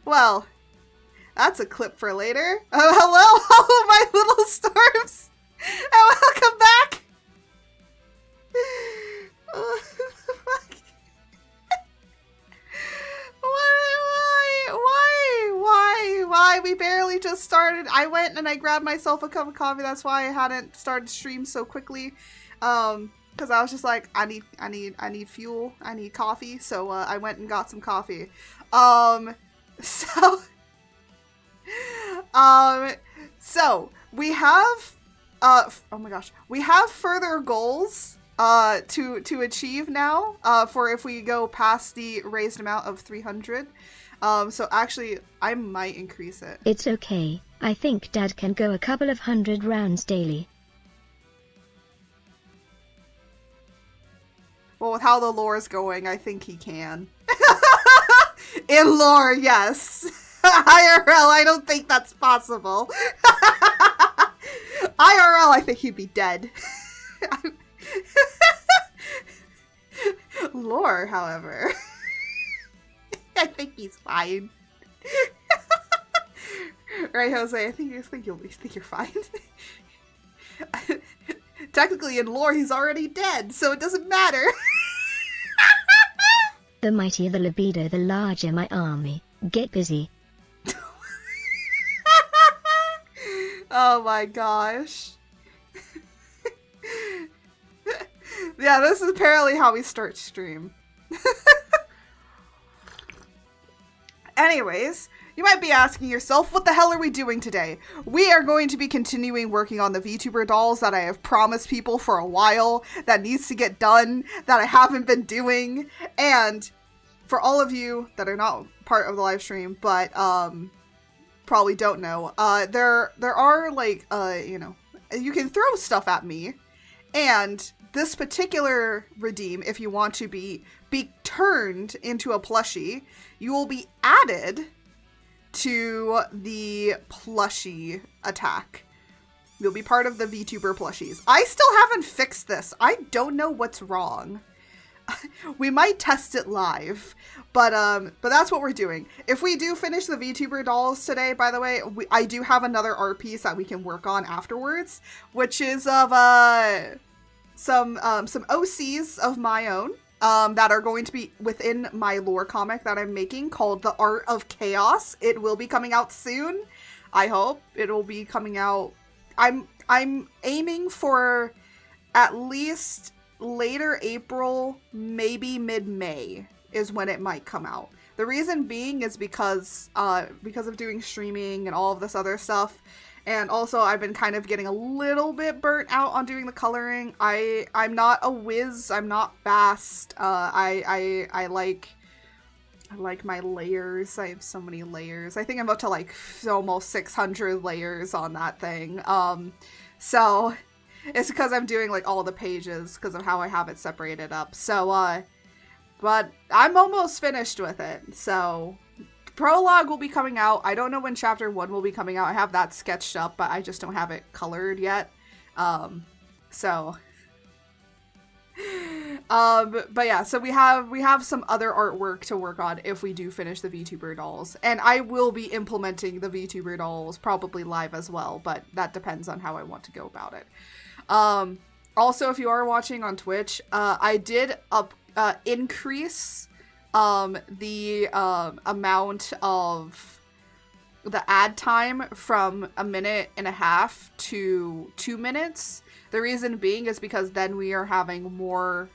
Well, that's a clip for later. Oh, hello, all my little storms, and welcome back. Why? We barely just started. I went and I grabbed myself a cup of coffee. That's why I hadn't started stream so quickly. Because I was just like, I need fuel. I need coffee. So I went and got some coffee. So we have oh my gosh, we have further goals to achieve now for if we go past the raised amount of 300. So actually I might increase it. It's okay. I think Dad can go a couple of 100 rounds daily. Well, with how the lore is going, I think he can. In lore, yes. IRL, I don't think that's possible. IRL, I think he'd be dead. Lore, however, I think he's fine. Right, Jose? I think you're fine. Technically, in lore, he's already dead, so it doesn't matter. The mightier the libido, the larger my army. Get busy. Oh my gosh. Yeah, this is apparently how we start stream. Anyways, you might be asking yourself, what the hell are we doing today? We are going to be continuing working on the VTuber dolls that I have promised people for a while, that needs to get done, that I haven't been doing. And for all of you that are not part of the live stream, but probably don't know, there are like, you know, you can throw stuff at me, and this particular redeem, if you want to be turned into a plushie, you will be added to the plushie attack. You'll be part of the VTuber plushies. I still haven't fixed this. I don't know what's wrong. We might test it live, but that's what we're doing. If we do finish the VTuber dolls today, by the way, I do have another art piece that we can work on afterwards, which is of some OCs of my own that are going to be within my lore comic that I'm making called The Art of Chaos. It will be coming out soon. I hope it'll be coming out. I'm aiming for at least later April, maybe mid-May is when it might come out. The reason being is because of doing streaming and all of this other stuff. And also I've been kind of getting a little bit burnt out on doing the coloring. I'm not a whiz. I'm not fast. I like my layers. I have so many layers. I think I'm up to like almost 600 layers on that thing. So it's because I'm doing like all the pages because of how I have it separated up. So, but I'm almost finished with it. So prologue will be coming out. I don't know when chapter 1 will be coming out. I have that sketched up, but I just don't have it colored yet. But yeah, so we have some other artwork to work on if we do finish the VTuber dolls. And I will be implementing the VTuber dolls probably live as well, but that depends on how I want to go about it. Also, if you are watching on Twitch, I did increase the amount of the ad time from 1.5 minutes to 2 minutes. The reason being is because then we are having more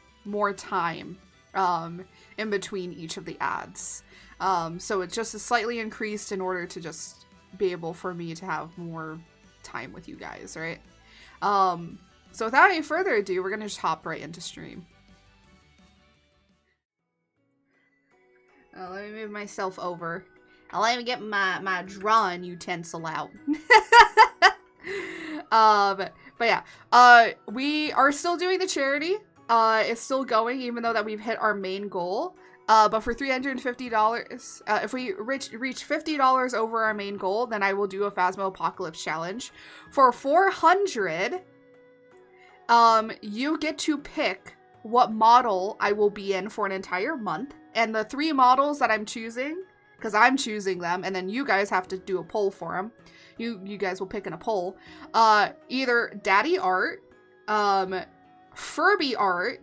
time in between each of the ads. So it just is slightly increased in order to just be able for me to have more time with you guys, right? So without any further ado, we're gonna just hop right into stream. Let me move myself over. Let me get my drawing utensil out. But yeah, we are still doing the charity. It's still going, even though that we've hit our main goal. But for $350, if we reach $50 over our main goal, then I will do a Phasmo Apocalypse challenge. For 400, you get to pick what model I will be in for an entire month. And the 3 models that I'm choosing, because I'm choosing them, and then you guys have to do a poll for them. You guys will pick in a poll. Either daddy art, Furby art,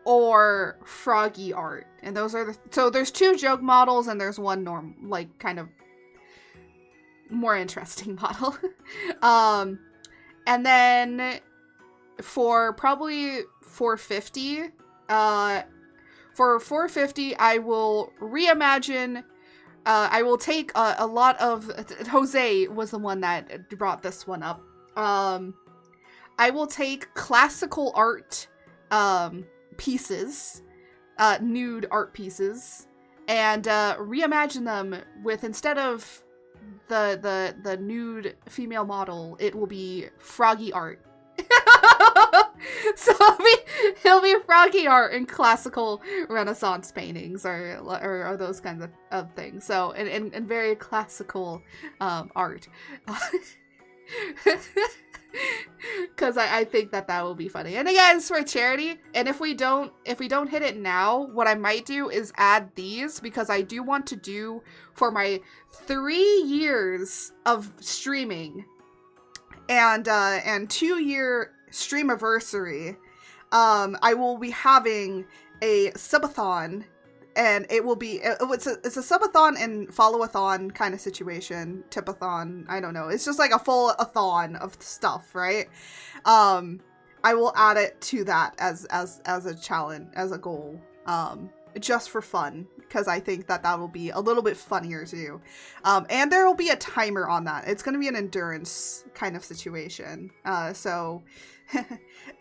or froggy art. And those are so there's 2 joke models and there's one like kind of more interesting model. And then for probably 450, for 450, I will reimagine, I will take a lot of, Jose was the one that brought this one up. I will take classical art, pieces, nude art pieces, and reimagine them with, instead of the nude female model, it will be froggy art. So it'll be froggy art in classical Renaissance paintings or those kinds of things. So and very classical art. Because I think that will be funny. And again, it's for charity. And if we don't hit it now, what I might do is add these, because I do want to do, for my 3 years of streaming and 2-year streamiversary, I will be having a subathon. And it will be, it's a subathon and follow-a-thon kind of situation. Tipathon, I don't know. It's just like a full-a-thon of stuff, right? I will add it to that as a challenge, as a goal, just for fun, because I think that will be a little bit funnier too. And there will be a timer on that. It's going to be an endurance kind of situation. So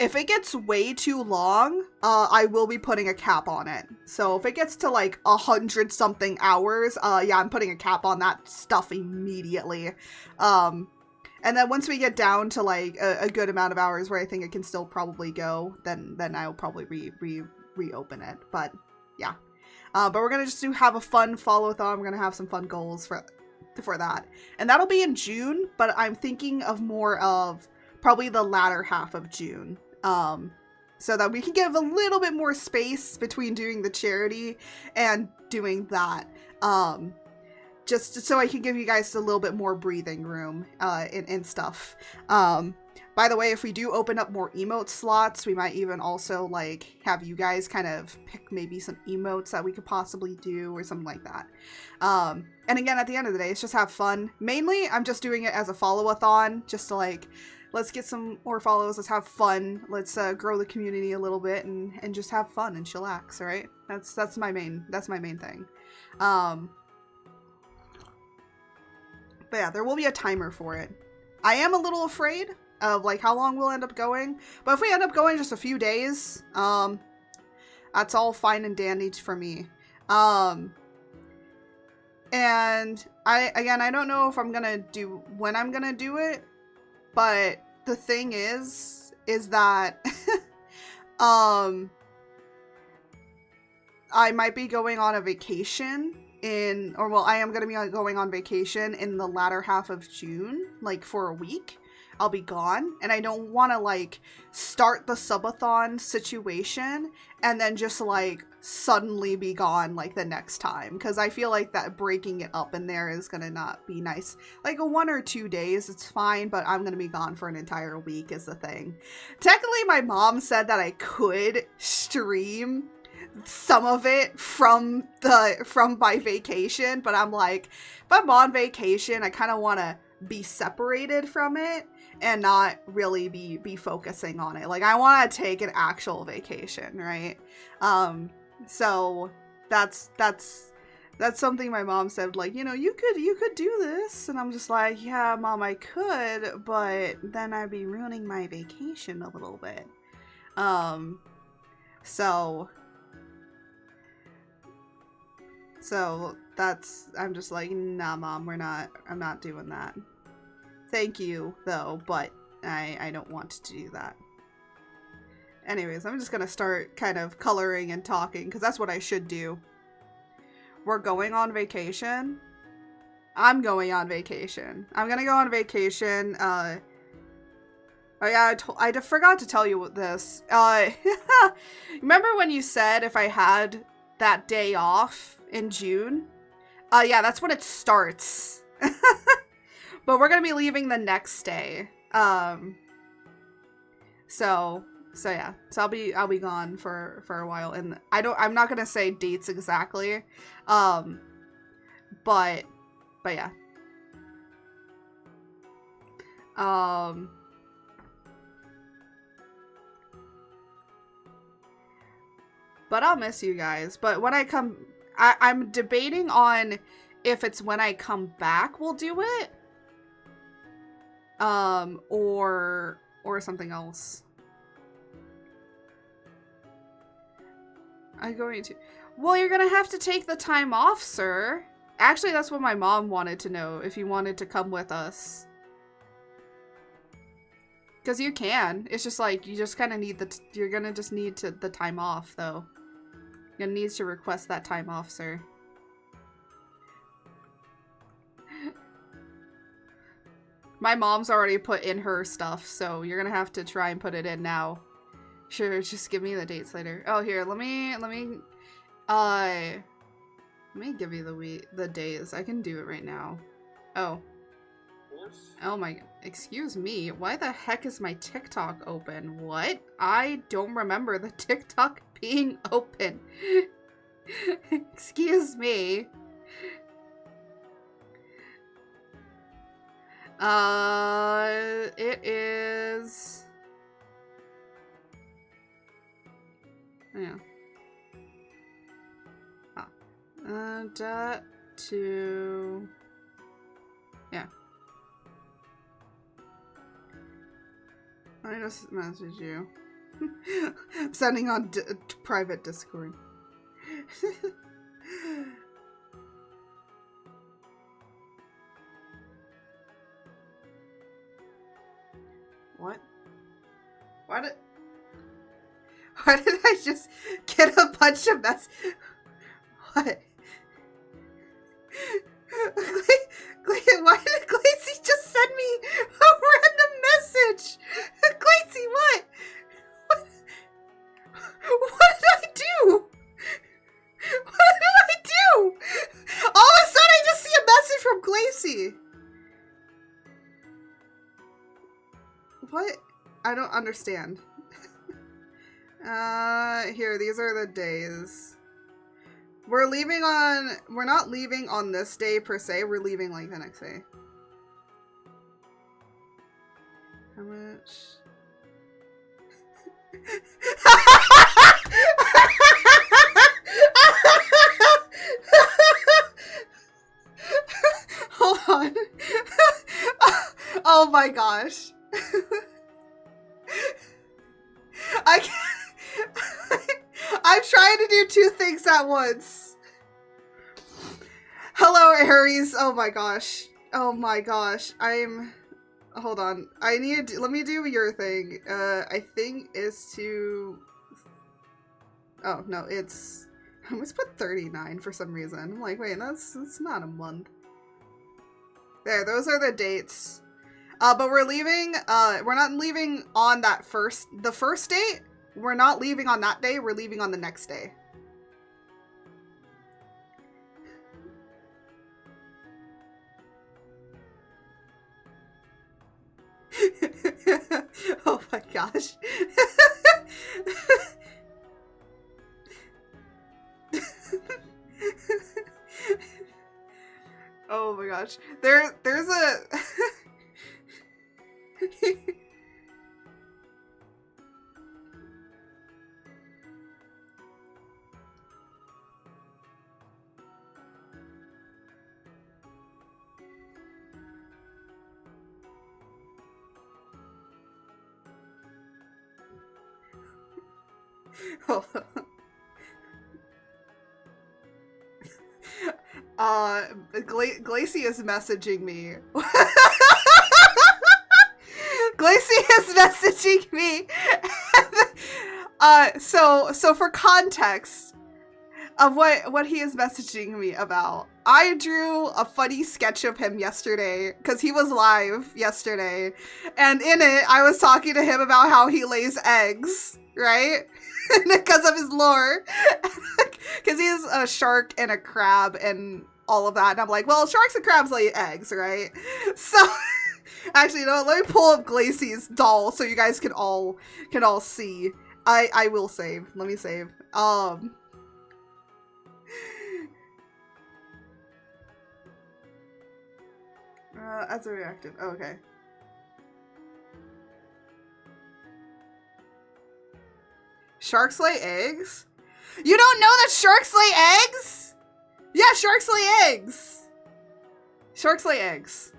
if it gets way too long, I will be putting a cap on it. So if it gets to like 100 something hours, yeah, I'm putting a cap on that stuff immediately. And then once we get down to like a good amount of hours where I think it can still probably go, then I'll probably reopen it. But yeah, but we're gonna just have a fun follow-thon. We're gonna have some fun goals for that, and that'll be in June. But I'm thinking of more of probably the latter half of June, so that we can give a little bit more space between doing the charity and doing that, just so I can give you guys a little bit more breathing room in stuff. By the way, if we do open up more emote slots, we might even also like have you guys kind of pick maybe some emotes that we could possibly do or something like that. And again, at the end of the day, it's just have fun. Mainly, I'm just doing it as a follow-a-thon, just to like, let's get some more follows, let's have fun, let's grow the community a little bit and just have fun and chillax, right? That's my main thing. But yeah, there will be a timer for it. I am a little afraid of like how long we'll end up going, but if we end up going just a few days, that's all fine and dandy for me. And I don't know if when I'm gonna do it. But the thing is that I might be going on a vacation I am going to be going on vacation in the latter half of June, like for a week. I'll be gone, and I don't want to like start the subathon situation and then just like suddenly be gone like the next time, because I feel like that breaking it up in there is gonna not be nice. Like a 1 or 2 days, it's fine, but I'm gonna be gone for an entire week is the thing. Technically, my mom said that I could stream some of it from my vacation, but I'm like, if I'm on vacation, I kind of want to be separated from it and not really be focusing on it. Like, I want to take an actual vacation, right? So that's something my mom said, like, you know, you could do this, and I'm just like, yeah, Mom, I could, but then I'd be ruining my vacation a little bit. So I'm just like, nah, Mom, I'm not doing that. Thank you, though, but I don't want to do that. Anyways, I'm just gonna start kind of coloring and talking, because that's what I should do. We're going on vacation. I'm going on vacation. I'm gonna go on vacation. Oh yeah, I forgot to tell you this. Remember when you said if I had that day off in June, Yeah, that's when it starts. But we're gonna be leaving the next day. So yeah. So I'll be gone for a while, and I'm not gonna say dates exactly. But yeah. But I'll miss you guys. But when I come, I'm debating on if it's when I come back we'll do it. Or something else. I'm going to... Well, you're gonna have to take the time off, sir. Actually, that's what my mom wanted to know, if you wanted to come with us. Because you can. It's just like, you just kind of need you're gonna just need the time off, though. You're gonna need to request that time off, sir. My mom's already put in her stuff, so you're gonna have to try and put it in now. Sure, just give me the dates later. Oh, here, let me give you the days. I can do it right now. Oh. Oh my, excuse me. Why the heck is my TikTok open? What? I don't remember the TikTok being open. Excuse me. It is... Yeah. To... Yeah. I just message you. I'm sending on private Discord. What? Why did I just get a bunch of mess? What? Why did Glacy just send me a random message? Glacy, what? What did I do? What did I do? All of a sudden I just see a message from Glacy. What? I don't understand. Here, these are the days. We're not leaving on this day per se, we're leaving like the next day. How much? Hold on. Oh my gosh. I can't. I'm trying to do two things at once. Hello, Aries. Oh my gosh. Oh my gosh. Hold on. Let me do your thing. I think is to... Oh, no, it's... I almost put 39 for some reason. I'm like, wait, that's not a month. There, those are the dates. But we're leaving, we're not leaving on the first date. We're not leaving on that day. We're leaving on the next day. Oh my gosh. Oh my gosh. There's a... Glacy is messaging me. Glacy is messaging me. So for context of what he is messaging me about, I drew a funny sketch of him yesterday because he was live yesterday, and in it I was talking to him about how he lays eggs, right? Because of his lore, because he is a shark and a crab and all of that, and I'm like, well, sharks and crabs lay eggs, right? So, actually, you know what? Let me pull up Glacey's doll so you guys can all see. I will save. Let me save. As a reactive. Oh, okay. Sharks lay eggs? You don't know that sharks lay eggs? Yeah, sharks lay eggs. Sharks lay eggs.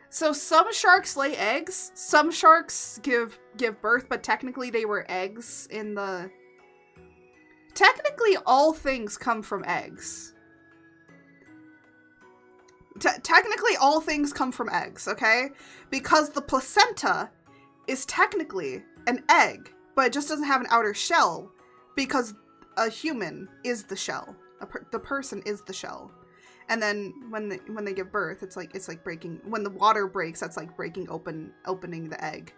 So some sharks lay eggs. Some sharks give birth, but technically they were eggs in the... Technically all things come from eggs. Technically all things come from eggs, okay? Because the placenta is technically an egg, but it just doesn't have an outer shell because a human is the shell. The person is the shell. And then when they give birth, it's like breaking, when the water breaks, that's like opening the egg.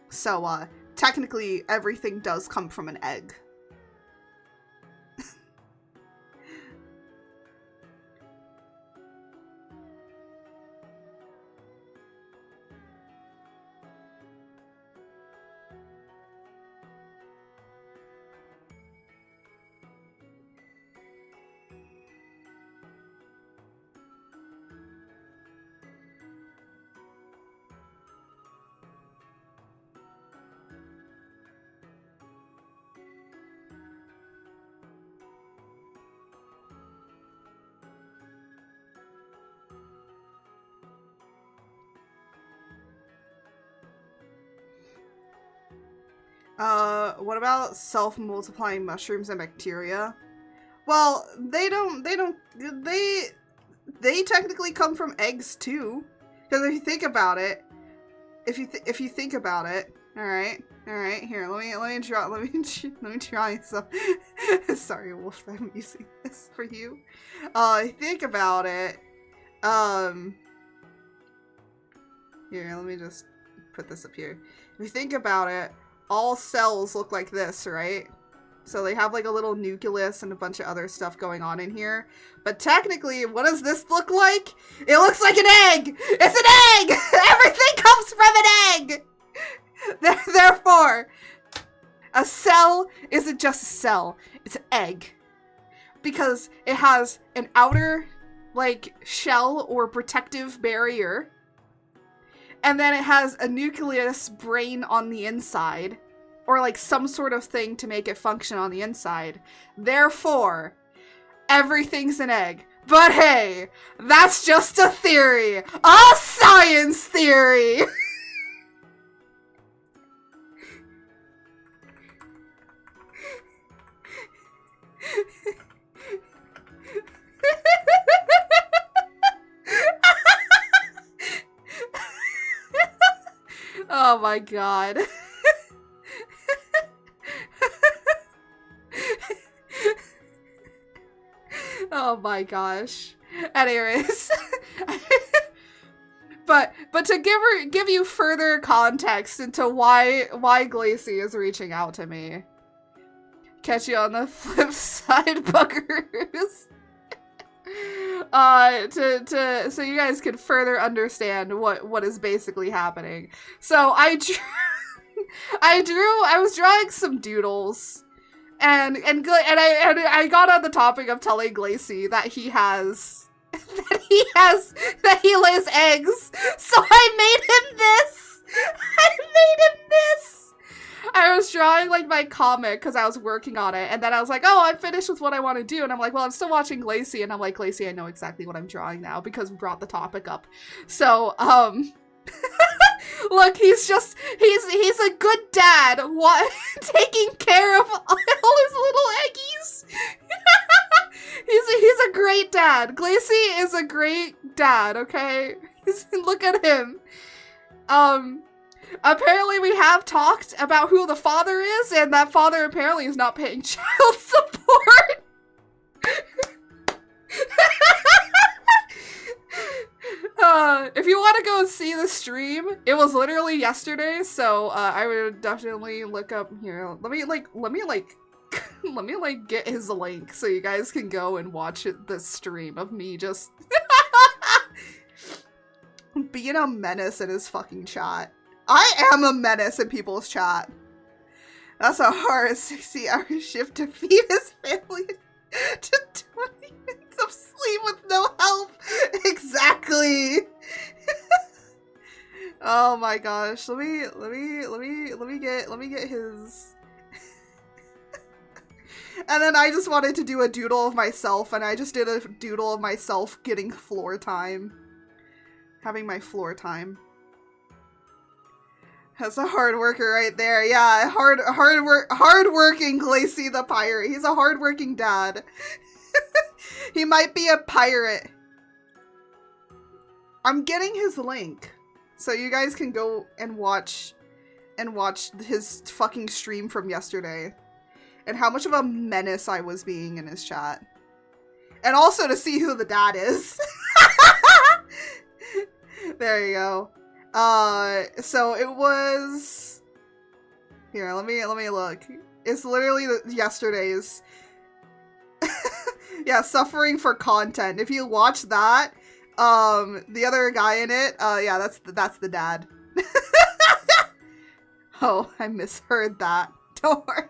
So technically everything does come from an egg. What about self-multiplying mushrooms and bacteria? Well, they technically come from eggs too. Because if you think about it, all right, here, let me draw you some. Sorry, Wolf, I'm using this for you. Think about it. Here, let me just put this up here. If you think about it, all cells look like this, right? So they have like a little nucleus and a bunch of other stuff going on in here. But technically, what does this look like? It looks like an egg! It's an egg! Everything comes from an egg! Therefore, a cell isn't just a cell, it's an egg. Because it has an outer, like, shell or protective barrier. And then it has a nucleus brain on the inside, or like some sort of thing to make it function on the inside. Therefore, everything's an egg. But hey, that's just a theory. A science theory! Oh my god. Oh my gosh. Anyways. but to give you further context into why Glacey is reaching out to me. Catch you on the flip side, buggers. So you guys can further understand what is basically happening. So I was drawing some doodles, and I got on the topic of telling Glacey that he lays eggs. So I made him this. I was drawing like my comic because I was working on it, and then I was like, oh, I'm finished with what I want to do, and I'm like, well, I'm still watching Glacey, and I'm like, Glacey, I know exactly what I'm drawing now because we brought the topic up. So look, he's a good dad, taking care of all his little eggies. he's a great dad. Glacey is a great dad, okay? Look at him. Apparently we have talked about who the father is, and that father apparently is not paying child support. If you want to go see the stream, it was literally yesterday, so I would definitely look up here. Let me Let me, like, get his link so you guys can go and watch this stream of me just being a menace in his fucking chat. I am a menace in people's chat. That's a hard 60-hour shift to feed his family to 20 minutes of sleep with no help. Exactly. Oh my gosh. Let me get his. And then I just wanted to do a doodle of myself, and I just did a doodle of myself getting floor time. Having my floor time. That's a hard worker right there. Yeah, hard-working Glacy the pirate. He's a hard-working dad. He might be a pirate. I'm getting his link, so you guys can go and watch his fucking stream from yesterday, and how much of a menace I was being in his chat, and also to see who the dad is. There you go. So it was, here, let me look. It's literally yesterday's. Yeah, suffering for content. If you watch that, the other guy in it, yeah, that's the dad. Oh, I misheard that. Don't worry.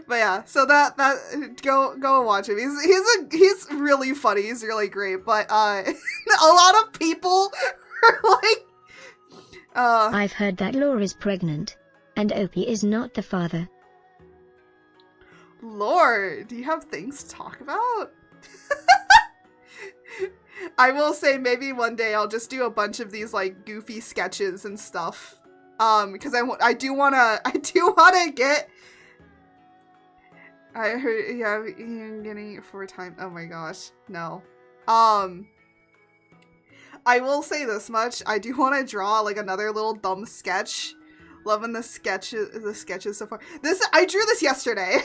But yeah, so that go watch him. He's really funny. He's really great. But a lot of people are like, I've heard that Laura is pregnant, and Opie is not the father. Lord, do you have things to talk about? I will say maybe one day I'll just do a bunch of these like goofy sketches and stuff. Because I do wanna get. I heard, yeah, Ian getting it 4 times. Oh my gosh, no. I will say this much. I do want to draw like another little dumb sketch. Loving the sketches so far. I drew this yesterday.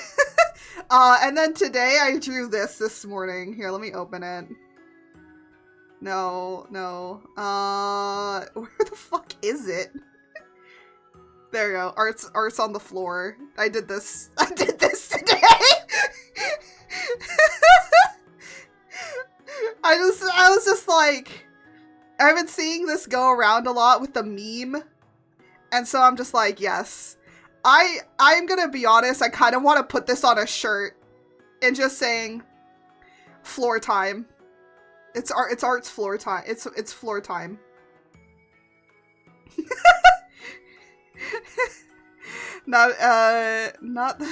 And then today I drew this morning. Here, let me open it. No. Where the fuck is it? There you go. Art's on the floor. I did this today. I was just like, I've been seeing this go around a lot with the meme. And so I'm just like, yes. I'm gonna be honest, I kind of want to put this on a shirt and just saying floor time. It's Art's floor time. It's floor time. Not the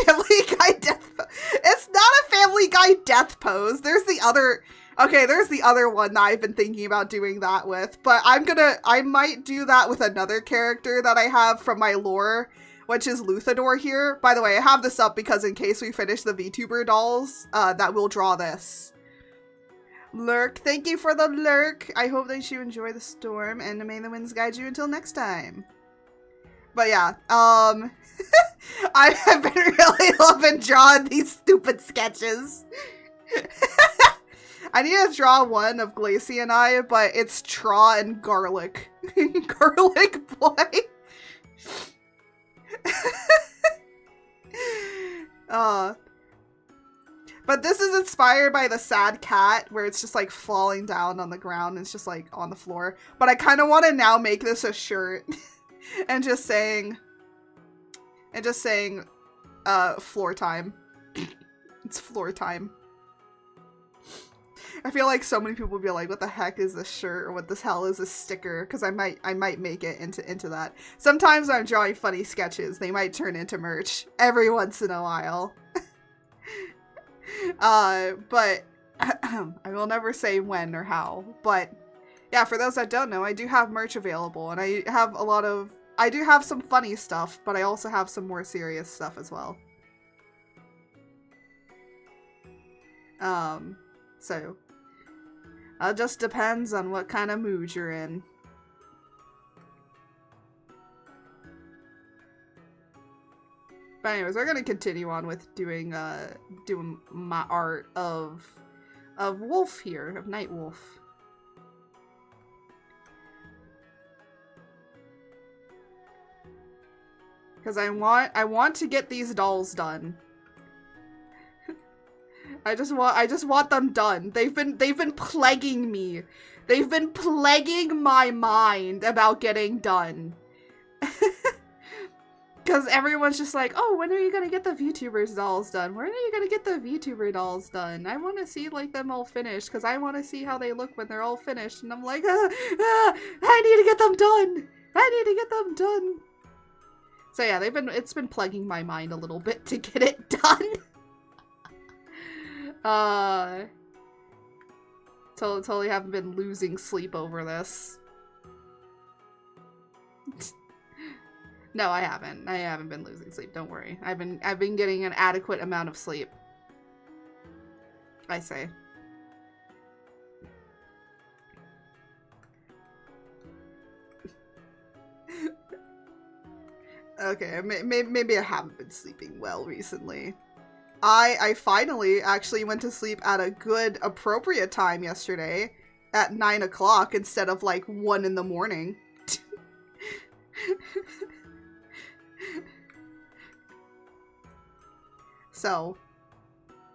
Family Guy death pose. It's not a Family Guy death pose. There's the other one that I've been thinking about doing that with, but I might do that with another character that I have from my lore, which is Luthador here. By the way, I have this up because in case we finish the VTuber dolls, that we'll draw this. Lurk, thank you for the lurk. I hope that you enjoy the storm, and may the winds guide you until next time. But yeah, I've been really loving drawing these stupid sketches. I need to draw one of Glacy and I, but it's Traw and Garlic. Garlic boy. But this is inspired by the sad cat, where it's just like falling down on the ground and it's just like on the floor. But I kind of want to now make this a shirt. And just saying, floor time. It's floor time. I feel like so many people will be like, what the heck is this shirt, or what the hell is this sticker? Because I might make it into that. Sometimes I'm drawing funny sketches. They might turn into merch every once in a while. But I will never say when or how. But yeah, for those that don't know, I do have merch available, and I do have some funny stuff, but I also have some more serious stuff as well. So it just depends on what kind of mood you're in. But anyways, we're gonna continue on with doing my art of Wolf here, of Night Wolf. Because I want to get these dolls done. I just want them done. They've been plaguing me. They've been plaguing my mind about getting done. Because everyone's just like, oh, when are you gonna get the VTubers dolls done? When are you gonna get the VTuber dolls done? I want to see like them all finished because I want to see how they look when they're all finished. And I'm like, I need to get them done. I need to get them done. So yeah, it's been plaguing my mind a little bit to get it done. Totally haven't been losing sleep over this. No, I haven't. I haven't been losing sleep. Don't worry. I've been getting an adequate amount of sleep. I say. Okay, maybe I haven't been sleeping well recently. I finally actually went to sleep at a good, appropriate time yesterday at 9 o'clock instead of like 1 in the morning. So,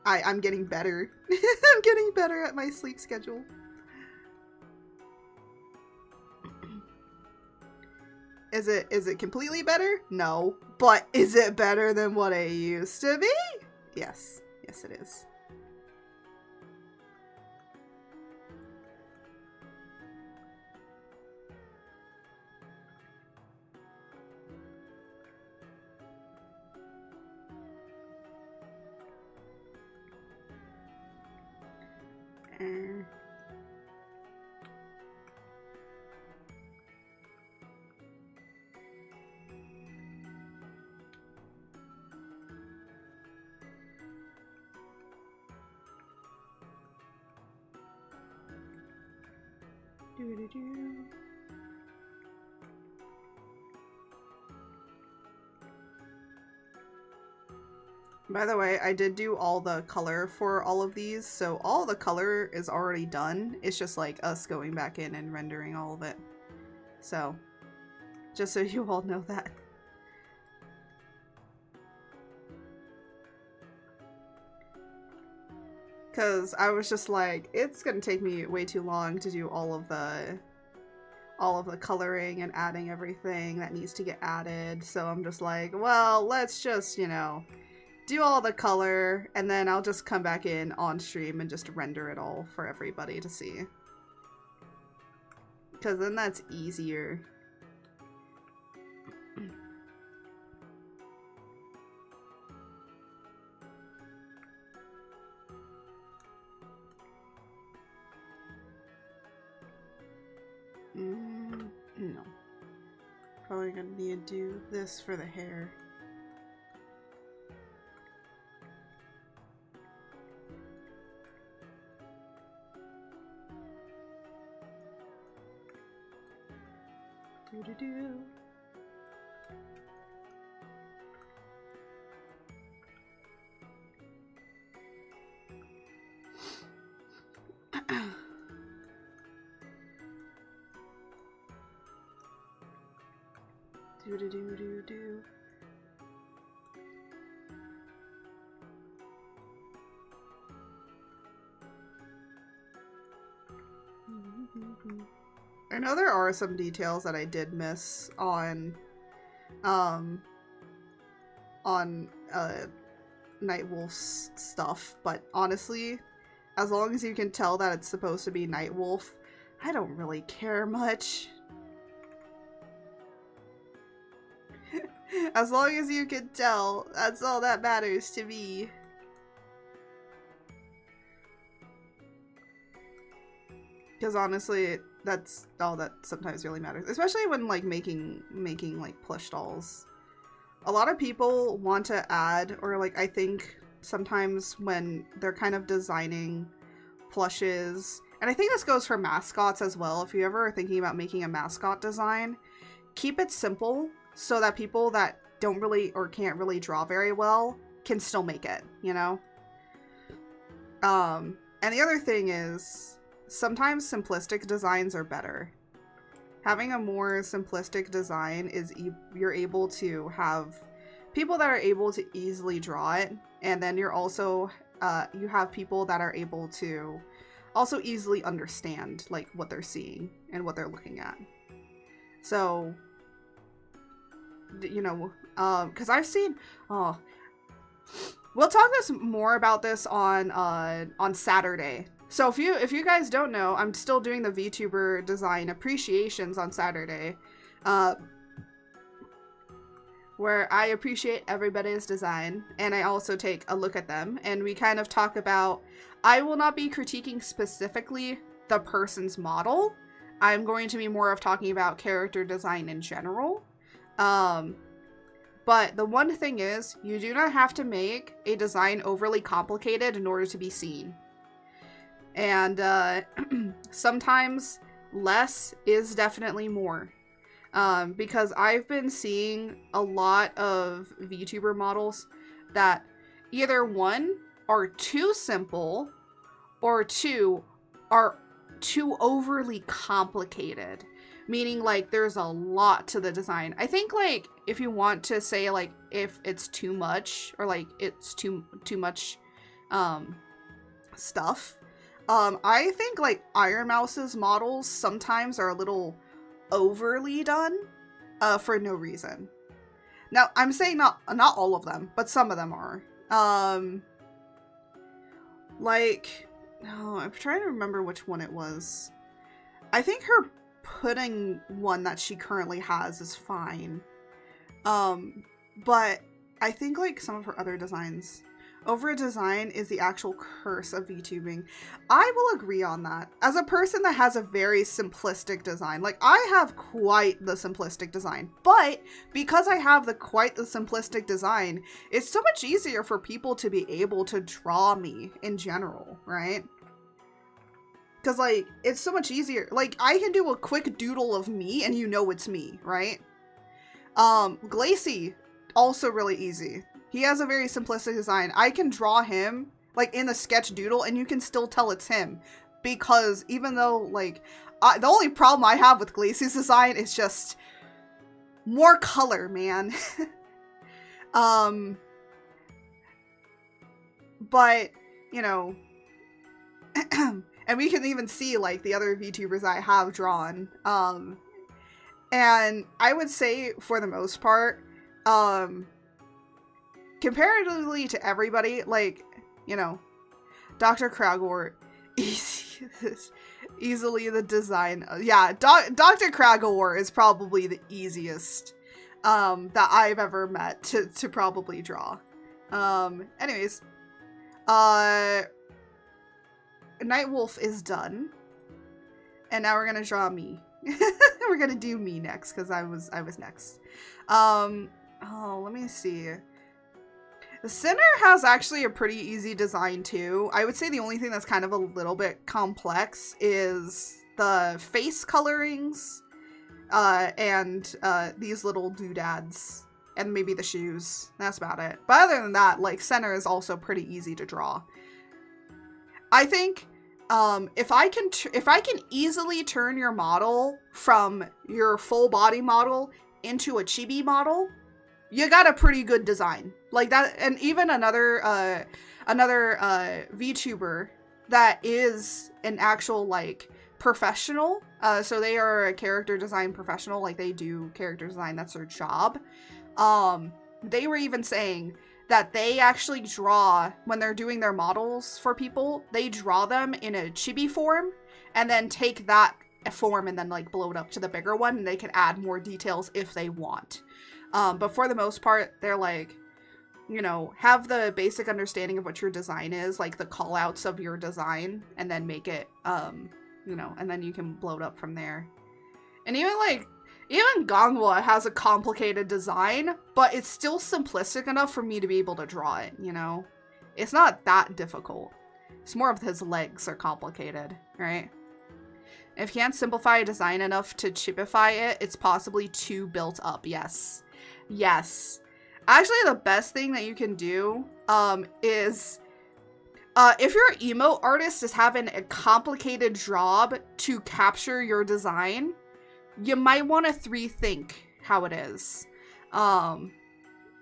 I'm getting better. I'm getting better at my sleep schedule. Is it completely better? No. But is it better than what it used to be? Yes. Yes, it is. By the way, I did do all the color for all of these, so all the color is already done. It's just like us going back in and rendering all of it. So, just so you all know that. Because I was just like, it's gonna take me way too long to do all of the coloring and adding everything that needs to get added. So I'm just like, well, let's just, you know, do all the color, and then I'll just come back in on stream and just render it all for everybody to see. Because then that's easier. No. Probably gonna need to do this for the hair. Do-do-do. Do-do-do-do-do. I know there are some details that I did miss on Nightwolf's stuff, but honestly, as long as you can tell that it's supposed to be Nightwolf, I don't really care much. As long as you can tell, that's all that matters to me. Because honestly, that's all that sometimes really matters. Especially when like making like plush dolls. A lot of people want to add, or like I think sometimes when they're kind of designing plushes, and I think this goes for mascots as well, if you ever are thinking about making a mascot design, keep it simple so that people that don't really or can't really draw very well can still make it, you know? And the other thing is, sometimes simplistic designs are better. having a more simplistic design is you're able to have people that are able to easily draw it, and then you're also you have people that are able to also easily understand like what they're seeing and what they're looking at. So, you know, because I've seen, we'll talk more about this on Saturday. So if you guys don't know, I'm still doing the VTuber design appreciations on Saturday, where I appreciate everybody's design, and I also take a look at them, and we kind of talk about, I will not be critiquing specifically the person's model. I'm going to be more of talking about character design in general. But the one thing is, you do not have to make a design overly complicated in order to be seen. And sometimes less is definitely more. Because I've been seeing a lot of VTuber models that either one, are too simple, or two, are too overly complicated. Meaning like there's a lot to the design. I think like if you want to say like if it's too much, or like it's too much stuff, I think like Iron Mouse's models sometimes are a little overly done for no reason. Now I'm saying not all of them, but some of them are. Like, no, I'm trying to remember which one it was. I think her pudding one that she currently has is fine. But I think like some of her other designs, over design is the actual curse of VTubing. I will agree on that. As a person that has a very simplistic design, like I have quite the simplistic design, but because I have quite the simplistic design, it's so much easier for people to be able to draw me in general, right? Because like, it's so much easier. Like I can do a quick doodle of me and you know it's me, right? Glacy, also really easy. He has a very simplistic design. I can draw him, like, in the sketch doodle, and you can still tell it's him. Because even though, like, the only problem I have with Glacy's design is just more color, man. But, you know, and we can even see, like, the other VTubers I have drawn. And I would say, for the most part, comparatively to everybody, like, you know, Dr. Kragor, easily the design. Yeah, Dr. Kragor is probably the easiest that I've ever met to probably draw. Anyways, Nightwolf is done, and now we're gonna draw me. We're gonna do me next because I was next. Oh, let me see. The Sinner has actually a pretty easy design too. I would say the only thing that's kind of a little bit complex is the face colorings and these little doodads and maybe the shoes. That's about it. But other than that, like, Sinner is also pretty easy to draw. I think if I can easily turn your model from your full body model into a chibi model, you got a pretty good design. Like that, and even another VTuber that is an actual, like, professional, so they are a character design professional, like they do character design, that's their job. They were even saying that they actually draw, when they're doing their models for people, they draw them in a chibi form, and then take that form and then, like, blow it up to the bigger one, and they can add more details if they want. But for the most part, they're like, you know, have the basic understanding of what your design is, like the call outs of your design, and then make it, you know, and then you can blow it up from there. And even Gangwa has a complicated design, but it's still simplistic enough for me to be able to draw it, you know? It's not that difficult. It's more of his legs are complicated, right? If you can't simplify a design enough to chipify it, it's possibly too built up, yes. Yes. Actually, the best thing that you can do is if your emote artist is having a complicated job to capture your design, you might want to rethink how it is.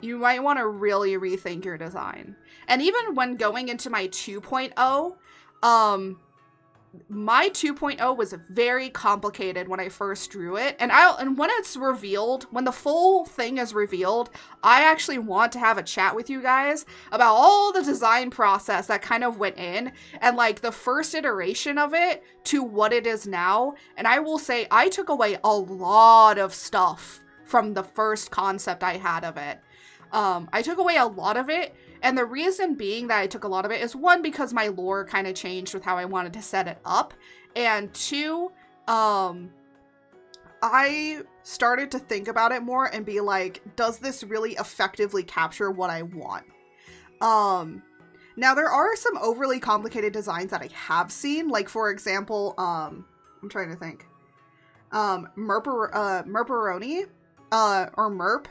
You might want to really rethink your design. And even when going into my 2.0, my 2.0 was very complicated when I first drew it. And when it's revealed, when the full thing is revealed, I actually want to have a chat with you guys about all the design process that kind of went in and like the first iteration of it to what it is now. And I will say I took away a lot of stuff from the first concept I had of it. I took away a lot of it. And the reason being that I took a lot of it is, one, because my lore kind of changed with how I wanted to set it up. And two, I started to think about it more and be like, does this really effectively capture what I want? Now there are some overly complicated designs that I have seen. Like, for example, I'm trying to think. Merperoni, or Merp,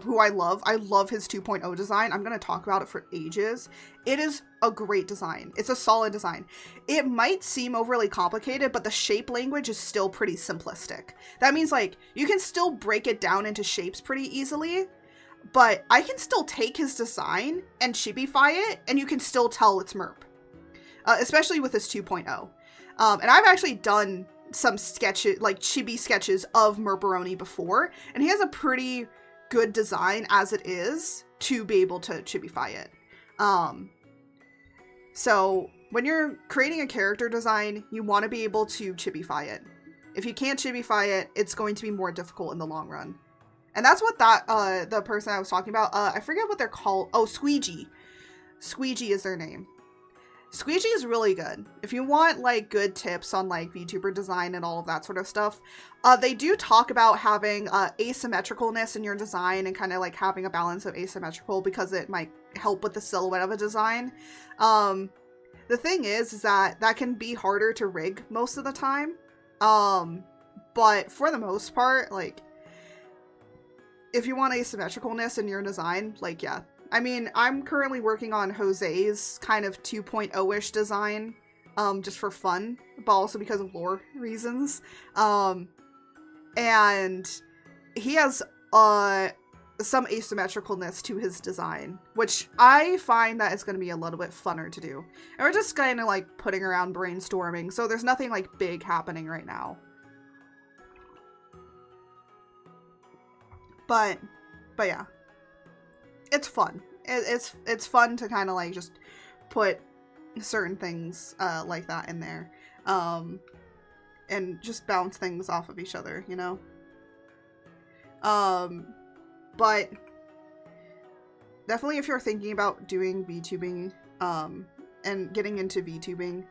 who I love. I love his 2.0 design. I'm going to talk about it for ages. It is a great design. It's a solid design. It might seem overly complicated, but the shape language is still pretty simplistic. That means, like, you can still break it down into shapes pretty easily, but I can still take his design and chibify it, and you can still tell it's Merp. Especially with his 2.0. And I've actually done some sketches, like chibi sketches of Merperoni before, and he has a pretty good design as it is to be able to chibify it. So when you're creating a character design, you want to be able to chibify it. If you can't chibify it, it's going to be more difficult in the long run. And that's what the person I was talking about, I forget what they're called. Oh, Squeegee. Squeegee is their name. Squeegee is really good. If you want, like, good tips on, like, VTuber design and all of that sort of stuff, they do talk about having asymmetricalness in your design and kind of, like, having a balance of asymmetrical because it might help with the silhouette of a design. The thing is that can be harder to rig most of the time. But for the most part, like, if you want asymmetricalness in your design, like, yeah. I mean, I'm currently working on Jose's kind of 2.0-ish design, just for fun, but also because of lore reasons. And he has some asymmetricalness to his design, which I find that it's going to be a little bit funner to do. And we're just kind of like putting around brainstorming, so there's nothing like big happening right now. But yeah. It's fun. It's fun to kind of like just put certain things like that in there, and just bounce things off of each other, you know. But definitely, if you're thinking about doing VTubing, and getting into VTubing,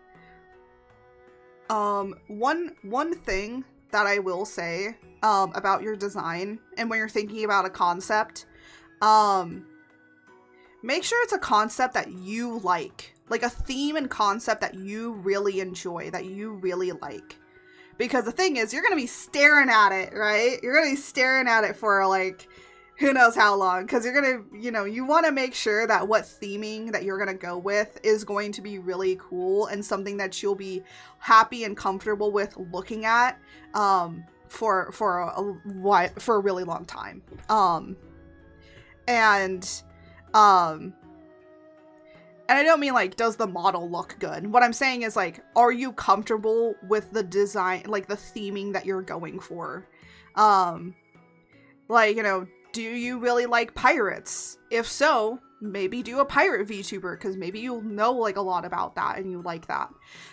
one thing that I will say about your design, and when you're thinking about a concept, make sure it's a concept that you like a theme and concept that you really enjoy, that you really like. Because the thing is, you're going to be staring at it, right? You're going to be staring at it for, like, who knows how long. Because you're going to, you know, you want to make sure that what theming that you're going to go with is going to be really cool and something that you'll be happy and comfortable with looking at for a really long time. And I don't mean, like, does the model look good? What I'm saying is, like, are you comfortable with the design, like, the theming that you're going for? Like, you know, do you really like pirates? If so, maybe do a pirate VTuber, because maybe you'll know, like, a lot about that and you like that.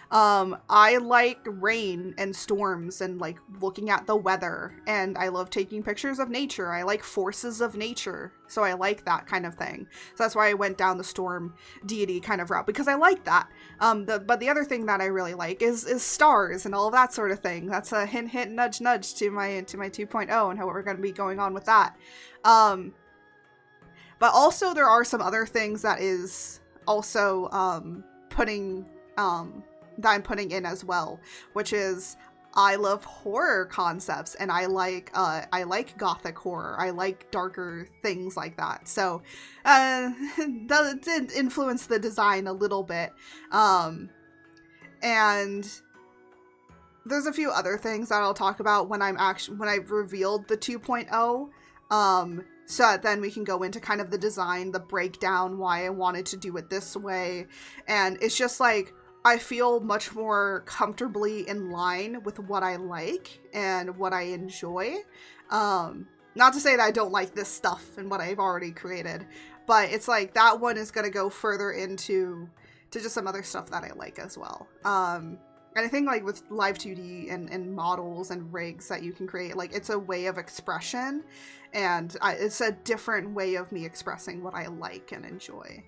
I like rain and storms and, like, looking at the weather, and I love taking pictures of nature. I like forces of nature, so I like that kind of thing. So that's why I went down the storm deity kind of route, because I like that. But the other thing that I really like is stars and all of that sort of thing. That's a hint, hint, nudge, nudge to my 2.0 and how we're going to be going on with that. But also there are some other things that is also that I'm putting in as well, which is I love horror concepts, and I like gothic horror. I like darker things like that. So that did influence the design a little bit. And there's a few other things that I'll talk about when I've revealed the 2.0. So that then we can go into kind of the design, the breakdown, why I wanted to do it this way. And it's just like, I feel much more comfortably in line with what I like and what I enjoy. Not to say that I don't like this stuff and what I've already created, but it's like that one is going to go further into just some other stuff that I like as well. And I think like with live 2D and models and rigs that you can create, like it's a way of expression, and it's a different way of me expressing what I like and enjoy.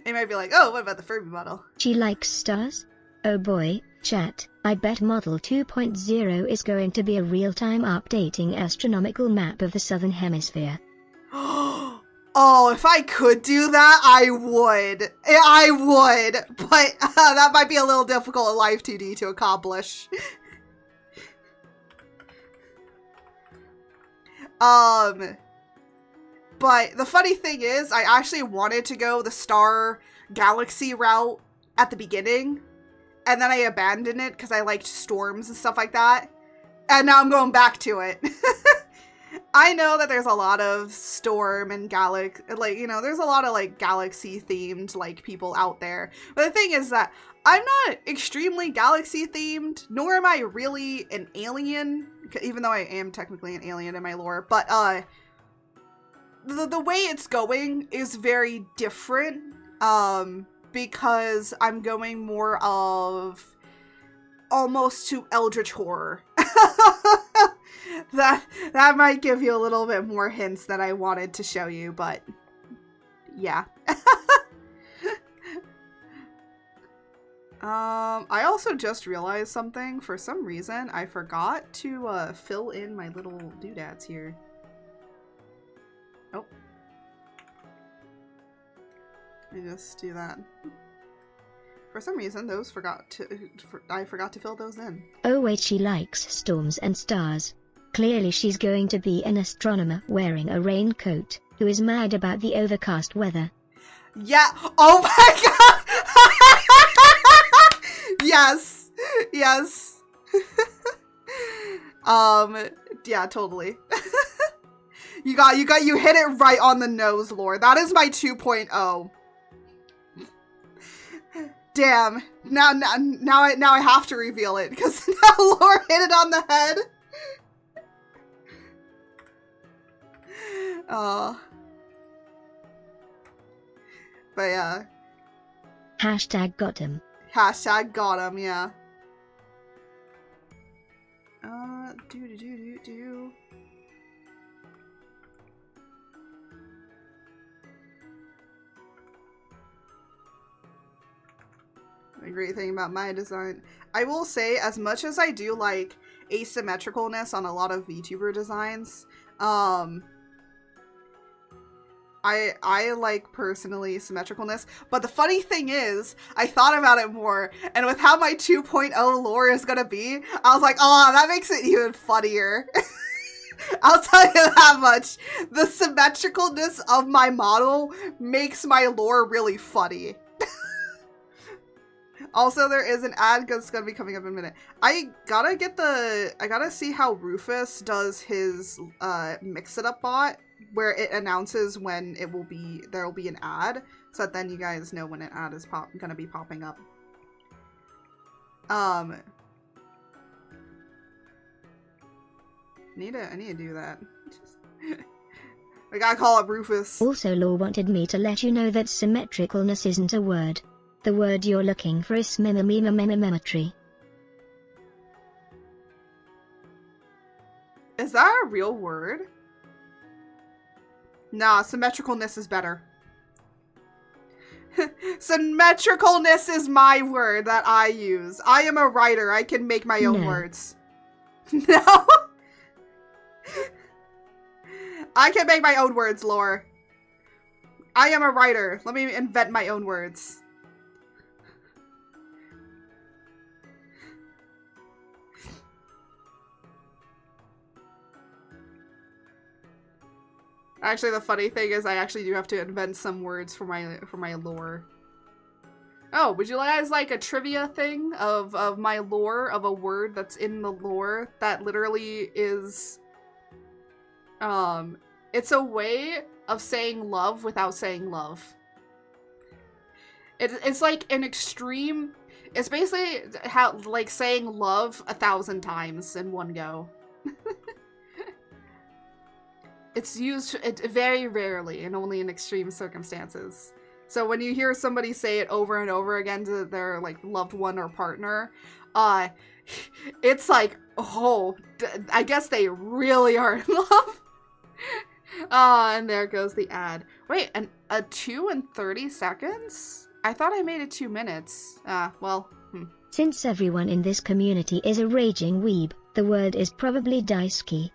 They might be like, oh, what about the Furby model? She likes stars? Oh boy, chat, I bet Model 2.0 is going to be a real-time updating astronomical map of the southern hemisphere. Oh, if I could do that, I would. I would. But that might be a little difficult in Live 2D to accomplish. But the funny thing is, I actually wanted to go the star galaxy route at the beginning. And then I abandoned it because I liked storms and stuff like that. And now I'm going back to it. I know that there's a lot of storm and there's a lot of like galaxy themed like people out there. But the thing is that I'm not extremely galaxy themed, nor am I really an alien, even though I am technically an alien in my lore. But the way it's going is very different, because I'm going more of almost to eldritch horror. That might give you a little bit more hints that I wanted to show you, but yeah. I also just realized something. For some reason, I forgot to fill in my little doodads here. Oh. Let me just do that. For some reason, I forgot to fill those in. Oh wait, she likes storms and stars. Clearly she's going to be an astronomer wearing a raincoat, who is mad about the overcast weather. Yeah. Oh my god! Yes. Yes. Yeah, totally. You hit it right on the nose, Lore. That is my 2.0. Damn. Now I have to reveal it because now Lore hit it on the head. But yeah. Hashtag got him. Hashtag got him, yeah. Do. The great thing about my design, I will say, as much as I do like asymmetricalness on a lot of VTuber designs, I like personally symmetricalness, but the funny thing is, I thought about it more, and with how my 2.0 lore is gonna be, I was like, oh, that makes it even funnier. I'll tell you that much. The symmetricalness of my model makes my lore really funny. Also, there is an ad that's gonna be coming up in a minute. I gotta see how Rufus does his Mix It Up bot, where it announces when there will be an ad, so that then you guys know when an ad is gonna be popping up. I need to do that. I gotta call up Rufus. Also, Law wanted me to let you know that symmetricalness isn't a word. The word you're looking for is symmetry. Is that a real word? Nah, symmetricalness is better. Symmetricalness is my word that I use. I am a writer. I can make my own words. No? I can make my own words, Lore. I am a writer. Let me invent my own words. Actually, the funny thing is I actually do have to invent some words for my lore. Oh, would you guys like a trivia thing of my lore, of a word that's in the lore that literally is, it's a way of saying love without saying love. It's like an extreme, it's basically how, like, saying love 1,000 times in one go. It's used very rarely and only in extreme circumstances. So when you hear somebody say it over and over again to their, like, loved one or partner, it's like, oh, I guess they really are in love. And there goes the ad. Wait, a 2 and 30 seconds? I thought I made it 2 minutes. Well, Since everyone in this community is a raging weeb, the word is probably daisuki.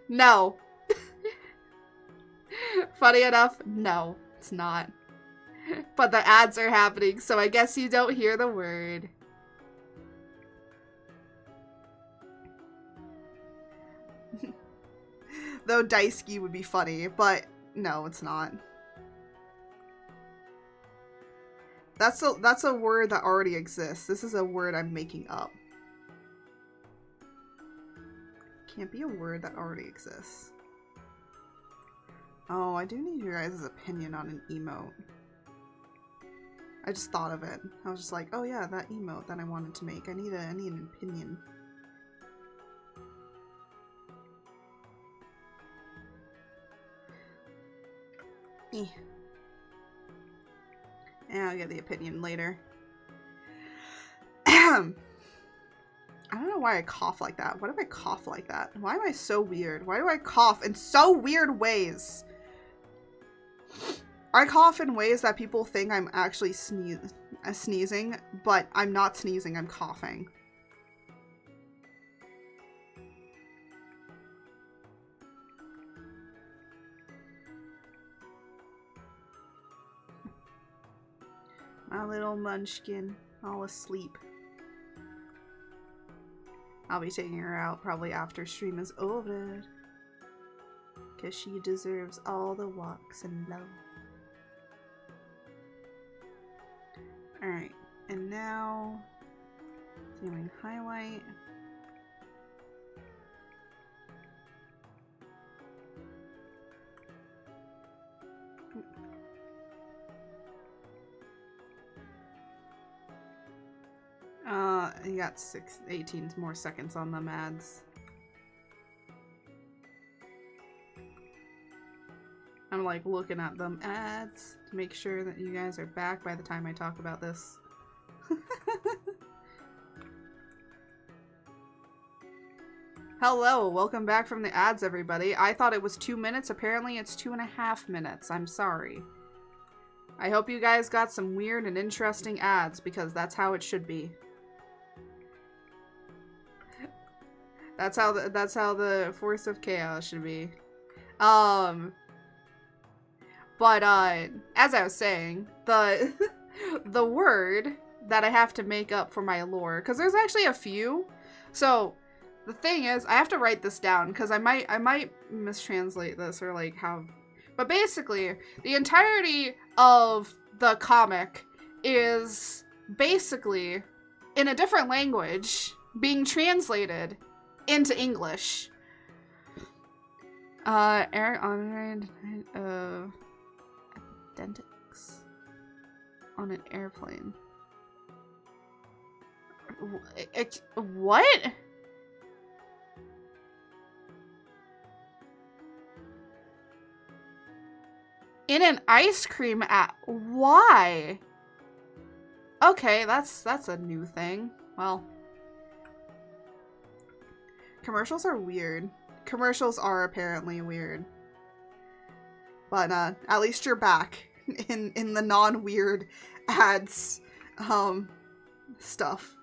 No. Funny enough, no, it's not. But the ads are happening, so I guess you don't hear the word. Though daisuki would be funny, but no, it's not. That's a word that already exists. This is a word I'm making up. Can't be a word that already exists. Oh, I do need your guys' opinion on an emote. I just thought of it. I was just like, oh yeah, that emote that I wanted to make. I need an opinion. Yeah, I'll get the opinion later. I don't know why I cough like that. Why do I cough like that? Why am I so weird? Why do I cough in so weird ways? I cough in ways that people think I'm actually sneezing, but I'm not sneezing, I'm coughing. My little munchkin, all asleep. I'll be taking her out probably after stream is over. Because she deserves all the walks and love. Alright, and now doing highlight. You got 18 more seconds on them ads. I'm like looking at them ads to make sure that you guys are back by the time I talk about this. Hello, welcome back from the ads, everybody. I thought it was 2 minutes. Apparently it's 2.5 minutes. I'm sorry. I hope you guys got some weird and interesting ads because that's how it should be. That's how the force of chaos should be. But as I was saying, the the word that I have to make up for my lore, because there's actually a few. So the thing is, I have to write this down because I might mistranslate this or like have. But basically, the entirety of the comic is basically in a different language being translated into English. Air honored epidentics on an airplane. What? In an ice cream app? Why? Okay, that's a new thing. Well, commercials are weird. Commercials are apparently weird. But at least you're back in the non-weird ads stuff.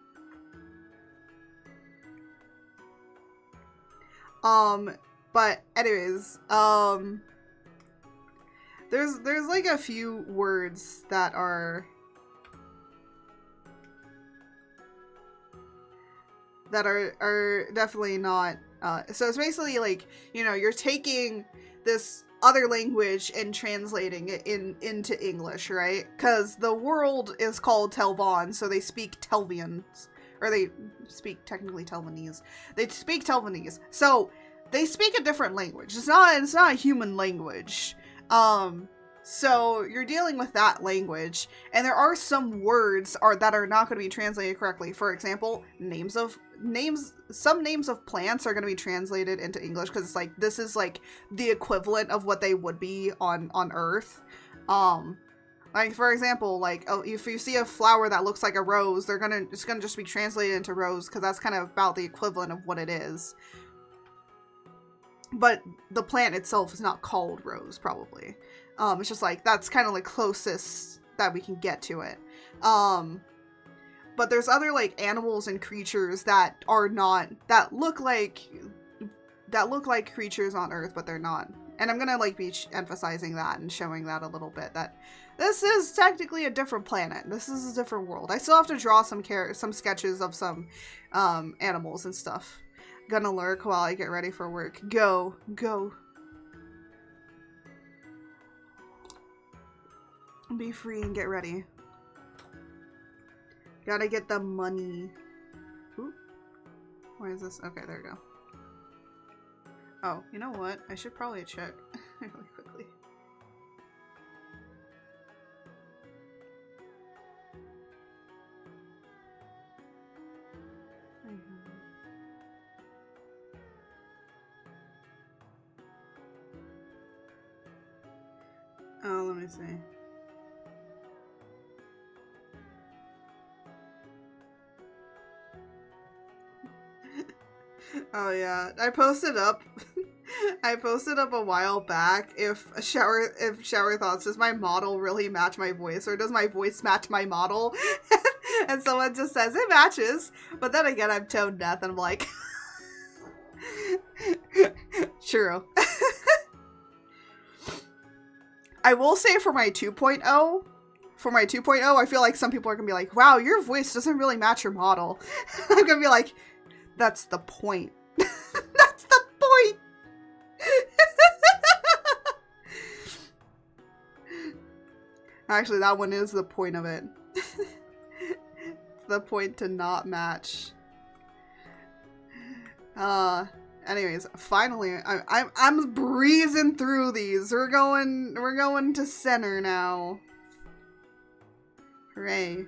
But anyways, there's like a few words that are definitely not so it's basically like, you know, you're taking this other language and translating it into English, right? Because the world is called Telvan, so they speak Telvians, or they speak technically Telvanese. They speak Telvanese, so they speak a different language. It's not a human language. So you're dealing with that language, and there are some words that are not going to be translated correctly. For example, some names of plants are going to be translated into English because it's like this is like the equivalent of what they would be on Earth. Like for example, like if you see a flower that looks like a rose, it's gonna just be translated into rose because that's kind of about the equivalent of what it is. But the plant itself is not called rose, probably. It's just like, that's kind of like closest that we can get to it. But there's other like animals and creatures that look like creatures on Earth, but they're not. And I'm gonna like be emphasizing that and showing that a little bit, that this is technically a different planet. This is a different world. I still have to draw some sketches of some animals and stuff. Gonna lurk while I get ready for work. Go. Be free and get ready. Gotta get the money. Ooh. Where is this? Okay, there we go. Oh, you know what? I should probably check really quickly. Oh, let me see. Oh yeah, I posted up a while back if shower thoughts, does my model really match my voice, or does my voice match my model? And someone just says it matches, but then again I'm tone deaf and I'm like true. I will say for my 2.0, I feel like some people are gonna be like, wow, your voice doesn't really match your model. I'm gonna be like, that's the point. That's the point. Actually, that one is the point of it. It's the point to not match. Anyways, finally, I'm breezing through these. We're going to center now. Hooray.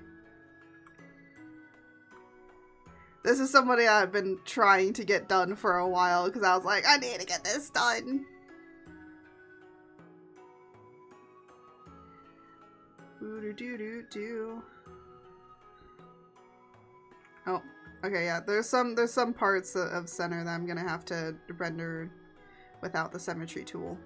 This is somebody I've been trying to get done for a while because I was like, I need to get this done. Oh, okay, yeah. There's some parts of center that I'm gonna have to render without the symmetry tool.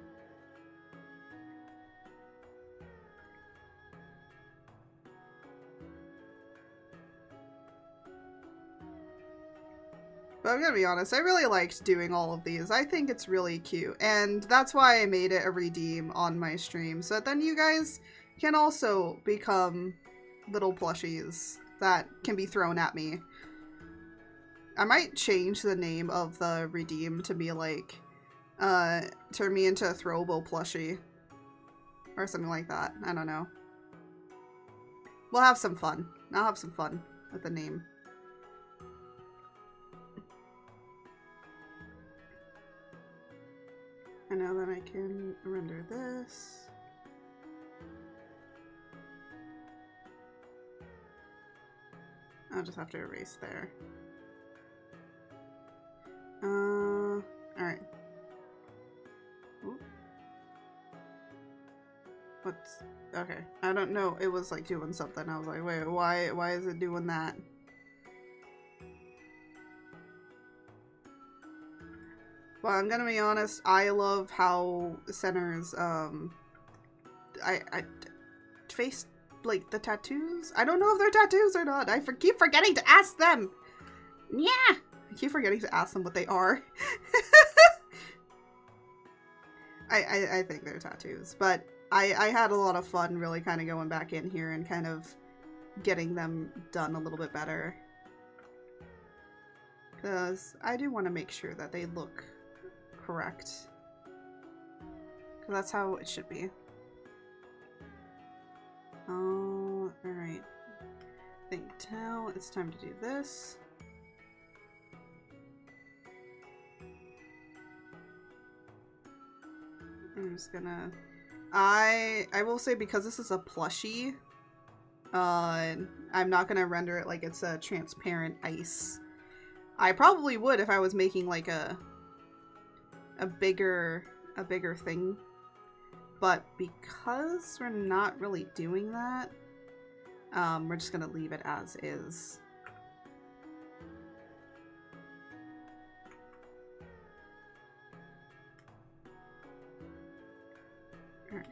But I'm gonna be honest, I really liked doing all of these. I think it's really cute, and that's why I made it a redeem on my stream, so that then you guys can also become little plushies that can be thrown at me. I might change the name of the redeem to be like, turn me into a throwable plushie. Or something like that. I don't know. We'll have some fun. I'll have some fun with the name. And now that I can render this. I'll just have to erase there. Alright. What's... okay. I don't know. It was like doing something. I was like, wait, why is it doing that? Well, I'm gonna be honest, I love how centers, I face, like, the tattoos? I don't know if they're tattoos or not. I keep forgetting to ask them! Yeah! I keep forgetting to ask them what they are. I think they're tattoos, but I had a lot of fun really kind of going back in here and kind of getting them done a little bit better. Because I do want to make sure that they look correct. That's how it should be. Oh, alright. I think now it's time to do this. I'm just gonna... I will say, because this is a plushie, I'm not gonna render it like it's a transparent ice. I probably would if I was making like a bigger thing. But because we're not really doing that, we're just gonna leave it as is. Alright.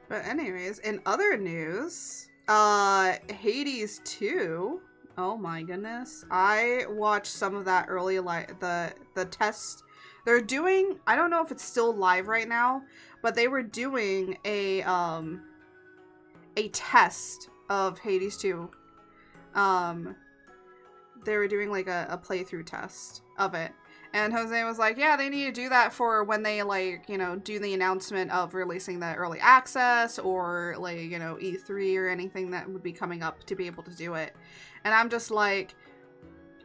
But anyways, in other news, Hades 2. Oh my goodness. I watched some of that early, the test. They're doing, I don't know if it's still live right now, but they were doing a test of Hades 2. They were doing like a playthrough test of it. And Jose was like, yeah, they need to do that for when they, like, you know, do the announcement of releasing the early access or, like, you know, E3 or anything that would be coming up to be able to do it. And I'm just like,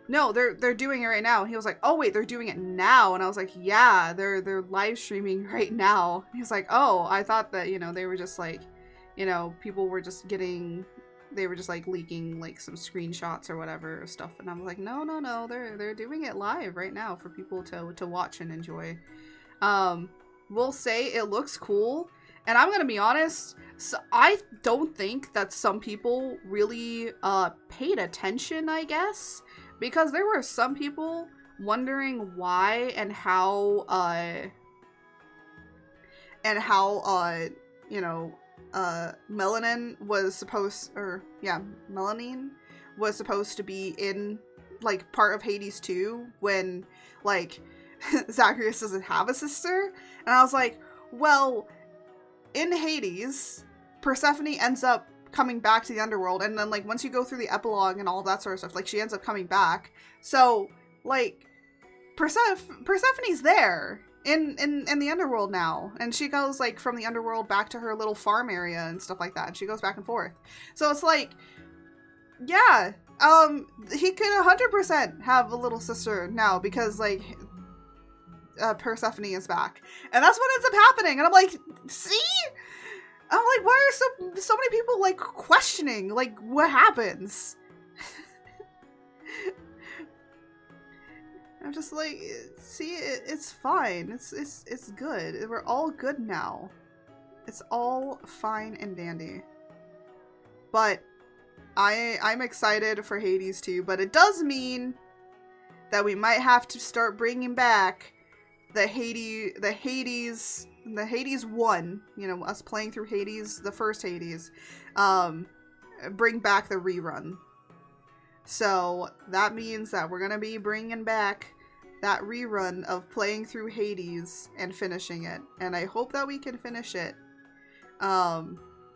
no, they're doing it right now. And he was like, oh, wait, they're doing it now. And I was like, yeah, they're live streaming right now. And he was like, oh, I thought that, you know, they were just like, you know, people were just getting... They were just like leaking like some screenshots or whatever stuff, and I'm like, no, they're doing it live right now for people to watch and enjoy. We'll say it looks cool, and I'm gonna be honest, so I don't think that some people really paid attention, I guess, because there were some people wondering why and how you know, Melanine was supposed to be in, like, part of Hades 2 when, like, Zacharias doesn't have a sister. And I was like, well, in Hades, Persephone ends up coming back to the underworld, and then, like, once you go through the epilogue and all that sort of stuff, like, she ends up coming back. So, like, Persephone's there in the underworld now, and she goes, like, from the underworld back to her little farm area and stuff like that, and she goes back and forth. So it's like, yeah, he could 100% have a little sister now because, like, Persephone is back, and that's what ends up happening. And I'm like, see, I'm like, why are so many people, like, questioning, like, what happens? I'm just like, see, it's fine. It's good. We're all good now. It's all fine and dandy. But I'm excited for Hades 2, but it does mean that we might have to start bringing back the Hades 1, you know, us playing through Hades, the first Hades, bring back the rerun. So that means that we're gonna be bringing back that rerun of playing through Hades and finishing it. And I hope that we can finish it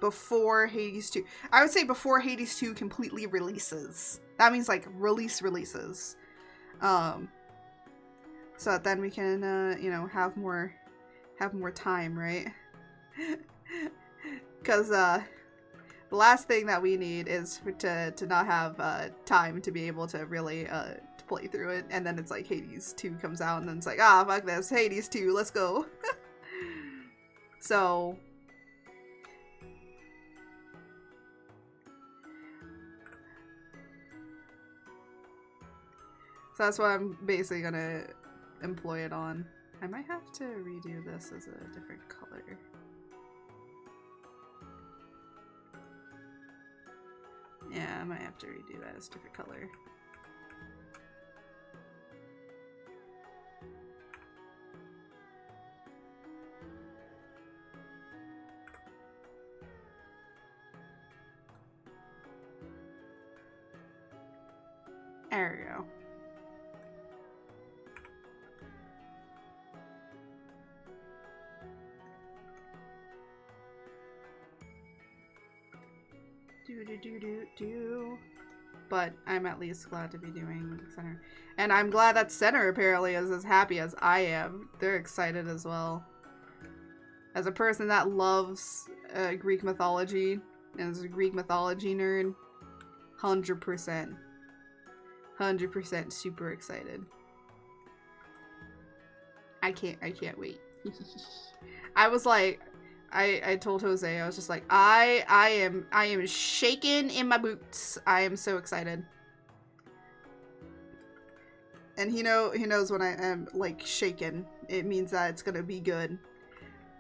before Hades 2. I would say before Hades 2 completely releases. That means, like, releases. So that then we can, you know, have more time, right? Because, the last thing that we need is to not have time to be able to really to play through it, and then it's like Hades 2 comes out, and then it's like, ah, fuck this, Hades 2, let's go. So that's what I'm basically gonna employ it on. I might have to redo this as a different color. Yeah, I might have to redo that as a different color. There we go. But I'm at least glad to be doing center. And I'm glad that center apparently is as happy as I am. They're excited as well. As a person that loves Greek mythology, and as a Greek mythology nerd, 100%. 100% super excited. I can't wait. I was like, I told Jose, I was just like, I am shaking in my boots. I am so excited. And he knows when I am like shaken, it means that it's gonna be good.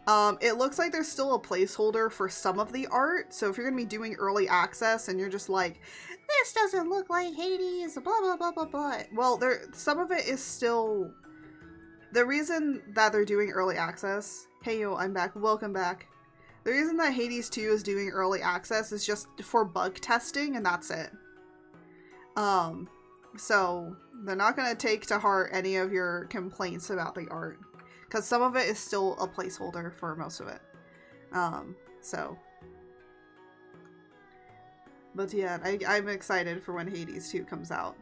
It looks like there's still a placeholder for some of the art, so if you're gonna be doing early access and you're just like, this doesn't look like Hades, blah blah blah blah blah. Well, some of it is still. The reason that they're doing early access, hey yo, I'm back, welcome back. The reason that Hades 2 is doing early access is just for bug testing, and that's it. So they're not gonna take to heart any of your complaints about the art, because some of it is still a placeholder for most of it. But yeah, I'm excited for when Hades 2 comes out.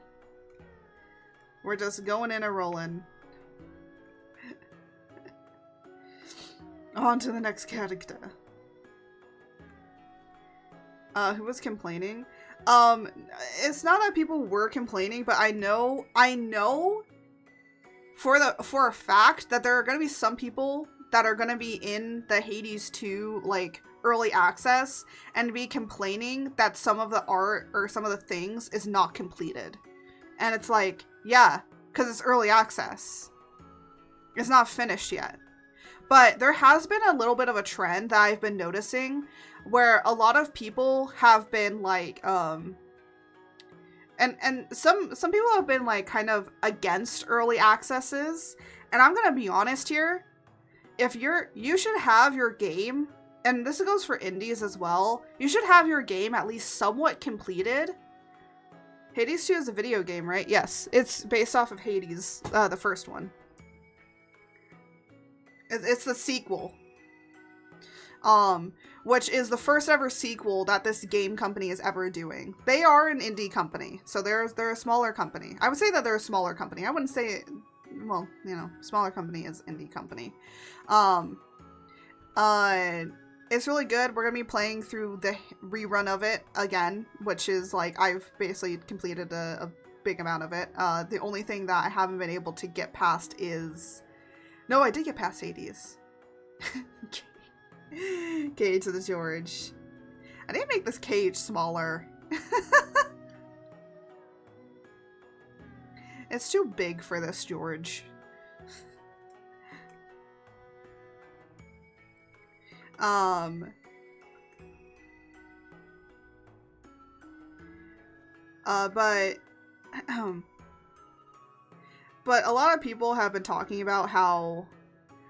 We're just going in a rolling. On to the next character. Who was complaining? It's not that people were complaining, but I know for a fact that there are gonna be some people that are gonna be in the Hades 2 like early access and be complaining that some of the art or some of the things is not completed. And it's like, yeah, because it's early access. It's not finished yet. But there has been a little bit of a trend that I've been noticing where a lot of people have been like, and some people have been like kind of against early accesses. And I'm going to be honest here. If you should have your game, and this goes for indies as well, you should have your game at least somewhat completed. Hades 2 is a video game, right? Yes, it's based off of Hades, the first one. It's the sequel. Which is the first ever sequel that this game company is ever doing. They are an indie company, so they're a smaller company. I would say that they're a smaller company. I wouldn't say, well, you know, smaller company is indie company. It's really good. We're gonna be playing through the rerun of it again, which is like, I've basically completed a big amount of it. The only thing that I haven't been able to get past is, no, I did get past Hades. Cage to the George. I need to make this cage smaller. It's too big for this George. But a lot of people have been talking about how,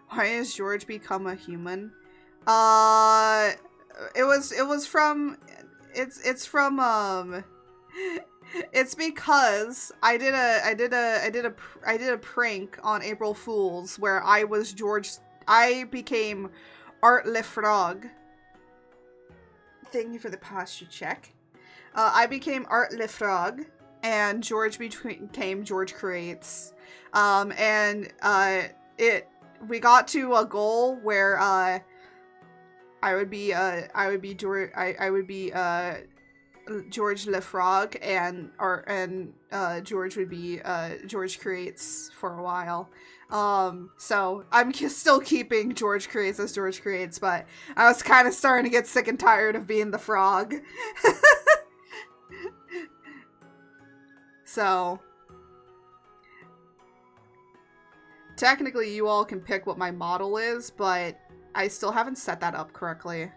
why has George become a human? It's because I did a prank on April Fools where I became Art Le Frog. Thank you for the posture check. I became Art Le Frog, and George became George Creates. We got to a goal where I would be George Le Frog, and George would be George Creates for a while. So I'm still keeping George Creates as George Creates, but I was kind of starting to get sick and tired of being the frog. So technically you all can pick what my model is, but I still haven't set that up correctly.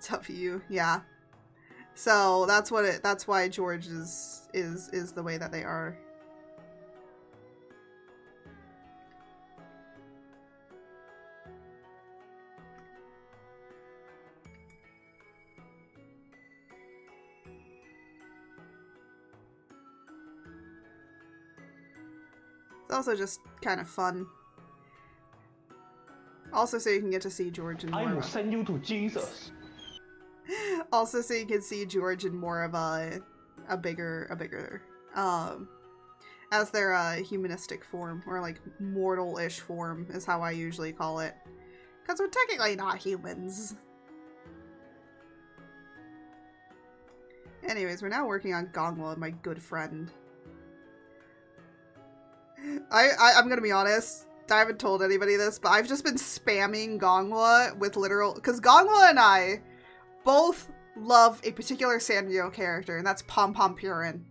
W, yeah. So that's why George is the way that they are. It's also just kind of fun. Also, so you can get to see George and more. I will send you to Jesus. Also, so you can see George in more of a bigger, as their humanistic form, or like mortal-ish form is how I usually call it. Because we're technically not humans. Anyways, we're now working on Gongwa, my good friend. I'm gonna be honest, I haven't told anybody this, but I've just been spamming Gongwa with literal, because Gongwa and I both love a particular Sanrio character, and that's Pom Pom Purin.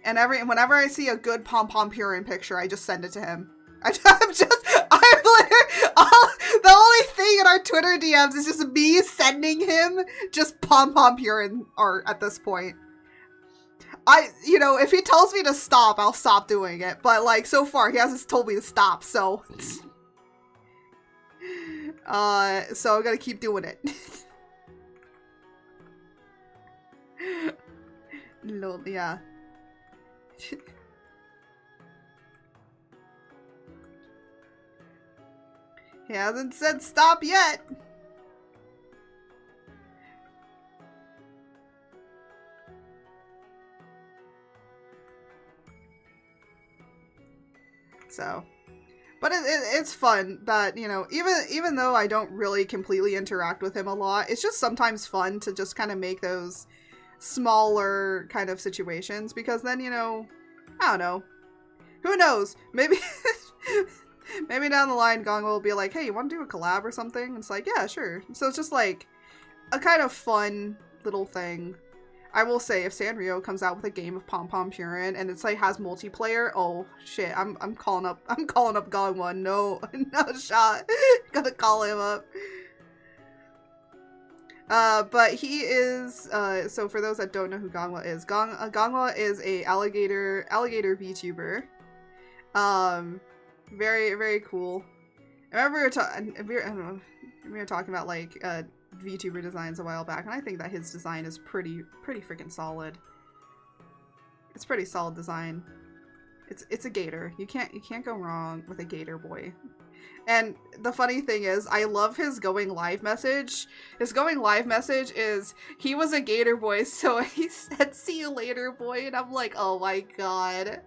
And whenever I see a good Pom Pom Purin picture, I just send it to him. The only thing in our Twitter DMs is just me sending him just Pom Pom Purin art at this point. You know, if he tells me to stop, I'll stop doing it. But, like, so far, he hasn't told me to stop, so. So I'm gonna keep doing it. Lol, yeah. He hasn't said stop yet. So, but it's fun that, you know, even though I don't really completely interact with him a lot, it's just sometimes fun to just kind of make those smaller kind of situations, because then, you know, I don't know, who knows, maybe maybe down the line Gongwa will be like, hey, you want to do a collab or something? And it's like, yeah, sure. So it's just like a kind of fun little thing. I will say, if Sanrio comes out with a game of Pom Pom Purin and it's like has multiplayer, oh shit, I'm calling up Gongwa. No shot. Gotta call him up. But he is, so for those that don't know who Gongwa is, Gongwa is a alligator VTuber. Very, very cool. I remember we were talking about, like, VTuber designs a while back, and I think that his design is pretty freaking solid. It's pretty solid design. It's a gator. You can't go wrong with a gator boy. And the funny thing is, I love his going live message. His going live message is, he was a gator boy, so he said, see you later, boy. And I'm like, oh my god.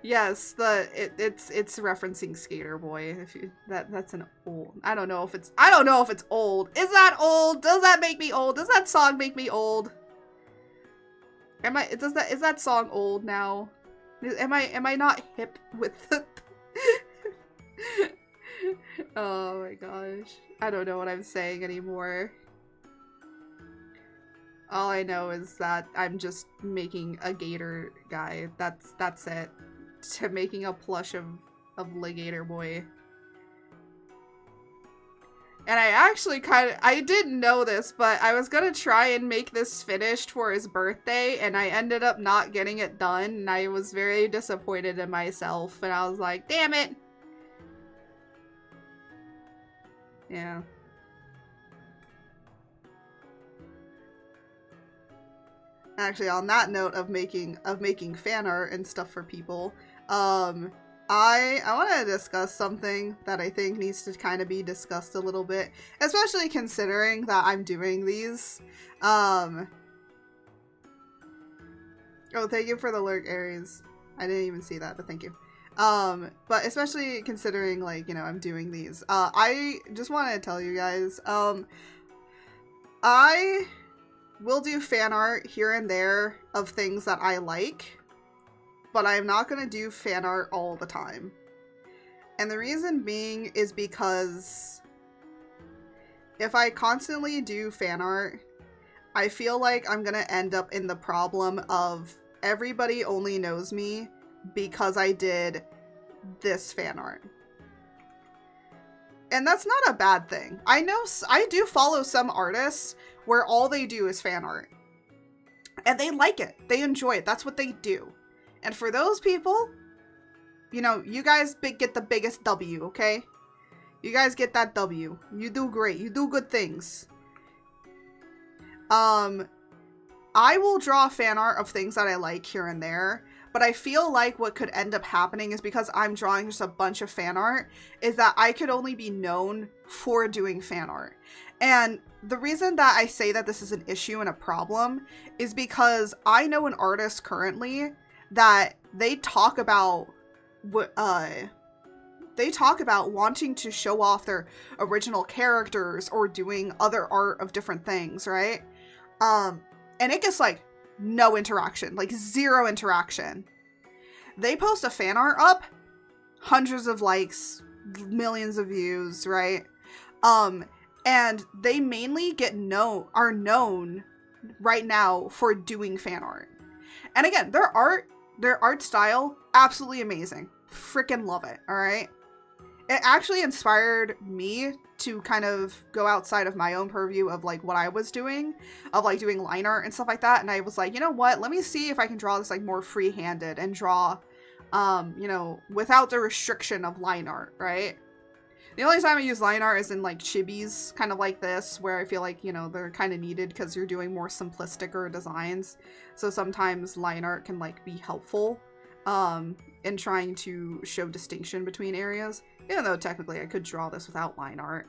Yes, it's referencing Skater Boy. If you, that's an old. I don't know if it's old. Is that old? Does that make me old? Does that song make me old? Is that song old now? Am I not hip with the Oh my gosh. I don't know what I'm saying anymore. All I know is that I'm just making a gator guy. That's it. To making a plush of Legator Boy. And I actually I didn't know this, but I was gonna try and make this finished for his birthday, and I ended up not getting it done, and I was very disappointed in myself, and I was like, damn it! Yeah. Actually, on that note of making fan art and stuff for people, I want to discuss something that I think needs to kind of be discussed a little bit, especially considering that I'm doing these. Oh, thank you for the lurk, Aries. I didn't even see that, but thank you. But especially considering, like, you know, I'm doing these. I just want to tell you guys, I will do fan art here and there of things that I like, but I'm not going to do fan art all the time. And the reason being is because if I constantly do fan art, I feel like I'm going to end up in the problem of everybody only knows me because I did this fan art. And that's not a bad thing. I know I do follow some artists where all they do is fan art. And they like it. They enjoy it. That's what they do. And for those people, you know, you guys get the biggest W, okay? You guys get that W. You do great. You do good things. I will draw fan art of things that I like here and there, But I feel like what could end up happening is because I'm drawing just a bunch of fan art, is that I could only be known for doing fan art. And the reason that I say that this is an issue and a problem is because I know an artist currently that they talk about wanting to show off their original characters or doing other art of different things, right? And it gets like no interaction, like 0 interaction. They post a fan art up, hundreds of likes, millions of views, right? And they mainly are known right now for doing fan art. And again, their art style, absolutely amazing. Freaking love it, all right? It actually inspired me to kind of go outside of my own purview of like what I was doing, of like doing line art and stuff like that. And I was like, you know what? Let me see if I can draw this like more free-handed and draw, you know, without the restriction of line art, right? The only time I use line art is in like chibis, kind of like this, where I feel like, you know, they're kind of needed because you're doing more simplistic designs. So sometimes line art can like be helpful in trying to show distinction between areas. Even though technically I could draw this without line art.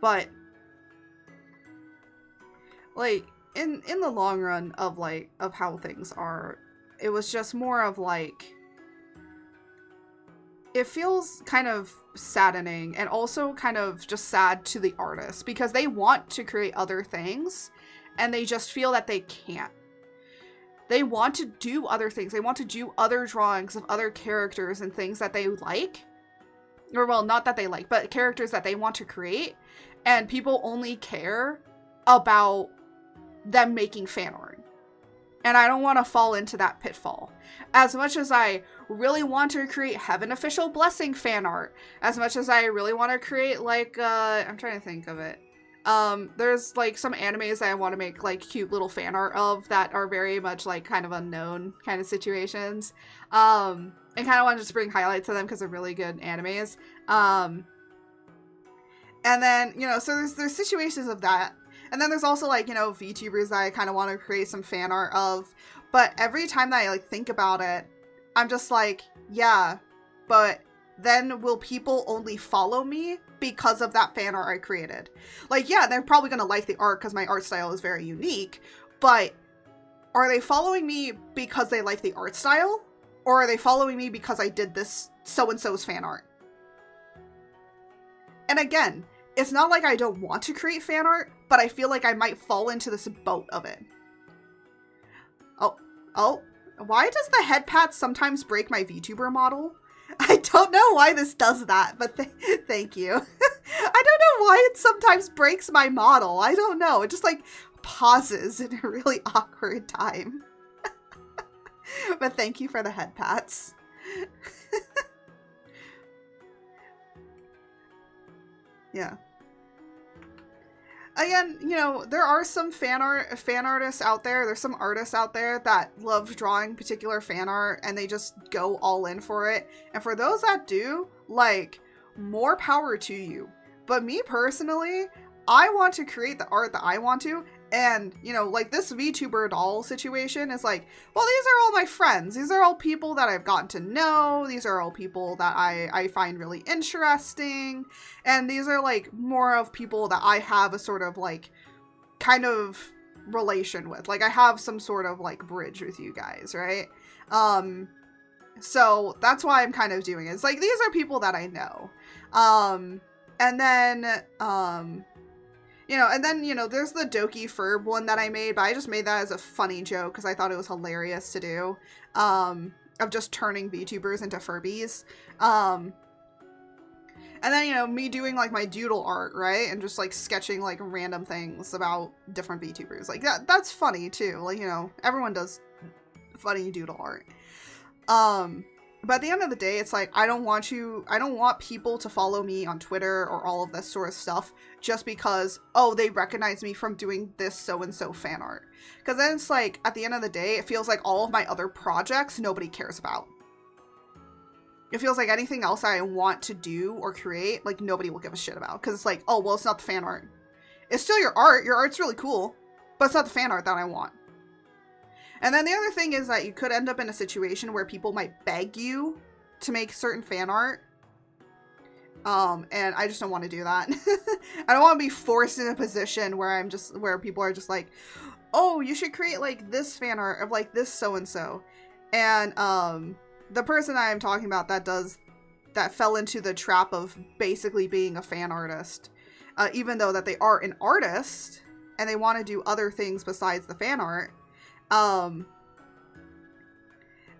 But like in the long run of like of how things are, it was just more of like, it feels kind of saddening and also kind of just sad to the artist because they want to create other things and they just feel that they can't. They want to do other things. They want to do other drawings of other characters and things that they like. Or, well, not that they like, but characters that they want to create. And people only care about them making fan art. And I don't want to fall into that pitfall. As much as I really want to create Heaven Official Blessing fan art, as much as I really want to create, like, I'm trying to think of it. There's, like, some animes that I want to make, like, cute little fan art of that are very much, like, kind of unknown kind of situations. And kind of want to just bring highlights to them because they're really good animes. And then, you know, so there's situations of that. And then there's also, like, you know, VTubers that I kind of want to create some fan art of. But every time that I, like, think about it, I'm just like, yeah, but then will people only follow me because of that fan art I created? Like, yeah, they're probably going to like the art because my art style is very unique. But are they following me because they like the art style? Or are they following me because I did this so-and-so's fan art? And again, it's not like I don't want to create fan art, but I feel like I might fall into this boat of it. Oh, why does the head pat sometimes break my VTuber model? I don't know why this does that, but thank you. I don't know why it sometimes breaks my model. I don't know. It just like pauses in a really awkward time. But thank you for the head pats. Yeah. Again, you know, there are some fan artists out there. There's some artists out there that love drawing particular fan art and they just go all in for it. And for those that do, like, more power to you. But me personally, I want to create the art that I want to. And, you know, like this VTuber doll situation is like, well, these are all my friends. These are all people that I've gotten to know. These are all people that I find really interesting. And these are like more of people that I have a sort of like kind of relation with. Like I have some sort of like bridge with you guys, right? So that's why I'm kind of doing it. It's like, these are people that I know. And then, you know, and then, you know, there's the Doki Furb one that I made, but I just made that as a funny joke because I thought it was hilarious to do, of just turning VTubers into Furbies. And then, you know, me doing, like, my doodle art, right? And just, like, sketching, like, random things about different VTubers. Like, that's funny, too. Like, you know, everyone does funny doodle art. But at the end of the day, it's like, I don't want people to follow me on Twitter or all of this sort of stuff just because, oh, they recognize me from doing this so-and-so fan art. Because then it's like, at the end of the day, it feels like all of my other projects nobody cares about. It feels like anything else I want to do or create, like, nobody will give a shit about. Because it's like, oh, well, it's not the fan art. It's still your art. Your art's really cool. But it's not the fan art that I want. And then the other thing is that you could end up in a situation where people might beg you to make certain fan art. And I just don't want to do that. I don't want to be forced in a position where where people are just like, oh, you should create like this fan art of like this so-and-so. And, the person I'm talking about that fell into the trap of basically being a fan artist, even though that they are an artist and they want to do other things besides the fan art,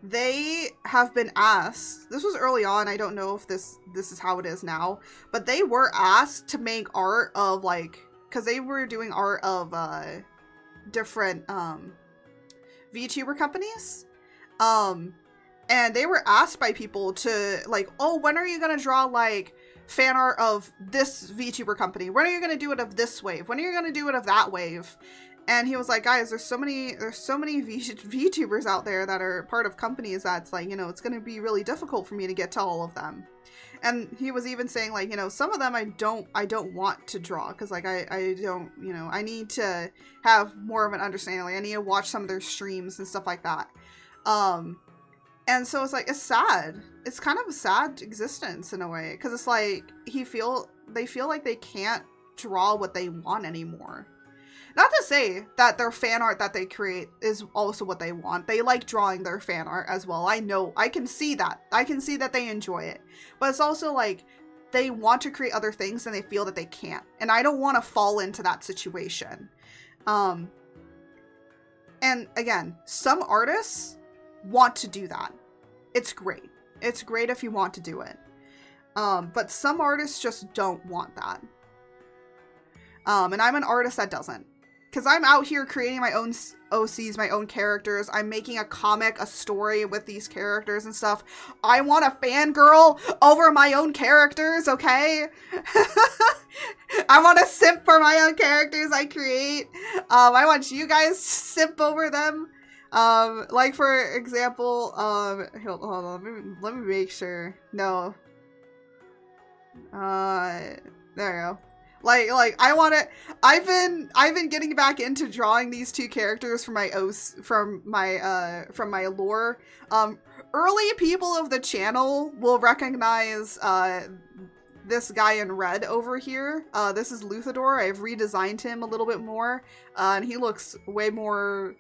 they have been asked, this was early on, I don't know if this is how it is now, but they were asked to make art of like, because they were doing art of different VTuber companies, and they were asked by people to like, oh, when are you gonna draw like fan art of this VTuber company? When are you gonna do it of this wave? When are you gonna do it of that wave? And he was like, guys, there's so many VTubers out there that are part of companies that's like, you know, it's going to be really difficult for me to get to all of them. And he was even saying like, you know, some of them I don't want to draw because like I don't, you know, I need to have more of an understanding. Like I need to watch some of their streams and stuff like that. And so it's like, it's sad. It's kind of a sad existence in a way because it's like they feel like they can't draw what they want anymore. Not to say that their fan art that they create is also what they want. They like drawing their fan art as well. I know, I can see that. I can see that they enjoy it. But it's also like they want to create other things and they feel that they can't. And I don't want to fall into that situation. And again, some artists want to do that. It's great. It's great if you want to do it. But some artists just don't want that. And I'm an artist that doesn't. Because I'm out here creating my own OCs, my own characters. I'm making a comic, a story with these characters and stuff. I want a fangirl over my own characters, okay? I want to simp for my own characters I create. I want you guys to simp over them. Like for example, hold on, let me make sure. No. There we go. Like I want to. I've been getting back into drawing these two characters from my lore. Early people of the channel will recognize this guy in red over here. This is Luthador. I've redesigned him a little bit more, and he looks way more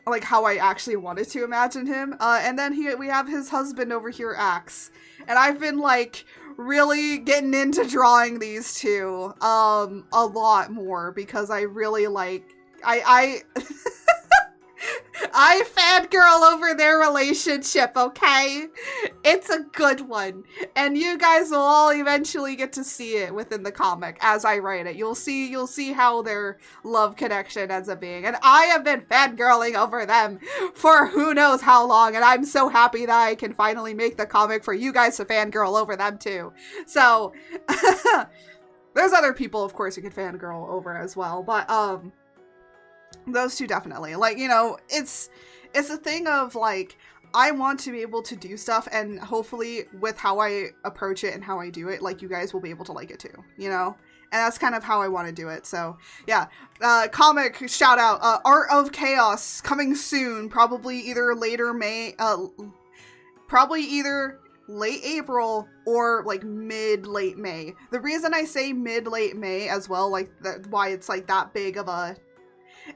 like how I actually wanted to imagine him. And then we have his husband over here, Axe, and I've been like really getting into drawing these two a lot more because I really like I I fangirl over their relationship, okay? It's a good one. And you guys will all eventually get to see it within the comic as I write it. You'll see how their love connection ends up being. And I have been fangirling over them for who knows how long, and I'm so happy that I can finally make the comic for you guys to fangirl over them too. So, there's other people, of course, you can fangirl over as well, but, those two definitely. Like, you know, it's a thing of like, I want to be able to do stuff, and hopefully with how I approach it and how I do it, like, you guys will be able to like it too, you know? And that's kind of how I want to do it. So yeah, comic shout out, Art of Chaos coming soon, probably either later May, probably either late April or like mid-late May. The reason I say mid-late May as well, like why it's like that big of a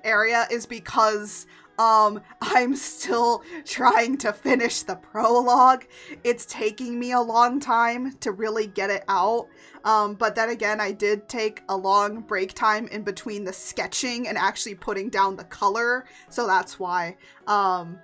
area is because I'm still trying to finish the prologue. It's taking me a long time to really get it out, but then again, I did take a long break time in between the sketching and actually putting down the color, so that's why I'll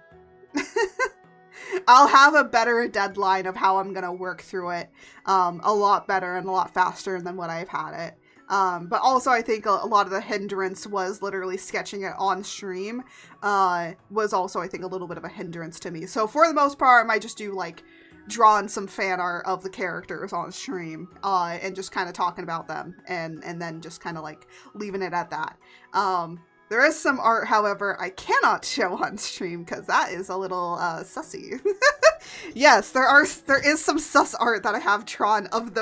have a better deadline of how I'm gonna work through it a lot better and a lot faster than what I've had it. But also I think a lot of the hindrance was literally sketching it on stream, was also I think a little bit of a hindrance to me. So for the most part, I might just do like drawing some fan art of the characters on stream, and just kind of talking about them and then just kind of like leaving it at that. There is some art, however, I cannot show on stream because that is a little sussy. Yes, there is some sus art that I have drawn of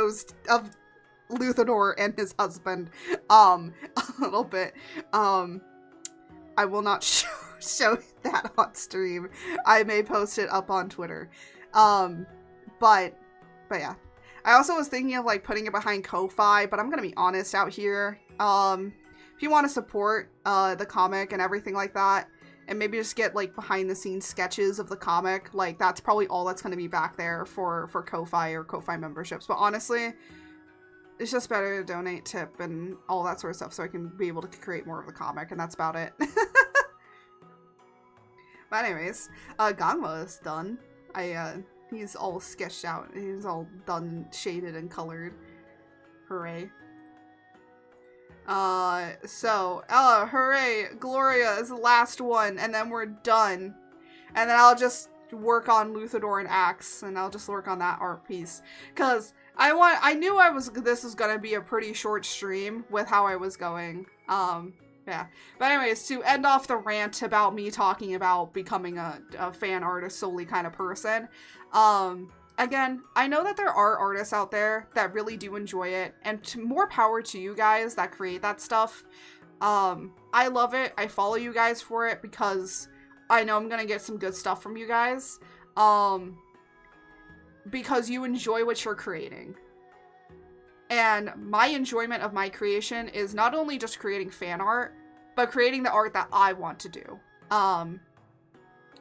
Luthador and his husband, a little bit. I will not show show that on stream. I may post it up on Twitter. But yeah. I also was thinking of like putting it behind Ko-Fi, but I'm gonna be honest out here. If you want to support the comic and everything like that, and maybe just get like behind the scenes sketches of the comic, like that's probably all that's gonna be back there for Ko-Fi or Ko-Fi memberships. But honestly, it's just better to donate, tip, and all that sort of stuff so I can be able to create more of the comic, and that's about it. But anyways, Gangma is done. He's all sketched out. He's all done, shaded, and colored. Hooray. Hooray! Gloria is the last one, and then we're done. And then I'll just work on Luthador and Axe, and I'll just work on that art piece. Cause I knew this was gonna be a pretty short stream with how I was going. Yeah. But anyways, to end off the rant about me talking about becoming a fan artist solely kind of person, again, I know that there are artists out there that really do enjoy it, and more power to you guys that create that stuff. I love it. I follow you guys for it because I know I'm gonna get some good stuff from you guys. Because you enjoy what you're creating. And my enjoyment of my creation is not only just creating fan art, but creating the art that I want to do.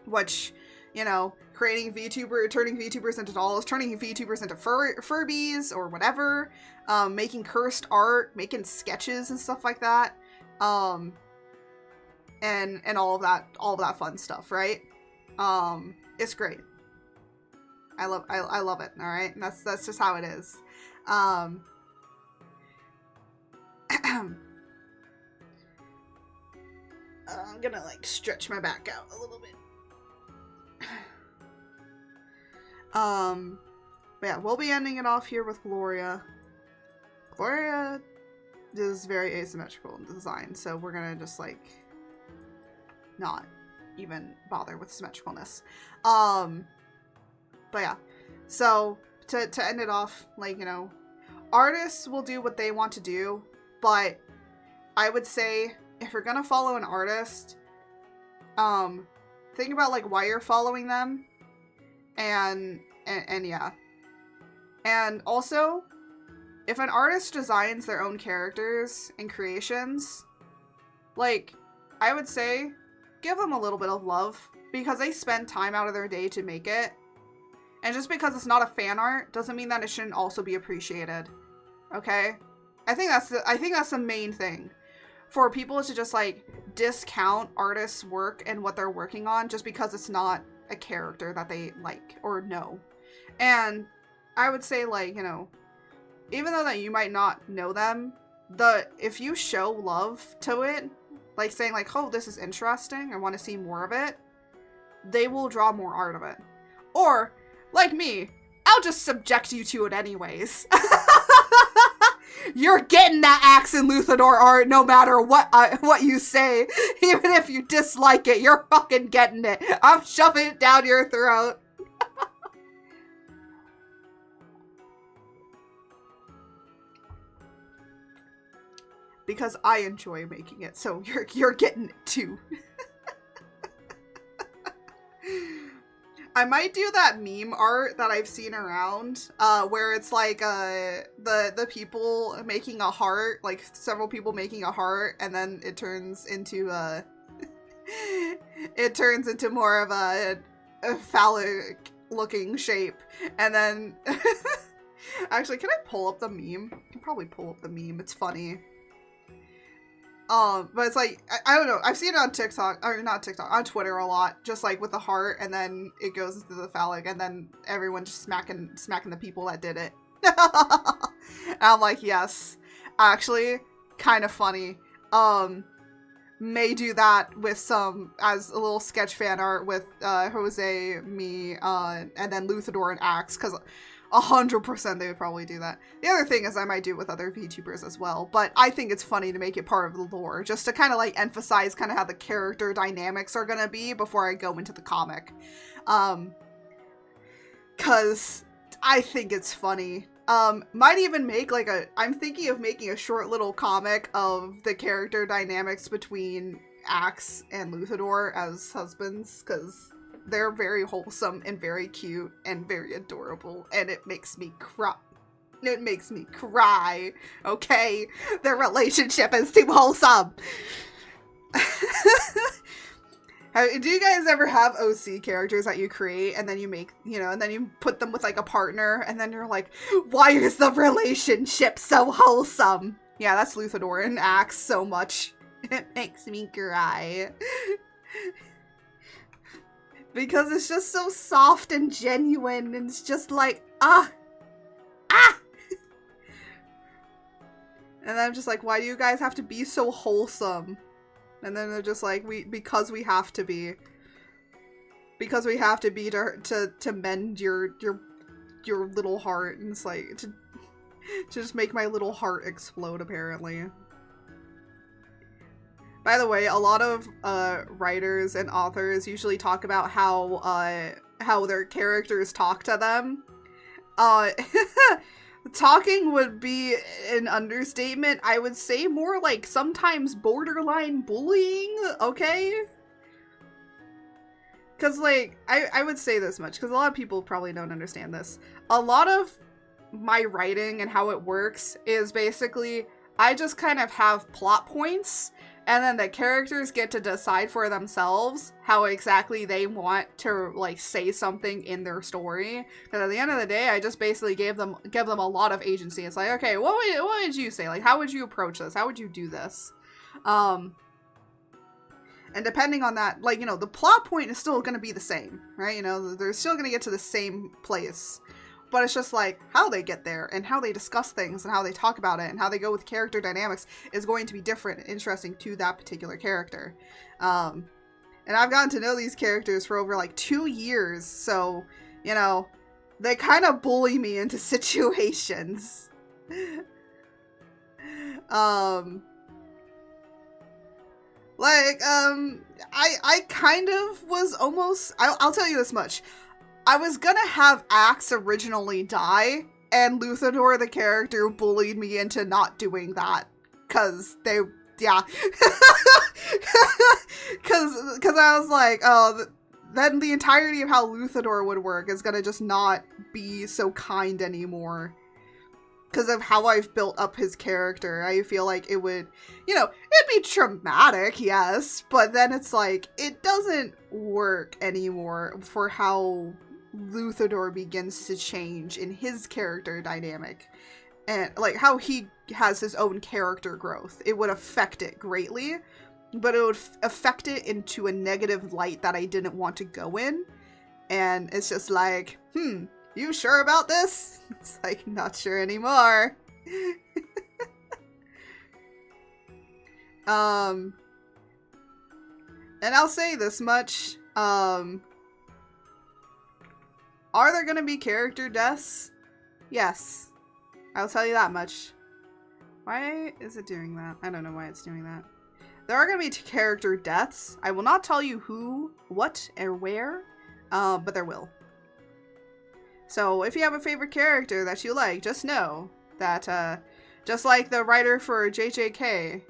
Which, you know, creating turning VTubers into dolls, turning VTubers into Furbies or whatever, making cursed art, making sketches and stuff like that, and all of that fun stuff, right? It's great. I love it. All right, and that's just how it is. I'm gonna like stretch my back out a little bit. But yeah, we'll be ending it off here with Gloria. Gloria is very asymmetrical in design, so we're gonna just like not even bother with symmetricalness. But yeah, so to end it off, like, you know, artists will do what they want to do, but I would say if you're gonna follow an artist, think about like why you're following them, and yeah. And also, if an artist designs their own characters and creations, like, I would say give them a little bit of love, because they spend time out of their day to make it. And just because it's not a fan art doesn't mean that it shouldn't also be appreciated. Okay? I think that's the main thing. For people to just like discount artists' work and what they're working on just because it's not a character that they like or know. And I would say, like, you know, even though that you might not know them, if you show love to it, like saying like, oh, this is interesting, I want to see more of it, they will draw more art of it. Or, like me, I'll just subject you to it anyways. You're getting that Axe and Luthador art no matter what you say. Even if you dislike it, you're fucking getting it. I'm shoving it down your throat. Because I enjoy making it, so you're getting it too. I might do that meme art that I've seen around, where it's like the people making a heart, like several people making a heart, and then it turns into more of a phallic looking shape, and then actually, can I pull up the meme? I can probably pull up the meme. It's funny. But it's like, I don't know, I've seen it on TikTok, or not TikTok, on Twitter a lot, just like with the heart, and then it goes into the phallic, and then everyone just smacking the people that did it. And I'm like, yes, actually, kind of funny. May do that with as a little sketch fan art with, Jose, me, and then Luthador and Axe, because 100% they would probably do that. The other thing is I might do it with other VTubers as well, but I think it's funny to make it part of the lore, just to kind of like emphasize kind of how the character dynamics are gonna be before I go into the comic. Cause I think it's funny. Might even make like I'm thinking of making a short little comic of the character dynamics between Axe and Luthador as husbands, because they're very wholesome and very cute and very adorable, and it makes me cry. It makes me cry, okay? Their relationship is too wholesome. Do you guys ever have OC characters that you create and then you make, you know, and then you put them with like a partner and then you're like, why is the relationship so wholesome? Yeah, that's Luthador and Axe so much. It makes me cry. Because it's just so soft and genuine and it's just like, ah! And then I'm just like, why do you guys have to be so wholesome? And then they're just like, because we have to be. Because we have to be to mend your little heart. And it's like, to just make my little heart explode, apparently. By the way, a lot of writers and authors usually talk about how their characters talk to them. Talking would be an understatement. I would say more like sometimes borderline bullying, okay? Because, like, I would say this much, because a lot of people probably don't understand this. A lot of my writing and how it works is basically, I just kind of have plot points, and then the characters get to decide for themselves how exactly they want to, like, say something in their story. Because at the end of the day, I just basically give them a lot of agency. It's like, okay, what would you say? Like, how would you approach this? How would you do this? And depending on that, like, you know, the plot point is still going to be the same, right? You know, they're still going to get to the same place. But it's just like how they get there and how they discuss things and how they talk about it and how they go with character dynamics is going to be different and interesting to that particular character. And I've gotten to know these characters for over like 2 years. So, you know, they kind of bully me into situations. I kind of was almost, I'll tell you this much. I was gonna have Axe originally die, and Luthador, the character, bullied me into not doing that. Cause they, yeah. Cause I was like, oh, then the entirety of how Luthador would work is gonna just not be so kind anymore. Because of how I've built up his character, I feel like it would, you know, it'd be traumatic, yes, but then it's like, it doesn't work anymore for how Luthador begins to change in his character dynamic. And, like, how he has his own character growth. It would affect it greatly, but it would affect it into a negative light that I didn't want to go in. And it's just like, you sure about this? It's like, not sure anymore. And I'll say this much, are there gonna be character deaths? Yes. I'll tell you that much. Why is it doing that? I don't know why it's doing that. There are gonna be character deaths. I will not tell you who, what, or where, but there will. So if you have a favorite character that you like, just know that, just like the writer for JJK,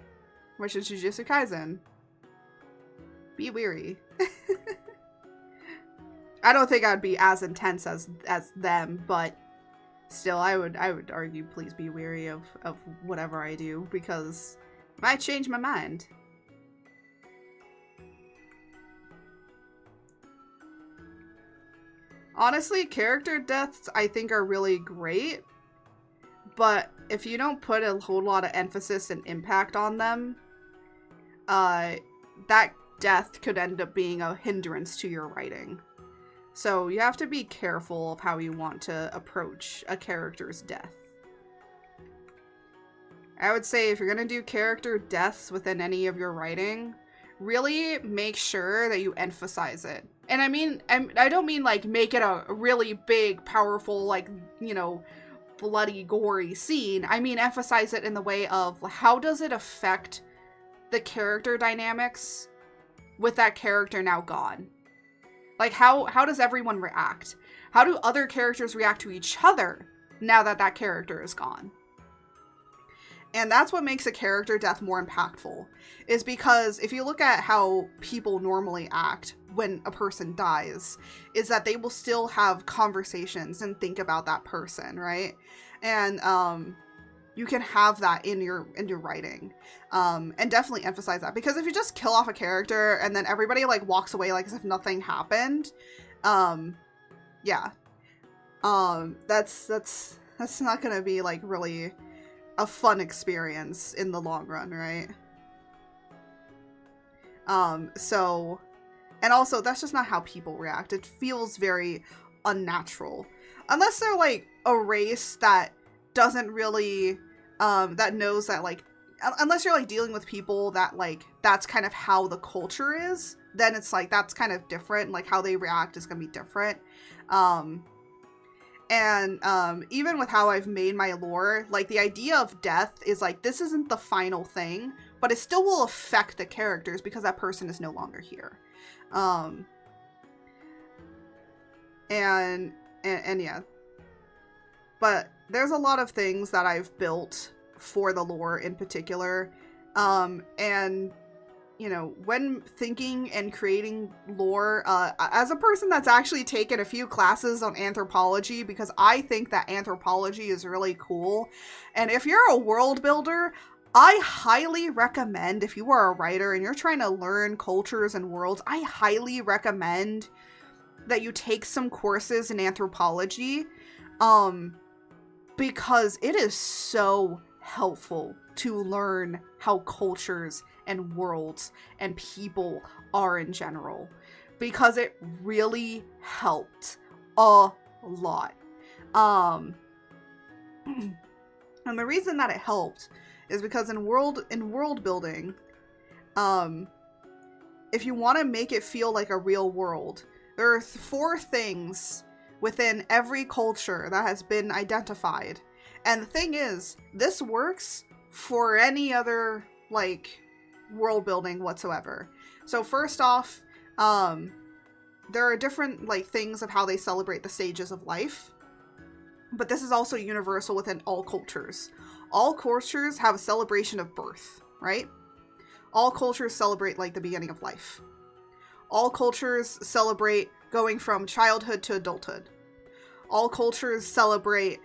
which is Jujutsu Kaisen, be weary. I don't think I'd be as intense as them, but still, I would argue please be wary of whatever I do, because it might change my mind. Honestly, character deaths I think are really great, but if you don't put a whole lot of emphasis and impact on them, that death could end up being a hindrance to your writing. So you have to be careful of how you want to approach a character's death. I would say if you're going to do character deaths within any of your writing, really make sure that you emphasize it. And I mean, I don't mean like make it a really big, powerful, like, you know, bloody, gory scene. I mean, emphasize it in the way of how does it affect the character dynamics with that character now gone? Like, how does everyone react? How do other characters react to each other now that that character is gone? And that's what makes a character death more impactful, is because if you look at how people normally act when a person dies, is that they will still have conversations and think about that person, right? And you can have that in your writing, and definitely emphasize that, because if you just kill off a character and then everybody like walks away like as if nothing happened, yeah, that's not gonna be like really a fun experience in the long run, right? So, and also that's just not how people react. It feels very unnatural, unless they're like a race that doesn't really, that knows that like, unless you're like dealing with people that like, that's kind of how the culture is, then it's like, that's kind of different. Like how they react is gonna be different. And even with how I've made my lore, like the idea of death is like, this isn't the final thing, but it still will affect the characters because that person is no longer here. And yeah, but there's a lot of things that I've built for the lore in particular. And you know, when thinking and creating lore, as a person that's actually taken a few classes on anthropology, because I think that anthropology is really cool. And if you're a world builder, I highly recommend, if you are a writer and you're trying to learn cultures and worlds, I highly recommend that you take some courses in anthropology, because it is so helpful to learn how cultures and worlds and people are in general, because it really helped a lot. And the reason that it helped is because in world building, if you want to make it feel like a real world, there are 4 things within every culture that has been identified. And the thing is, this works for any other, like, world building whatsoever. So first off, there are different, like, things of how they celebrate the stages of life. But this is also universal within all cultures. All cultures have a celebration of birth, right? All cultures celebrate, like, the beginning of life. All cultures celebrate going from childhood to adulthood. All cultures celebrate,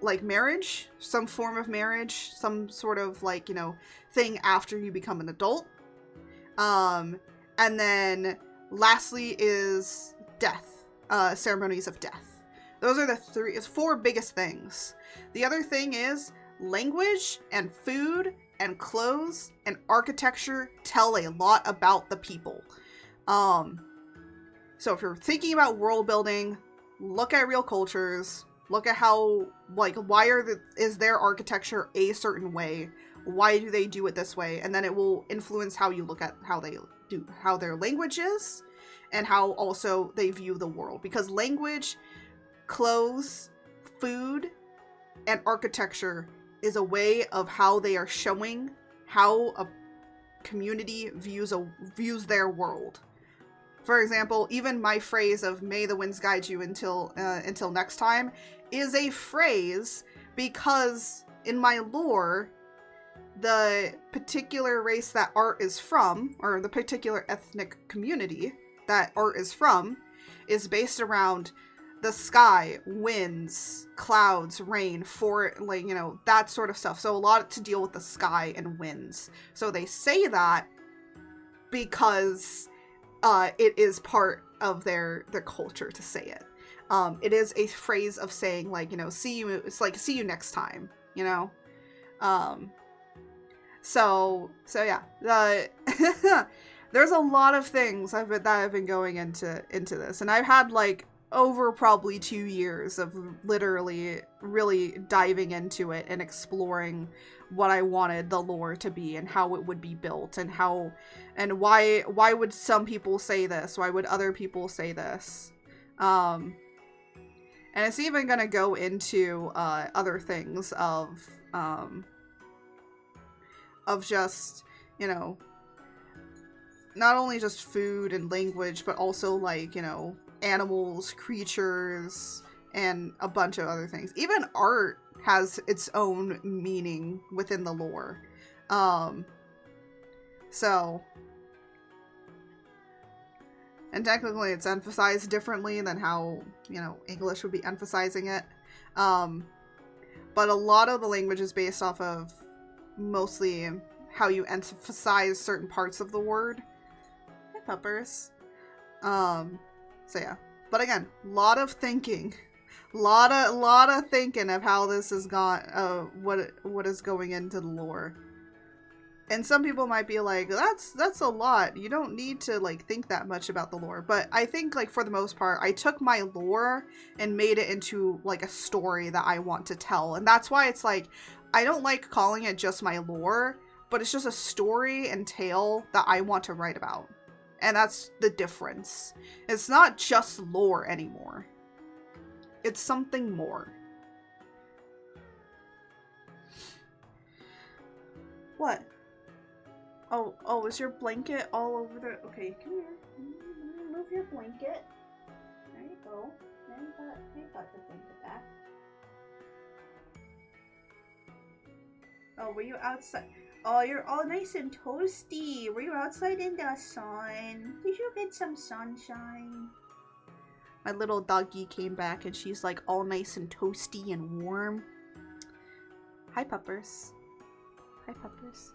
like marriage, some form of marriage, some sort of like, you know, thing after you become an adult. And then lastly is death, ceremonies of death. Those are the 4 biggest things. The other thing is language and food and clothes and architecture tell a lot about the people. So if you're thinking about world building, look at real cultures. Look at how, like, why is their architecture a certain way? Why do they do it this way? And then it will influence how you look at how their language is, and how also they view the world. Because language, clothes, food, and architecture is a way of how they are showing how a community views their world. For example, even my phrase of "May the winds guide you until next time" is a phrase because in my lore, the particular race that art is from, or the particular ethnic community that art is from, is based around the sky, winds, clouds, rain, like, you know, that sort of stuff. So a lot to deal with the sky and winds. So they say that because it is part of their culture to say it. It is a phrase of saying, like, you know, see you next time, you know? So yeah, there's a lot of things that I've been going into this, and I've had like over probably 2 years of literally really diving into it and exploring what I wanted the lore to be and how it would be built and how and why would some people say this? Why would other people say this? And it's even gonna go into other things of just, you know, not only just food and language, but also like, you know, animals, creatures, and a bunch of other things. Even art has its own meaning within the lore. So, and technically it's emphasized differently than how, you know, English would be emphasizing it. But a lot of the language is based off of mostly how you emphasize certain parts of the word. Hi, puppers. So yeah. But again, lot of thinking. Lot of thinking of how this is what is going into the lore. And some people might be like, that's a lot. You don't need to like think that much about the lore. But I think like for the most part, I took my lore and made it into like a story that I want to tell. And that's why it's like, I don't like calling it just my lore, but it's just a story and tale that I want to write about. And that's the difference. It's not just lore anymore. It's something more. What? Oh, is your blanket all over the... Okay, come here. Move your blanket. There you go. There you got the blanket back. Oh, were you outside? Oh, you're all nice and toasty. Were you outside in the sun? Did you get some sunshine? My little doggy came back and she's like all nice and toasty and warm. Hi, puppers. Hi, puppers.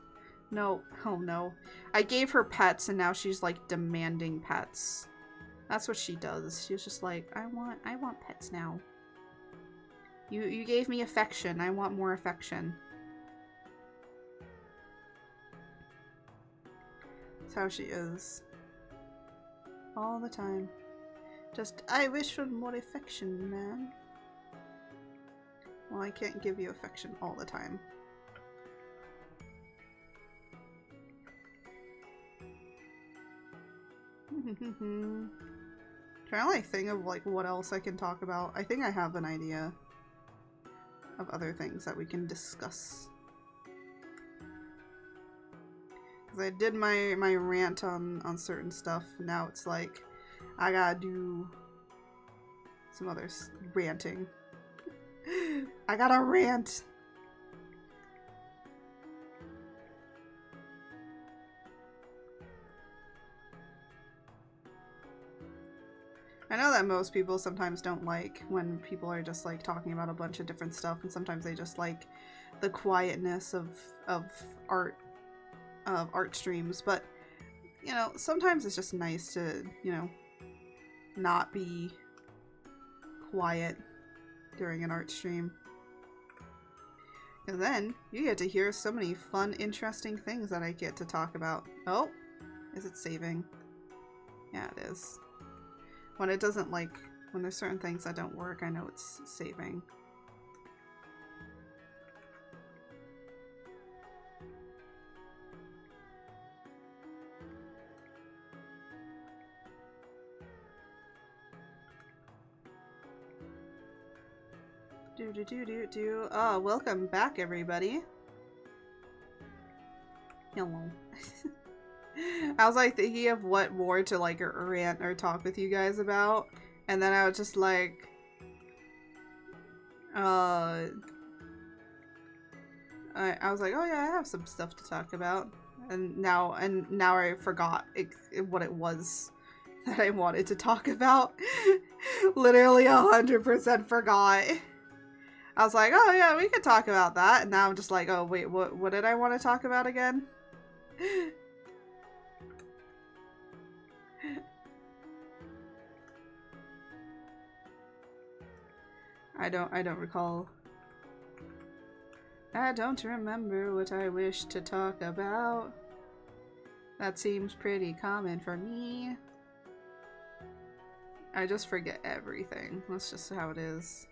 No, oh no. I gave her pets and now she's like demanding pets. That's what she does. She was just like, I want pets now. You gave me affection. I want more affection. That's how she is. All the time. Just, I wish for more affection, man. Well, I can't give you affection all the time. Trying to like think of like what else I can talk about. I think I have an idea of other things that we can discuss. Because I did my rant on certain stuff. Now it's like I gotta do some other ranting. I gotta rant. I know that most people sometimes don't like when people are just like talking about a bunch of different stuff, and sometimes they just like the quietness of art streams, but you know, sometimes it's just nice to, you know, not be quiet during an art stream. And then you get to hear so many fun, interesting things that I get to talk about. Oh, is it saving? Yeah, it is. When it doesn't like, when there's certain things that don't work, I know it's saving. Oh, welcome back, everybody. Hello. I was like thinking of what more to like rant or talk with you guys about, and then I was just like, I was like, oh yeah, I have some stuff to talk about, and now I forgot what it was that I wanted to talk about. Literally 100% forgot. I was like, oh yeah, we could talk about that, and now I'm just like, oh wait, what did I want to talk about again? I don't recall. I don't remember what I wish to talk about. That seems pretty common for me. I just forget everything. That's just how it is.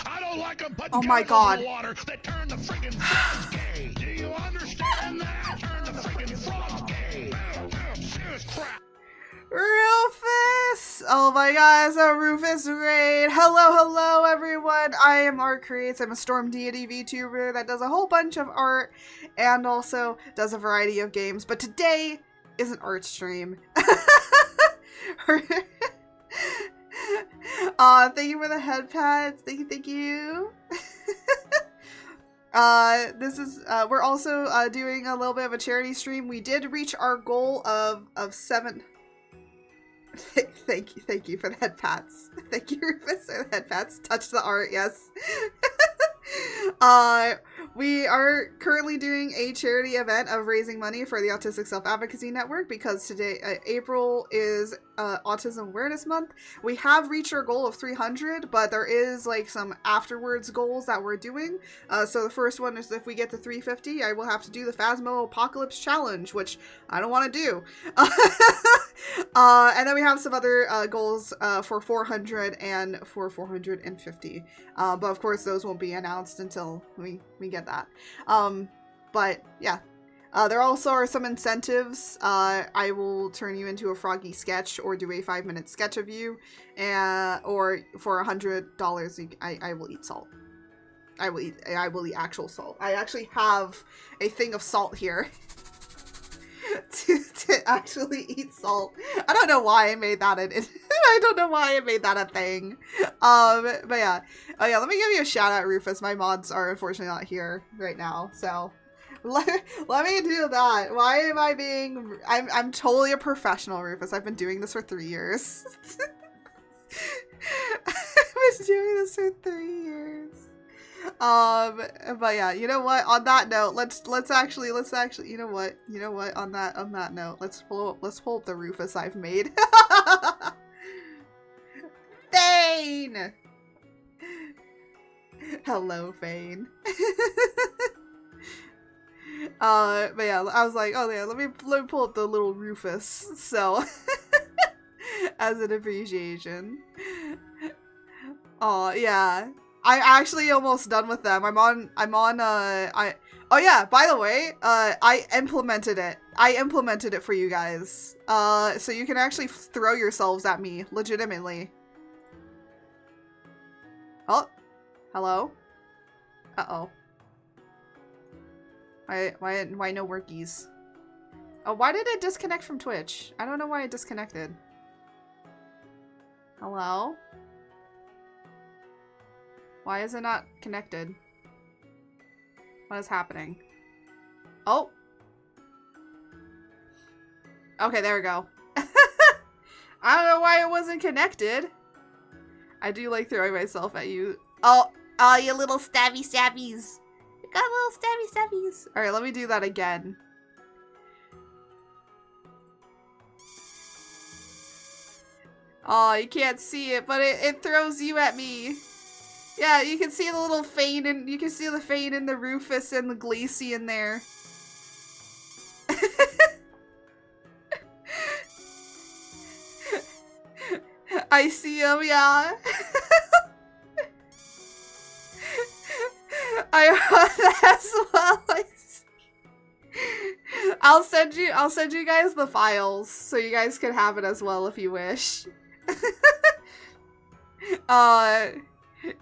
I don't like them putting oh my guys god. in the water that turn the friggin' frogs gay. Do you understand that? Turn the friggin' frogs gay. Serious crap. Real Rufus! Oh my god, it's a Rufus raid! Hello, hello everyone! I am Art Creates. I'm a Storm Deity VTuber that does a whole bunch of art and also does a variety of games. But today is an art stream. Thank you for the head pats. Thank you, thank you. We're also doing a little bit of a charity stream. We did reach our goal of 7. Thank you for the head pats. Thank you, Rufus, for the head pats. Touch the art, yes. We are currently doing a charity event of raising money for the Autistic Self-Advocacy Network because today, April is Autism Awareness Month. We have reached our goal of 300, but there is like some afterwards goals that we're doing. So the first one is if we get to 350, I will have to do the Phasmo Apocalypse Challenge, which I don't want to do. And then we have some other goals for 400 and for 450. But of course, those won't be announced until we get that. But yeah. There also are some incentives. I will turn you into a froggy sketch or do a 5-minute sketch of you. Or for $100, I will eat salt. I will eat actual salt. I actually have a thing of salt here. to actually eat salt. I don't know why I made that I don't know why I made that a thing. But yeah. Oh yeah, let me give you a shout out, Rufus. My mods are unfortunately not here right now, so let me do that. Why am I being... I'm totally a professional, Rufus. I've been doing this for 3 years. I've been doing this for 3 years. But yeah, you know what? On that note, let's actually, you know what? On that note, let's pull up the Rufus I've made. Fane! Hello, Fane. But yeah, I was like, oh yeah, let me pull up the little Rufus, so, as an appreciation. Oh, yeah. I'm actually almost done with them. Oh yeah, by the way, I implemented it. I implemented it for you guys. So you can actually throw yourselves at me, legitimately. Oh, hello? Uh-oh. Why no workies? Oh, why did it disconnect from Twitch? I don't know why it disconnected. Hello? Why is it not connected? What is happening? Oh! Okay, there we go. I don't know why it wasn't connected. I do like throwing myself at you. Oh, you little stabby stabbies. You got little stabby stabbies. Alright, let me do that again. Oh, you can't see it, but it throws you at me. Yeah, you can see the little Fane and you can see the Fane and the Rufus and the Glacy in there. I see him, yeah. I want that as well. I'll send you guys the files so you guys can have it as well if you wish.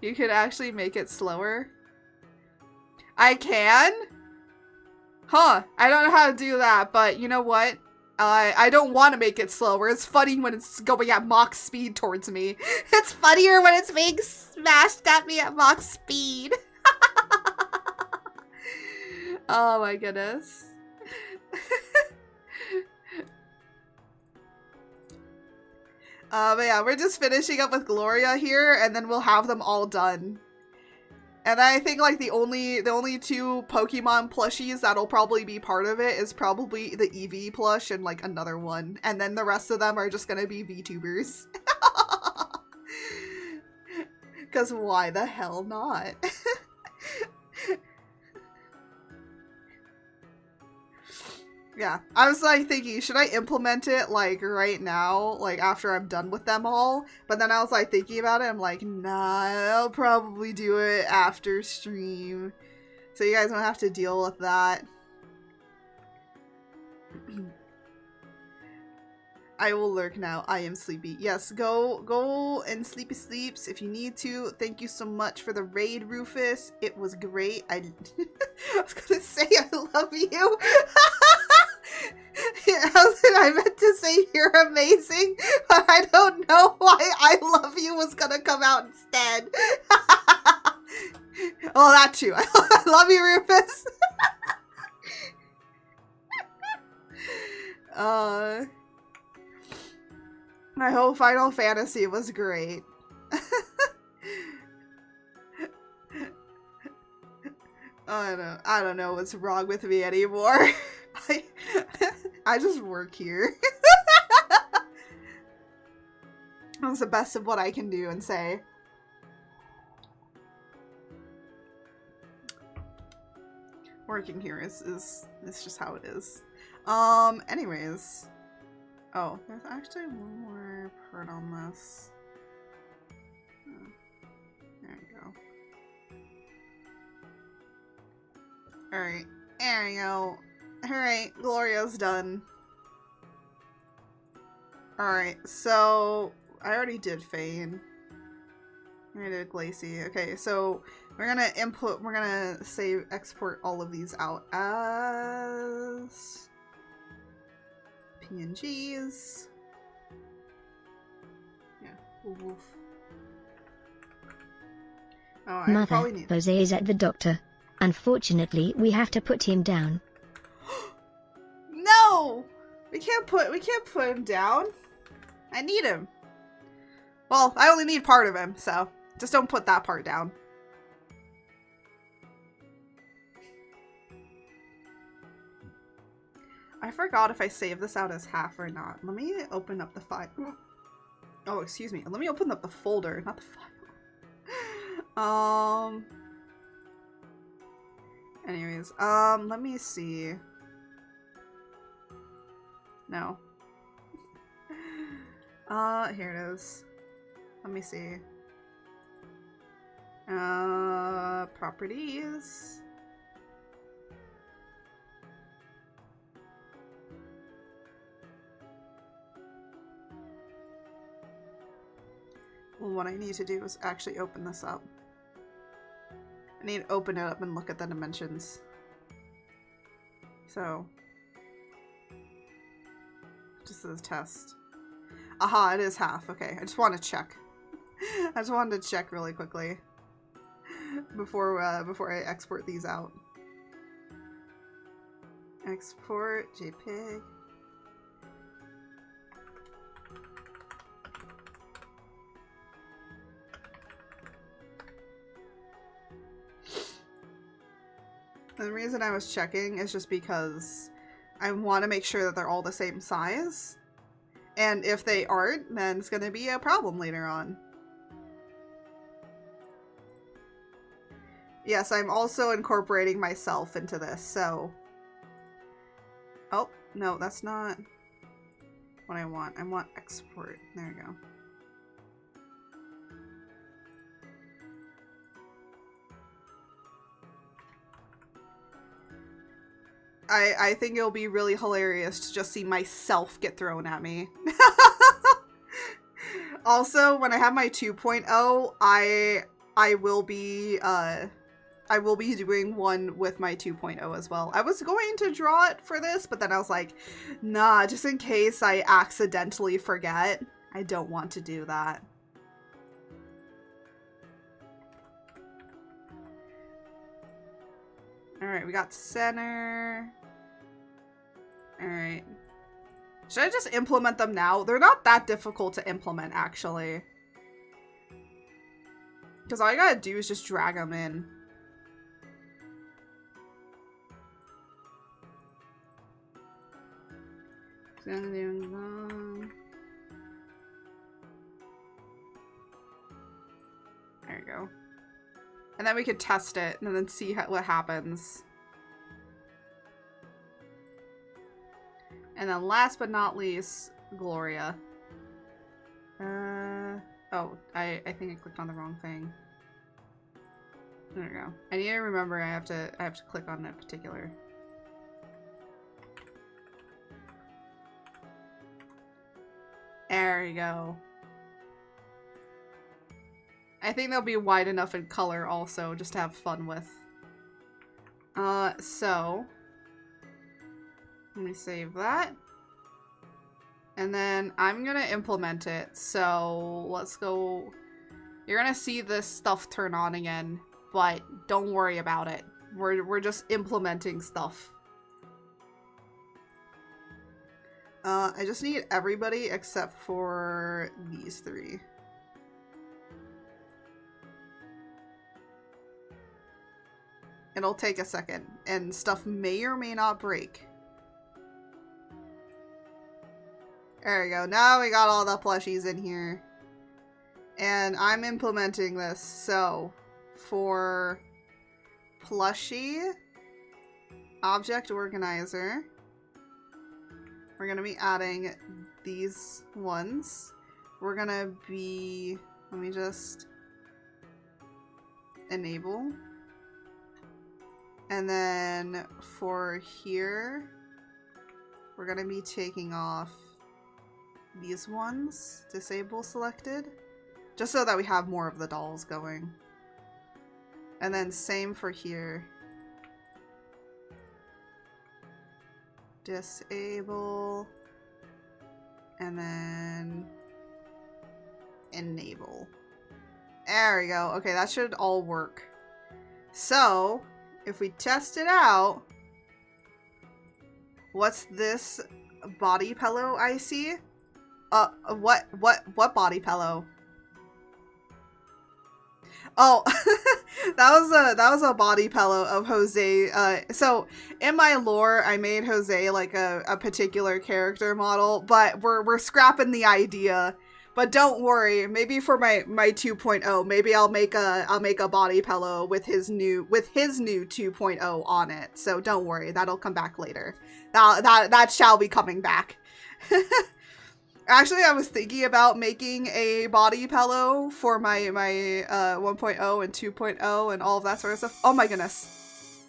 You could actually make it slower. I can? Huh, I don't know how to do that, but you know what? I don't want to make it slower. It's funny when it's going at Mach speed towards me. It's funnier when it's being smashed at me at Mach speed. Oh my goodness. But yeah, we're just finishing up with Gloria here, and then we'll have them all done. And I think like the only 2 Pokemon plushies that'll probably be part of it is probably the Eevee plush and like another one. And then the rest of them are just gonna be VTubers. Cause why the hell not? Yeah, I was like thinking, should I implement it like right now, like after I'm done with them all? But then I was like thinking about it, I'm like, nah, I'll probably do it after stream. So you guys don't have to deal with that. I will lurk now. I am sleepy. Yes, go and sleepy sleeps if you need to. Thank you so much for the raid, Rufus. It was great. I was gonna say I love you. I meant to say you're amazing, but I don't know why I love you was gonna come out instead. Oh, that too. I love you, Rufus. My whole Final Fantasy was great. I don't know what's wrong with me anymore. I just work here. That's the best of what I can do and say. Working here is just how it is. Anyways. Oh, there's actually one more part on this. Oh, there you go. Alright, there we go. Alright, Gloria's done. Alright, so I already did Fane. I did Glacy. Okay, so we're gonna export all of these out as PNGs. Yeah. Woof. Oh, I Mother, probably need. Jose is at the doctor. Unfortunately, we have to put him down. No! We can't put him down. I need him. Well, I only need part of him, so just don't put that part down. I forgot if I save this out as half or not. Let me open up the file. Oh, excuse me. Let me open up the folder, not the file. Anyways, let me see. No. Here it is. Let me see. Properties. Well, what I need to do is actually open this up. I need to open it up and look at the dimensions. So, just as a test. Aha, it is half. Okay, I just want to check. I just wanted to check really quickly before I export these out. Export JPEG. And the reason I was checking is just because I want to make sure that they're all the same size. And if they aren't, then it's going to be a problem later on. Yes, I'm also incorporating myself into this, so... Oh, no, that's not what I want. I want export. There we go. I think it'll be really hilarious to just see myself get thrown at me. Also, when I have my 2.0, I will be doing one with my 2.0 as well. I was going to draw it for this, but then I was like, nah, just in case I accidentally forget, I don't want to do that. Alright, we got center. Alright. Should I just implement them now? They're not that difficult to implement, actually. Because all I gotta do is just drag them in. There you go. And then we could test it and then see what happens. And then last but not least, Gloria. Oh, I think I clicked on the wrong thing. There we go. I need to remember I have to click on that particular. There we go. I think they'll be wide enough in color also, just to have fun with. So let me save that. And then I'm gonna implement it. So let's go. You're gonna see this stuff turn on again, but don't worry about it. We're just implementing stuff. I just need everybody except for these three. It'll take a second, and stuff may or may not break. There we go. Now we got all the plushies in here. And I'm implementing this. So, for plushie object organizer, we're going to be adding these ones. We're going to be, let me just enable. And then for here, we're going to be taking off these ones, disable selected, just so that we have more of the dolls going. And then same for here. Disable, and then enable. There we go. Okay, that should all work. So, if we test it out, what's this body pillow I see? What body pillow? Oh, that was a body pillow of Jose. So in my lore, I made Jose like a particular character model, but we're scrapping the idea. But don't worry, maybe for my 2.0, maybe I'll make a body pillow with his new 2.0 on it. So don't worry, that'll come back later. That shall be coming back. Actually, I was thinking about making a body pillow for my 1.0 and 2.0 and all of that sort of stuff. Oh my goodness.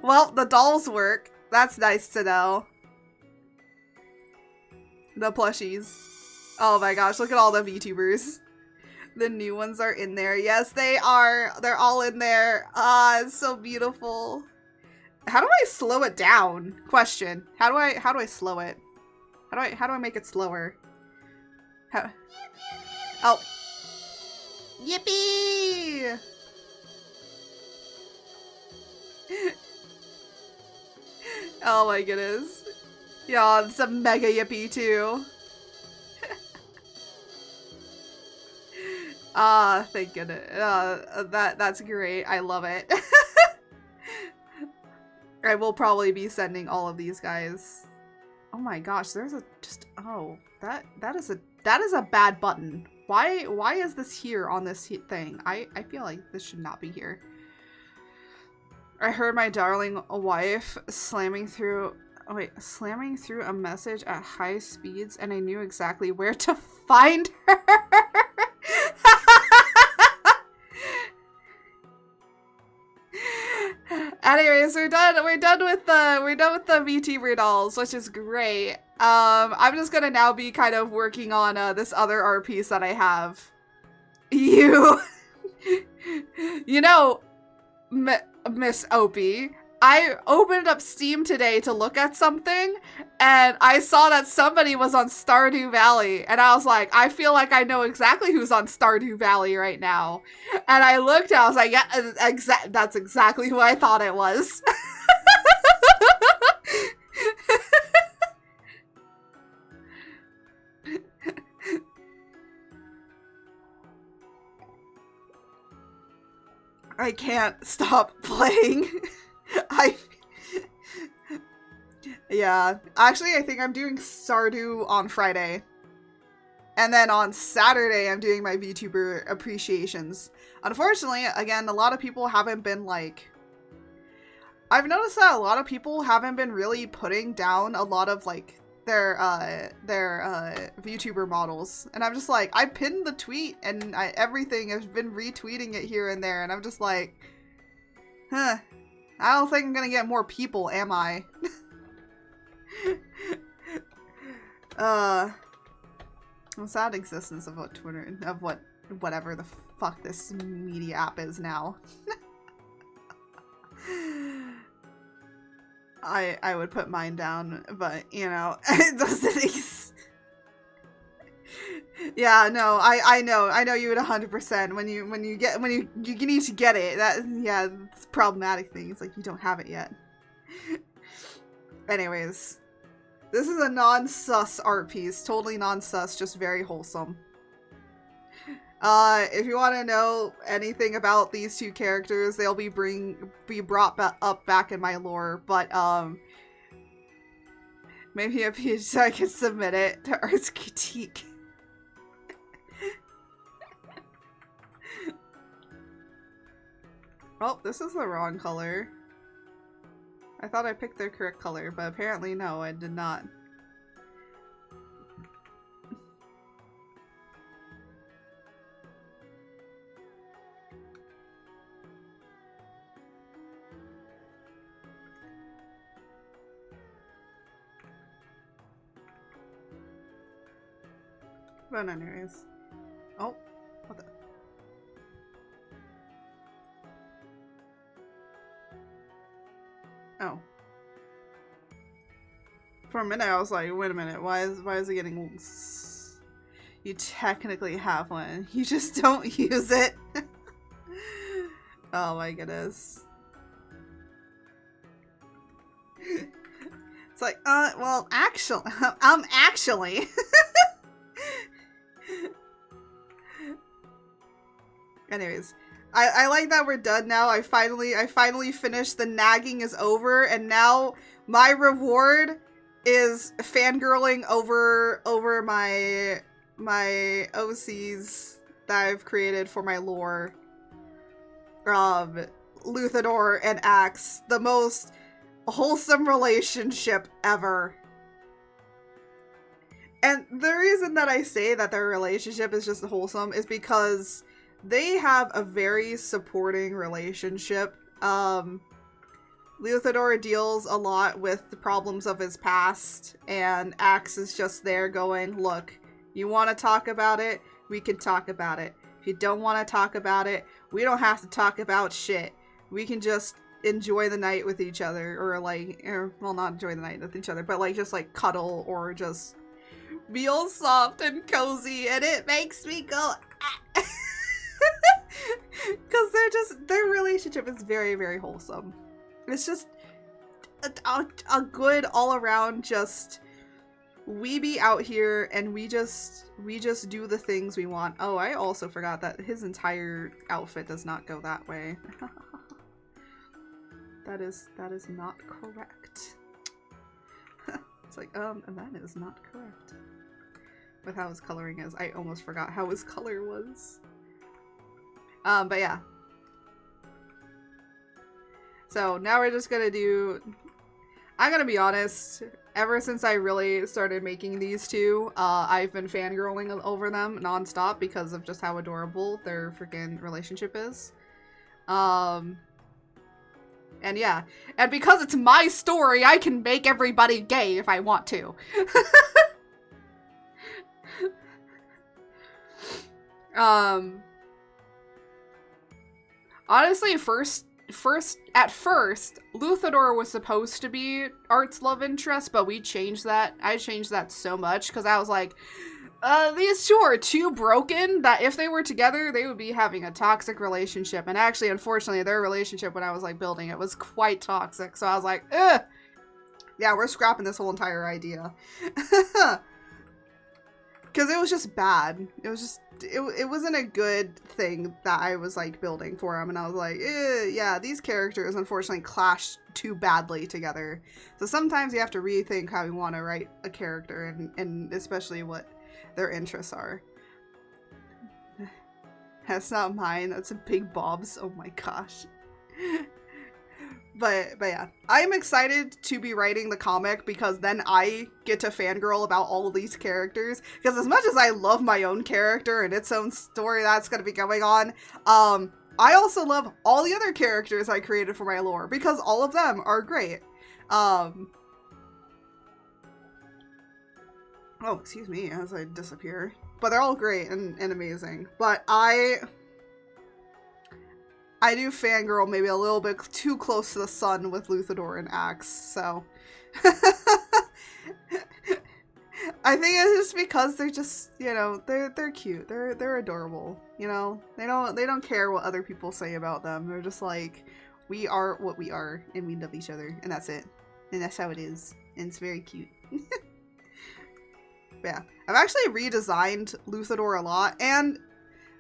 Well, the dolls work. That's nice to know. The plushies. Oh my gosh, look at all the VTubers. The new ones are in there. Yes, they are. They're all in there. Ah, it's so beautiful. How do I slow it down? Question. How do I slow it? How do I make it slower? How? Oh. Yippee! Oh my goodness. Yeah, it's a mega yippee too. Ah, thank goodness. That's great. I love it. I will probably be sending all of these guys. Oh my gosh, there's a that is a bad button. Why is this here on this thing? I feel like this should not be here. I heard my darling wife slamming through a message at high speeds, and I knew exactly where to find her. Anyways, we're done with the VTuber dolls, which is great. I'm just gonna now be kind of working on this other art piece that I have. You know, Miss Opie, I opened up Steam today to look at something, and I saw that somebody was on Stardew Valley, and I was like, I feel like I know exactly who's on Stardew Valley right now. And I looked, and I was like, yeah, that's exactly who I thought it was. I can't stop playing. Yeah, actually I think I'm doing Stardew on Friday. And then on Saturday I'm doing my VTuber appreciations. Unfortunately, again, a lot of people haven't been like... I've noticed that a lot of people haven't been really putting down a lot of like their VTuber models. And I'm just like, I pinned the tweet and everything has been retweeting it here and there. And I'm just like, huh. I don't think I'm gonna get more people, am I? The sad existence of what Twitter, of whatever the fuck this media app is now. I would put mine down, but you know, it doesn't. Yeah, no, I know you would 100%. When you need to get it. That, yeah, it's a problematic thing. It's like you don't have it yet. Anyways, this is a non-sus art piece, totally non-sus, just very wholesome. If you want to know anything about these two characters, they'll be brought up back in my lore, but maybe a page so I can submit it to Arts Critique. Oh, this is the wrong color. I thought I picked the correct color, but apparently no, I did not. But anyways. Oh, what the? Oh. For a minute I was like, wait a minute, why is it getting... You technically have one. You just don't use it. Oh my goodness. It's like, well, actually, actually. Anyways, I like that we're done now. I finally finished. The nagging is over, and now my reward is fangirling over my OCs that I've created for my lore. Luthador and Axe, the most wholesome relationship ever. And the reason that I say that their relationship is just wholesome is because they have a very supporting relationship. Luthador deals a lot with the problems of his past, and Axe is just there going, look, you want to talk about it? We can talk about it. If you don't want to talk about it, we don't have to talk about shit. We can just enjoy the night with each other, or like, well, not enjoy the night with each other, but like just like cuddle or just be all soft and cozy, and it makes me go, ah. Because their relationship is very, very wholesome. It's just a good all around, just we be out here and we just do the things we want. Oh, I also forgot that his entire outfit does not go that way. That is not correct. It's like, that is not correct. With how his coloring is, I almost forgot how his color was. But yeah. So now we're just gonna do... I'm gonna be honest, ever since I really started making these two, I've been fangirling over them nonstop because of just how adorable their freaking relationship is. And yeah. And because it's my story, I can make everybody gay if I want to. Honestly, at first, Luthador was supposed to be Art's love interest, but we changed that. I changed that so much because I was like, these two are too broken that if they were together, they would be having a toxic relationship. And actually, unfortunately, their relationship when I was like building it was quite toxic. So I was like, ugh. Yeah, we're scrapping this whole entire idea. Because it was just bad. It was just, it wasn't a good thing that I was like building for him. And I was like, yeah, these characters unfortunately clash too badly together. So sometimes you have to rethink how you want to write a character, and especially what their interests are. That's not mine. That's a Big Bob's. Oh my gosh. But yeah, I'm excited to be writing the comic because then I get to fangirl about all of these characters. Because as much as I love my own character and its own story that's going to be going on, I also love all the other characters I created for my lore because all of them are great. Oh, excuse me, as I disappear. But they're all great and amazing. But I do fangirl maybe a little bit too close to the sun with Luthador and Axe, so I think it's just because they're just, you know, they're cute. They're adorable. You know, they don't care what other people say about them. They're just like, we are what we are, and we love each other, and that's it. And that's how it is. And it's very cute. Yeah, I've actually redesigned Luthador a lot, and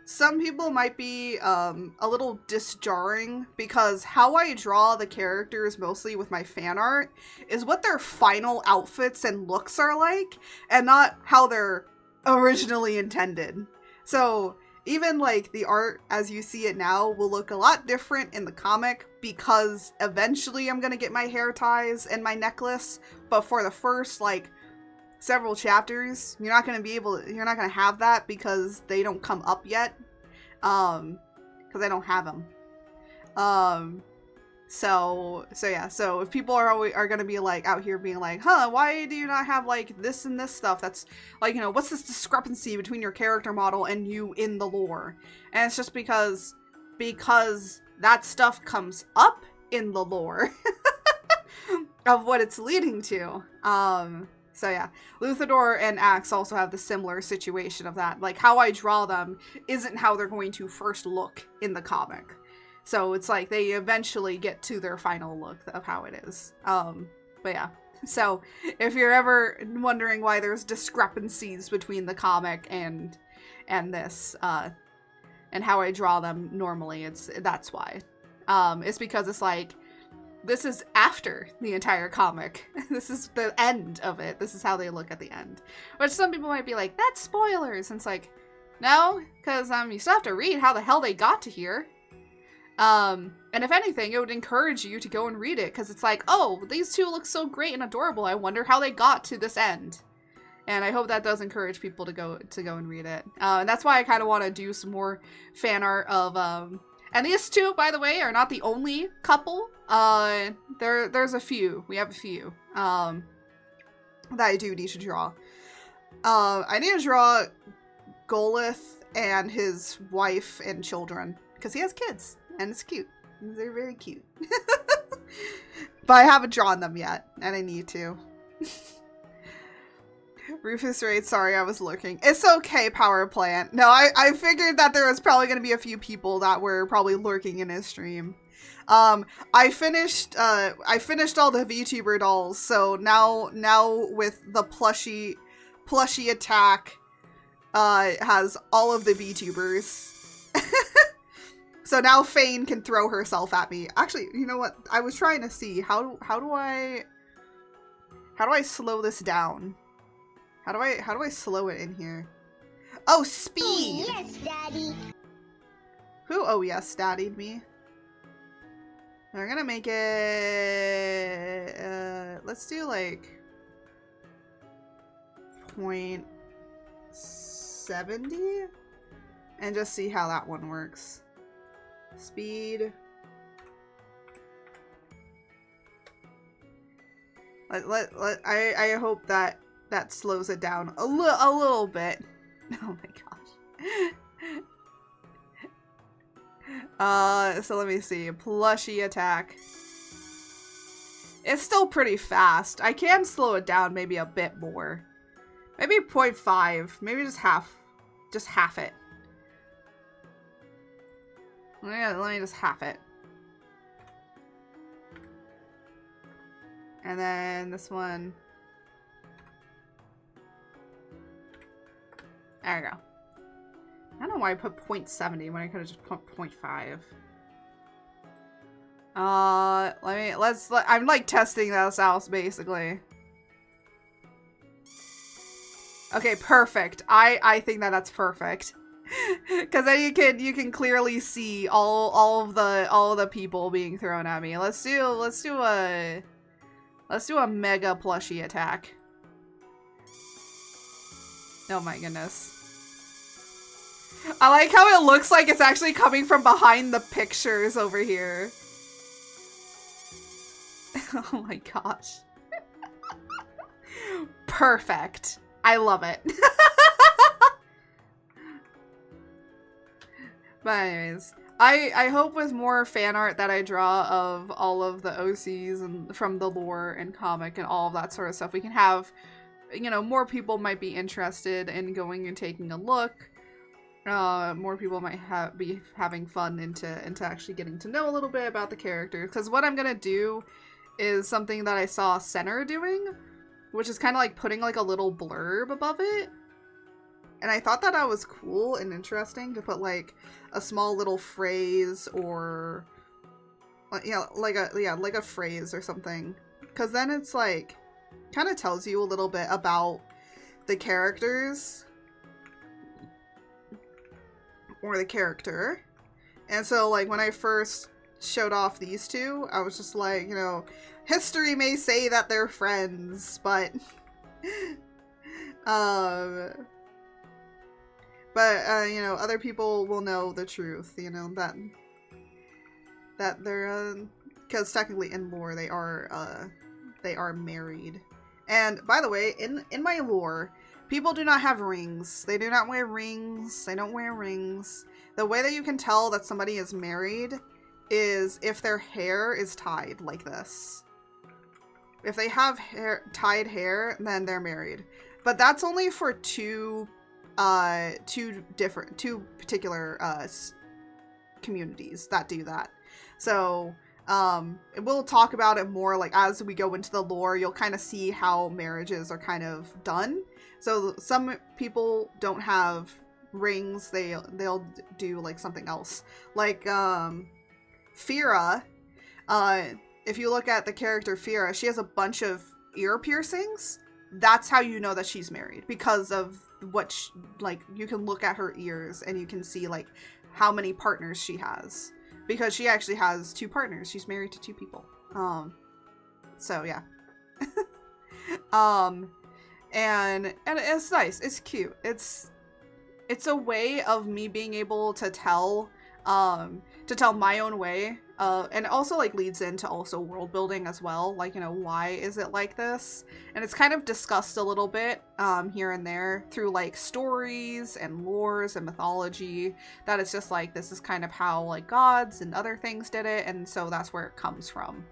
some people might be a little disjarring because how I draw the characters mostly with my fan art is what their final outfits and looks are like, and not how they're originally intended. So even like the art as you see it now will look a lot different in the comic because eventually I'm gonna get my hair ties and my necklace, but for the first like several chapters you're not gonna have that because they don't come up yet, because I don't have them. So yeah, so if people are gonna be like out here being like, huh, why do you not have like this and this stuff that's like, you know, what's this discrepancy between your character model and you in the lore? And it's just because that stuff comes up in the lore of what it's leading to. So yeah, Luthador and Axe also have the similar situation of that. Like, how I draw them isn't how they're going to first look in the comic. So it's like they eventually get to their final look of how it is. But yeah. So if you're ever wondering why there's discrepancies between the comic and this, and how I draw them normally, that's why. It's because it's like, this is after the entire comic. This is the end of it. This is how they look at the end. Which some people might be like, that's spoilers. And it's like, no, because you still have to read how the hell they got to here. And if anything, it would encourage you to go and read it, because it's like, oh, these two look so great and adorable. I wonder how they got to this end. And I hope that does encourage people to go and read it. And that's why I kind of want to do some more fan art of, and these two, by the way, are not the only couple. There's a few. We have a few, that I do need to draw. I need to draw Golith and his wife and children, because he has kids, and it's cute. They're very cute. But I haven't drawn them yet, and I need to. Rufus Raid, sorry, I was lurking. It's okay, Power Plant. No, I figured that there was probably going to be a few people that were probably lurking in his stream. I finished all the VTuber dolls, so now with the plushie attack, has all of the VTubers. So now Fane can throw herself at me. Actually, you know what? I was trying to see how do I slow this down? How do I slow it in here? Oh, speed. Oh, yes, Daddy. Who? Oh, yes, daddied me. We're gonna make it. Let's do like 0.70 and just see how that one works. Speed. I hope that slows it down a little bit. Oh my gosh. So let me see. Plushie attack. It's still pretty fast. I can slow it down maybe a bit more. Maybe 0.5. Maybe just half it. Let me just half it. And then this one. There we go. I don't know why I put 0.70 when I could have just put 0.5. I'm like testing this out basically. Okay, perfect. I think that that's perfect. Cause then you can clearly see all of the people being thrown at me. Let's do a mega plushie attack. Oh my goodness. I like how it looks like it's actually coming from behind the pictures over here. Oh my gosh. Perfect. I love it. But anyways, I hope with more fan art that I draw of all of the OCs and from the lore and comic and all of that sort of stuff, we can have, you know, more people might be interested in going and taking a look. More people might be having fun into actually getting to know a little bit about the characters. Because what I'm gonna do is something that I saw Center doing, which is kind of like putting like a little blurb above it. And I thought that was cool and interesting to put like a small little phrase or like a phrase or something. Because then it's like kind of tells you a little bit about the characters or the character. And so like when I first showed off these two, I was just like, you know, history may say that they're friends, but you know, other people will know the truth, you know, that they're because technically in lore they are married. And by the way, in my lore, people do not have rings. They do not wear rings. They don't wear rings. The way that you can tell that somebody is married is if their hair is tied like this. If they have tied hair, then they're married. But that's only for two particular communities that do that. So we'll talk about it more like as we go into the lore. You'll kind of see how marriages are kind of done. So some people don't have rings. They'll do like something else. Like Fira, if you look at the character Fira, she has a bunch of ear piercings. That's how you know that she's married, because of what like you can look at her ears and you can see like how many partners she has, because she actually has 2 partners. She's married to 2 people. So yeah. And it's nice. It's cute. It's a way of me being able to tell my own way. And also like leads into also world building as well. Like, you know, why is it like this? And it's kind of discussed a little bit here and there through like stories and lores and mythology, that it's just like, this is kind of how like gods and other things did it. And so that's where it comes from.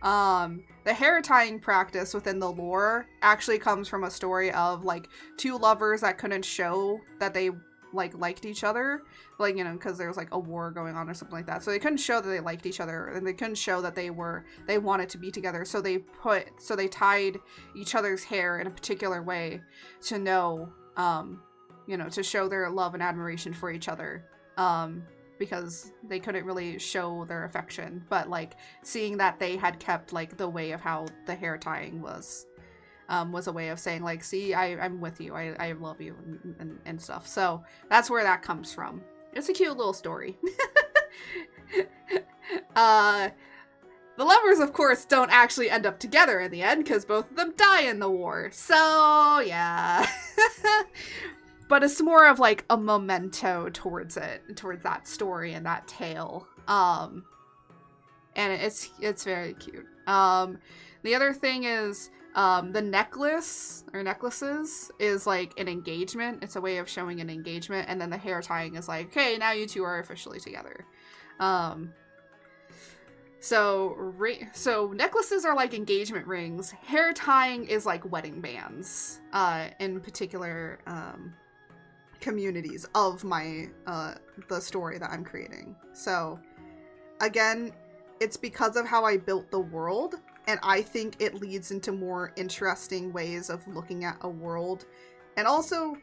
The hair tying practice within the lore actually comes from a story of like 2 lovers that couldn't show that they like liked each other, like, you know, because there was like a war going on or something like that, so they couldn't show that they liked each other, and they couldn't show that they wanted to be together, so they tied each other's hair in a particular way to know, you know, to show their love and admiration for each other, because they couldn't really show their affection, but like seeing that they had kept like the way of how the hair tying was a way of saying like, see, I'm with you, I love you, and stuff. So that's where that comes from. It's a cute little story. The lovers, of course, don't actually end up together in the end, because both of them die in the war. So yeah. But it's more of like a memento towards that story and that tale. And it's very cute. The other thing is, the necklace or necklaces is like an engagement. It's a way of showing an engagement. And then the hair tying is like, okay, now you 2 are officially together. So necklaces are like engagement rings. Hair tying is like wedding bands, in particular, communities of my, the story that I'm creating. So again, it's because of how I built the world. And I think it leads into more interesting ways of looking at a world. And also,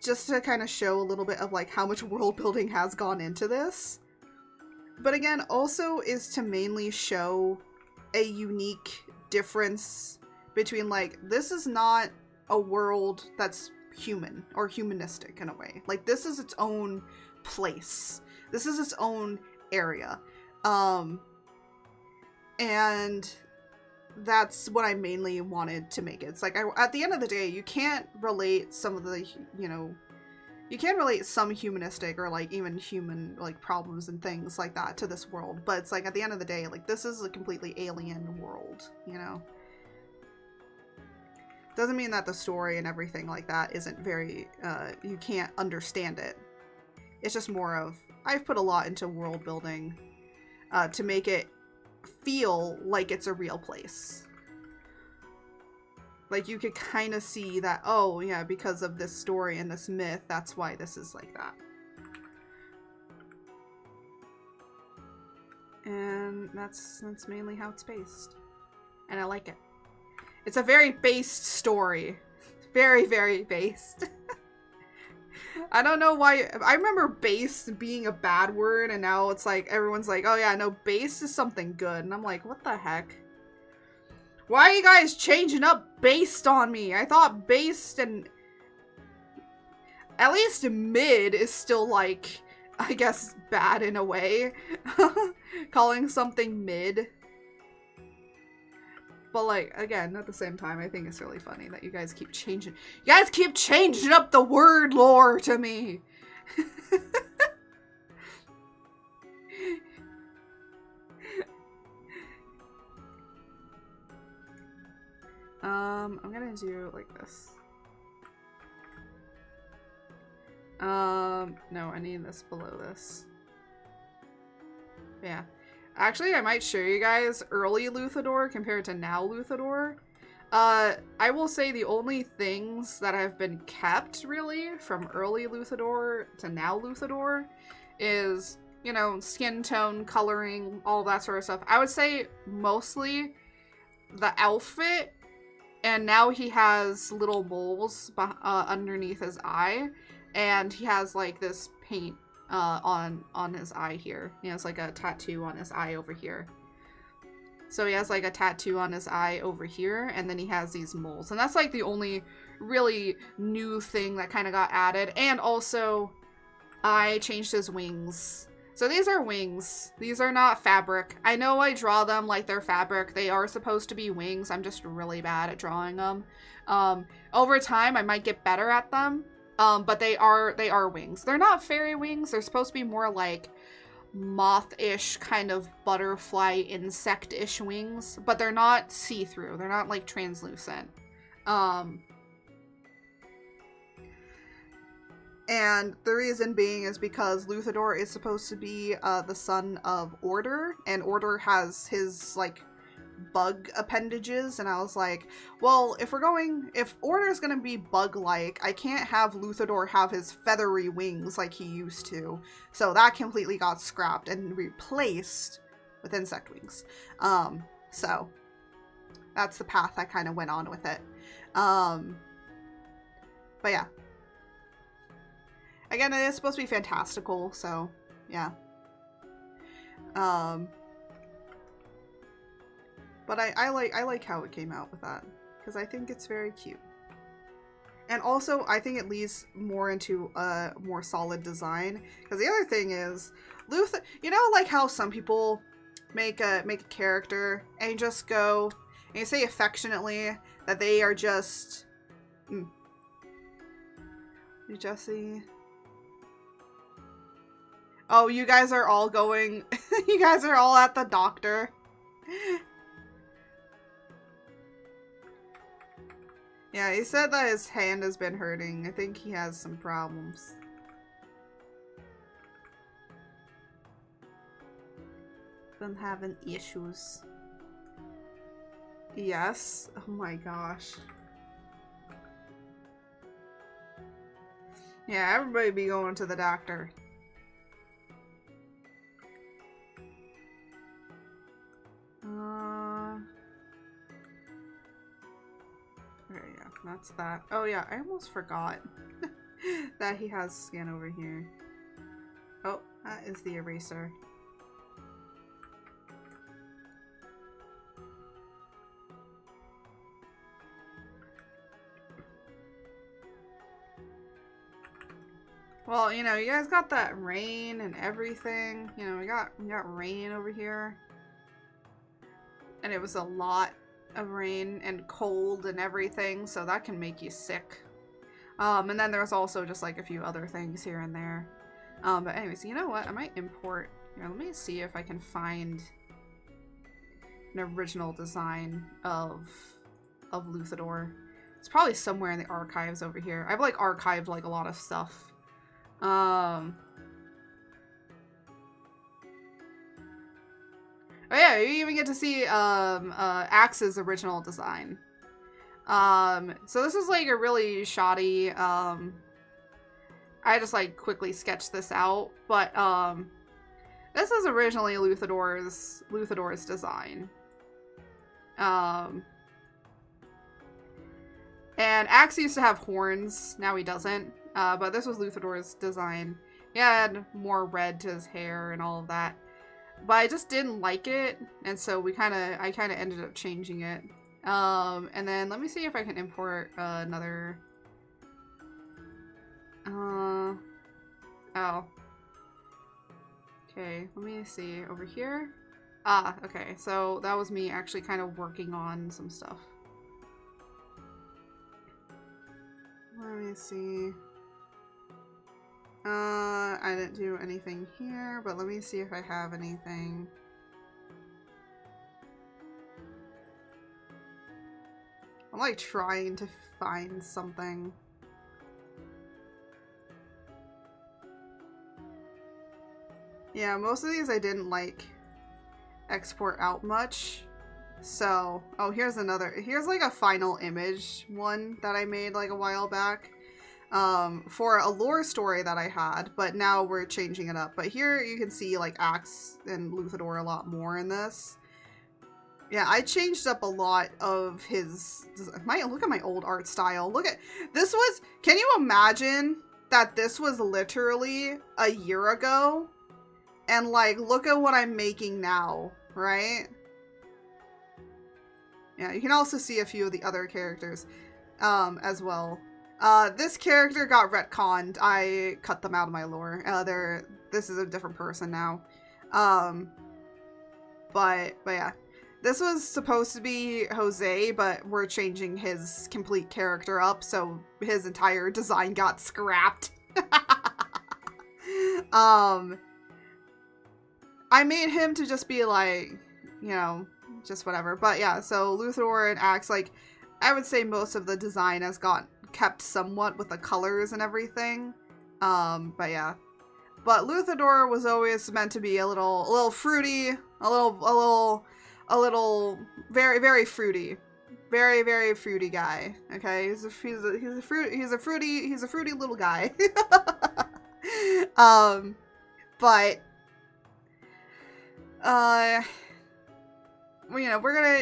just to kind of show a little bit of like how much world building has gone into this. But again, also is to mainly show a unique difference between like, this is not a world that's human or humanistic in a way. Like, this is its own place. This is its own area. And that's what I mainly wanted to make it. It's like, at the end of the day, you can't relate some of the, you know, you can relate some humanistic or like even human like problems and things like that to this world, but it's like at the end of the day, like this is a completely alien world, you know. Doesn't mean that the story and everything like that isn't very, you can't understand it. It's just more of, I've put a lot into world building to make it feel like it's a real place. Like, you could kind of see that, oh, yeah, because of this story and this myth, that's why this is like that. And that's mainly how it's based. And I like it. It's a very based story. Very, very based. I don't know why. I remember based being a bad word, and now it's like, everyone's like, oh yeah, no, based is something good. And I'm like, what the heck? Why are you guys changing up based on me? I thought based and at least mid is still like, I guess, bad in a way. Calling something mid. But like, again, at the same time, I think it's really funny that you guys keep changing. You guys keep changing up the word lore to me. I'm gonna do it like this. No, I need this below this. Yeah. Actually, I might show you guys early Luthador compared to now Luthador. I will say the only things that have been kept, really, from early Luthador to now Luthador is, you know, skin tone, coloring, all that sort of stuff. I would say mostly the outfit, and now he has little moles underneath his eye, and he has, like, this paint on his eye here. He has like a tattoo on his eye over here. So he has like a tattoo on his eye over here, and then he has these moles. And that's like the only really new thing that kind of got added. And also, I changed his wings. So these are wings. These are not fabric. I know I draw them like they're fabric. They are supposed to be wings. I'm just really bad at drawing them. Over time, I might get better at them. But they are wings. They're not fairy wings. They're supposed to be more like moth-ish, kind of butterfly insect-ish wings, but they're not see-through. They're not like translucent. And the reason being is because Luthador is supposed to be the son of Order, and Order has his like bug appendages, and I was like, well, if Order is gonna be bug-like, I can't have Luthador have his feathery wings like he used to. So that completely got scrapped and replaced with insect wings. So that's the path I kind of went on with it. But yeah. Again, it is supposed to be fantastical, so yeah. But I like how it came out with that, because I think it's very cute. And also, I think it leads more into a more solid design. Because the other thing is, you know, like how some people make a character and you just go and you say affectionately that they are just Jesse. Oh, you guys are all going. You guys are all at the doctor. Yeah, he said that his hand has been hurting. I think he has some problems. Been having issues. Yes. Oh my gosh. Yeah, everybody be going to the doctor. Okay, yeah, that's that. Oh yeah, I almost forgot that he has skin over here. Oh, that is the eraser. Well, you know, you guys got that rain and everything. You know, we got rain over here. And it was a lot of rain and cold and everything, so that can make you sick. And then there's also just like a few other things here and there. But anyways, you know what? I might import. Here, let me see if I can find an original design of Luthador. It's probably somewhere in the archives over here. I've like archived like a lot of stuff. Oh yeah, you even get to see Axe's original design. So this is like a really shoddy, I just like quickly sketched this out, but this is originally Luthador's design. And Axe used to have horns, now he doesn't. But this was Luthador's design. He had more red to his hair and all of that. But I just didn't like it, and so I kind of ended up changing it. And then let me see if I can import another. Oh. Okay, let me see over here. Ah, okay. So that was me actually kind of working on some stuff. Let me see. I didn't do anything here, but let me see if I have anything. I'm like trying to find something. Yeah, most of these I didn't like export out much. So, oh, here's like a final image one that I made like a while back. For a lore story that I had, but now we're changing it up. But here you can see like Axe and Luthador a lot more in this. Yeah, I changed up a lot of his. Look at my old art style. Look at this was. Can you imagine that this was literally a year ago? And like, look at what I'm making now, right? Yeah, you can also see a few of the other characters, as well. This character got retconned. I cut them out of my lore. This is a different person now. But yeah. This was supposed to be Jose, but we're changing his complete character up, so his entire design got scrapped. I made him to just be like, you know, just whatever. But yeah, so Luthador and Axe, like, I would say most of the design has kept somewhat with the colors and everything. But yeah. But Luthador was always meant to be a little fruity, a little very, very fruity. Very, very fruity guy. Okay? He's a fruity little guy. But you know,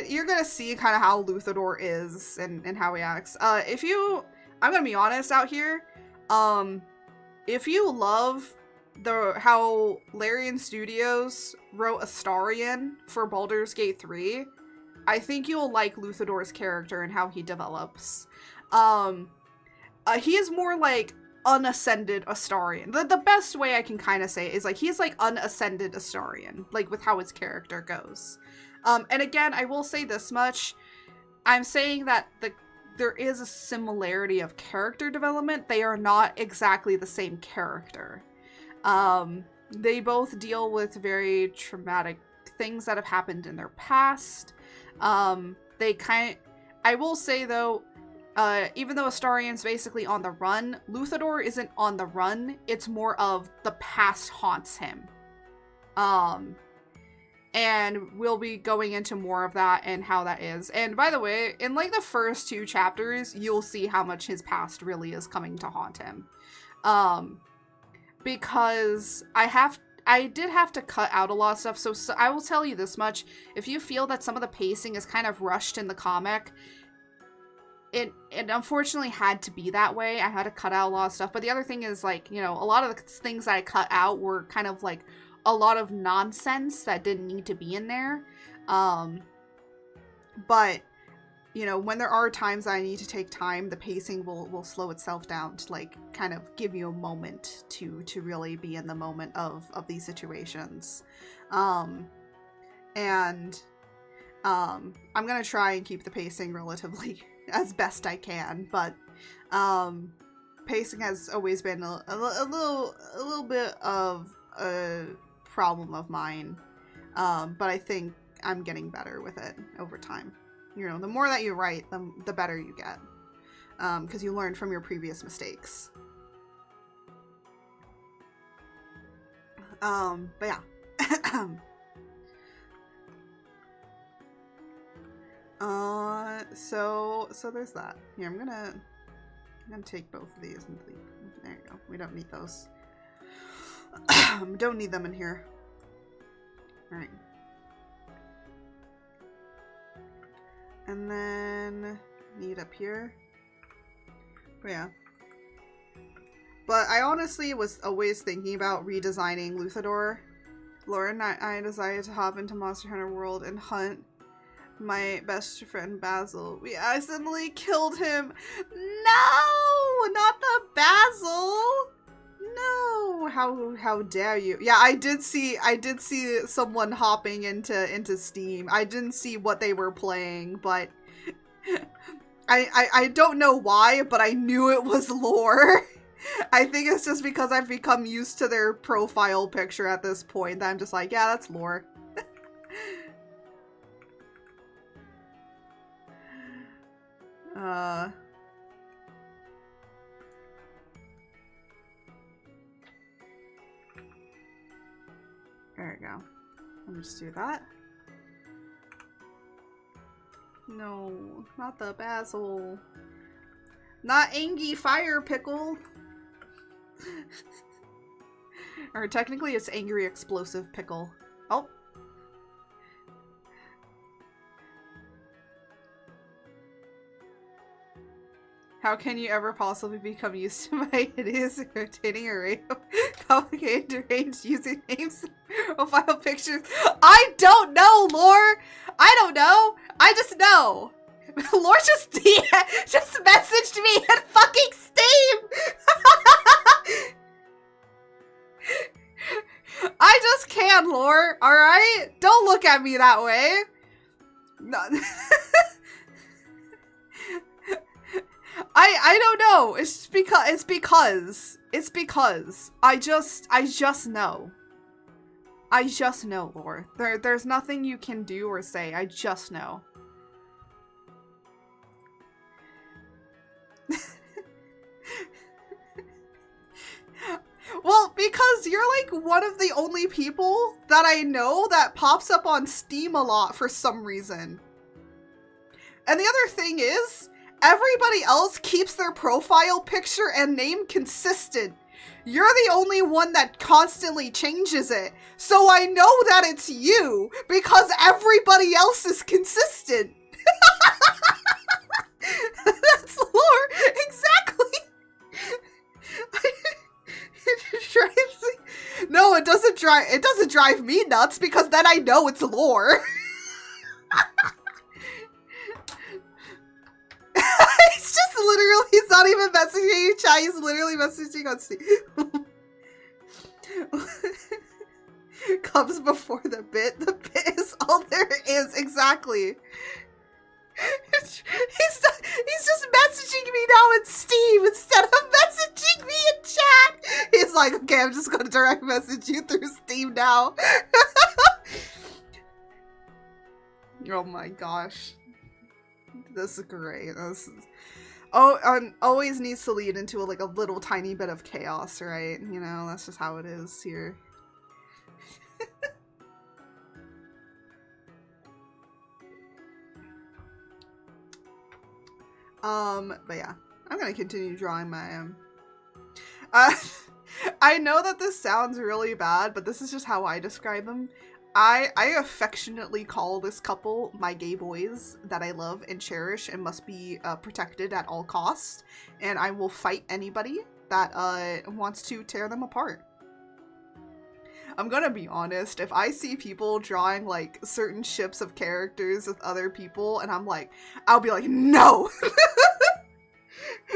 you're gonna see kind of how Luthador is and how he acts. I'm gonna be honest out here. If you love how Larian Studios wrote Astarion for Baldur's Gate 3, I think you'll like Luthador's character and how he develops. He is more like unascended Astarion. The best way I can kind of say it is like he's like unascended Astarion, like with how his character goes. And again, I will say this much. I'm saying that there is a similarity of character development. They are not exactly the same character. They both deal with very traumatic things that have happened in their past. I will say though, even though Astarion's basically on the run, Luthador isn't on the run. It's more of the past haunts him. And we'll be going into more of that and how that is. And by the way, in like the first 2 chapters, you'll see how much his past really is coming to haunt him. Because I did have to cut out a lot of stuff. So I will tell you this much. If you feel that some of the pacing is kind of rushed in the comic, it unfortunately had to be that way. I had to cut out a lot of stuff. But the other thing is, like, you know, a lot of the things that I cut out were kind of like a lot of nonsense that didn't need to be in there. But, you know, when there are times I need to take time, the pacing will slow itself down to, like, kind of give you a moment to really be in the moment of these situations. I'm gonna try and keep the pacing relatively as best I can, but pacing has always been a little bit of a problem of mine, but I think I'm getting better with it over time. You know, the more that you write, the better you get. because you learn from your previous mistakes. But yeah. So there's that. Here, I'm gonna take both of these and there you go. We don't need those. Don't need them in here. Alright. And then need up here. But yeah. But I honestly was always thinking about redesigning Luthador. Laura and I decided to hop into Monster Hunter World and hunt my best friend Basil. We accidentally killed him. No! Not the Basil! No! How dare you? Yeah, I did see someone hopping into Steam. I didn't see what they were playing, but I don't know why, but I knew it was Lore. I think it's just because I've become used to their profile picture at this point that I'm just like, yeah, that's Lore. There we go. Let me just do that. No, not the Basil. Not Angie Fire Pickle. Or technically it's Angry Explosive Pickle. Oh. How can you ever possibly become used to my hideous and rotating array of complicated deranged usernames profile pictures? I don't know, Lore! I don't know! I just know! Lore just messaged me in fucking Steam! I just can, Lore, alright? Don't look at me that way. No. I don't know. It's because I just know. I just know, Lore. There's nothing you can do or say. I just know. Well, because you're like one of the only people that I know that pops up on Steam a lot for some reason. And the other thing is, everybody else keeps their profile picture and name consistent. You're the only one that constantly changes it. So I know that it's you because everybody else is consistent. That's Lore. Exactly. No, it doesn't drive me nuts because then I know it's Lore. He's just literally, he's not even messaging you, chat, he's literally messaging on Steam. Comes before the bit is all there is, exactly. He's just messaging me now in Steam instead of messaging me in chat. He's like, okay, I'm just gonna direct message you through Steam now. Oh my gosh. This is great. This is... always needs to lead into a little tiny bit of chaos, right? You know, that's just how it is here. But yeah, I'm gonna continue drawing my, I know that this sounds really bad, but this is just how I describe them. I affectionately call this couple my gay boys that I love and cherish and must be protected at all costs, and I will fight anybody that wants to tear them apart. I'm gonna be honest, if I see people drawing like certain ships of characters with other people and I'm like, I'll be like, no!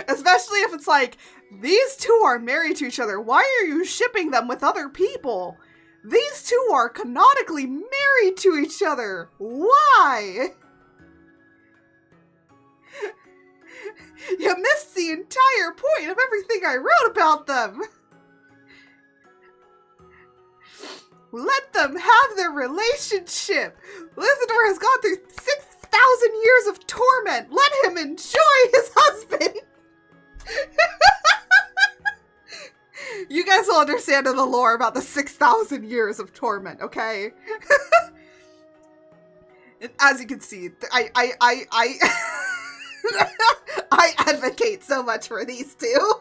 Especially if it's like, these two are married to each other, why are you shipping them with other people? These two are canonically married to each other, why? You missed the entire point of everything I wrote about them! Let them have their relationship! Lythador has gone through 6,000 years of torment! Let him enjoy his husband! You guys will understand in the lore about the 6,000 years of torment, okay? As you can see, I advocate so much for these two.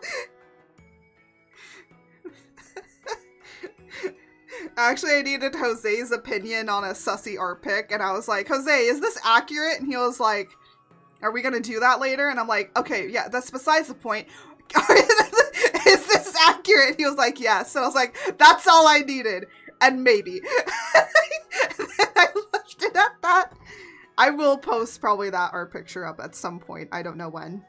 Actually, I needed Jose's opinion on a sussy art pick, and I was like, Jose, is this accurate? And he was like, are we gonna do that later? And I'm like, okay, yeah, that's besides the point. Is this accurate? He was like, yes. And I was like, that's all I needed. And maybe. And then I left it at that. I will post probably that art picture up at some point. I don't know when.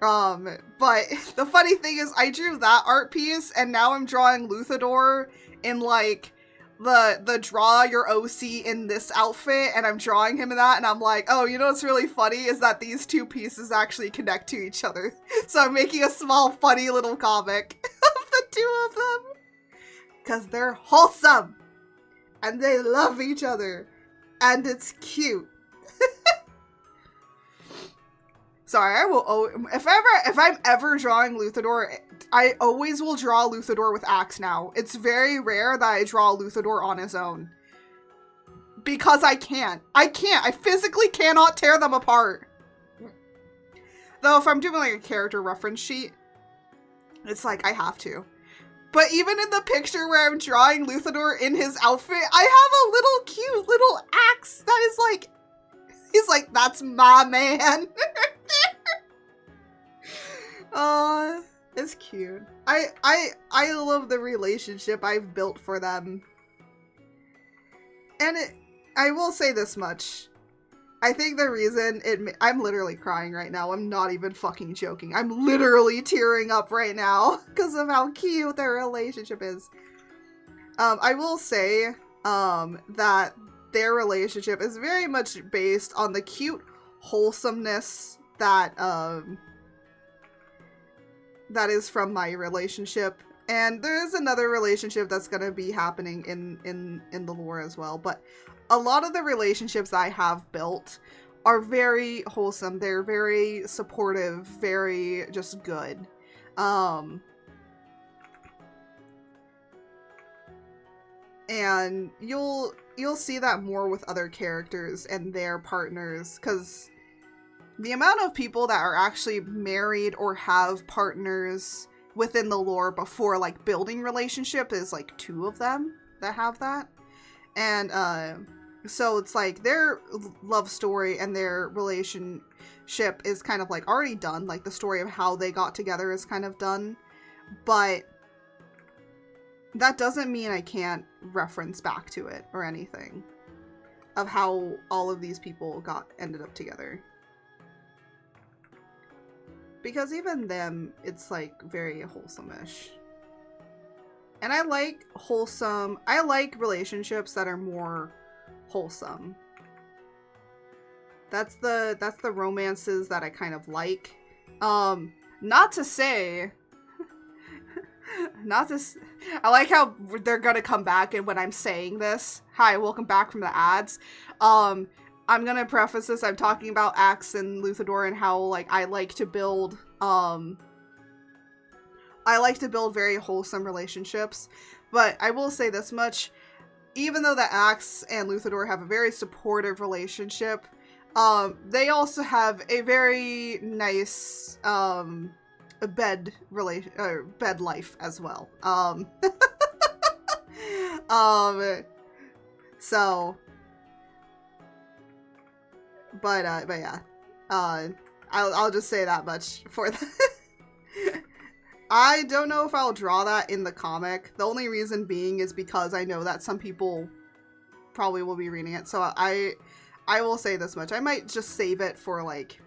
But the funny thing is I drew that art piece and now I'm drawing Luthador in like the draw your OC in this outfit, and I'm drawing him in that, and I'm like, oh, you know what's really funny is that these two pieces actually connect to each other. So I'm making a small funny little comic of the two of them. Because they're wholesome. And they love each other. And it's cute. Sorry, I will. If I'm ever drawing Luthador, I always will draw Luthador with Axe now. It's very rare that I draw Luthador on his own. Because I can't. I physically cannot tear them apart. Though if I'm doing like a character reference sheet, it's like I have to. But even in the picture where I'm drawing Luthador in his outfit, I have a little cute little axe that is like, he's like, that's my man. It's cute. I love the relationship I've built for them. And I will say this much. I think the reason I'm literally crying right now. I'm not even fucking joking. I'm literally tearing up right now because of how cute their relationship is. I will say, that their relationship is very much based on the cute wholesomeness that, that is from my relationship. And there's another relationship that's gonna be happening in the lore as well. But a lot of the relationships I have built are very wholesome. They're very supportive, very just good. And you'll see that more with other characters and their partners, because the amount of people that are actually married or have partners within the lore before like building relationship is like 2 of them that have that. And so it's like their love story and their relationship is kind of like already done. Like the story of how they got together is kind of done. But that doesn't mean I can't reference back to it or anything of how all of these people ended up together. Because even them, it's like very wholesome-ish. And I like relationships that are more wholesome. That's the romances that I kind of like. Not to say, I like how they're gonna come back and when I'm saying this, hi, welcome back from the ads. I'm gonna preface this, I'm talking about Axe and Luthador and how, like, I like to build very wholesome relationships. But I will say this much, even though the Axe and Luthador have a very supportive relationship, they also have a very nice, bed life as well. So... But yeah, I'll just say that much for that. I don't know if I'll draw that in the comic. The only reason being is because I know that some people probably will be reading it. So I will say this much. I might just save it for like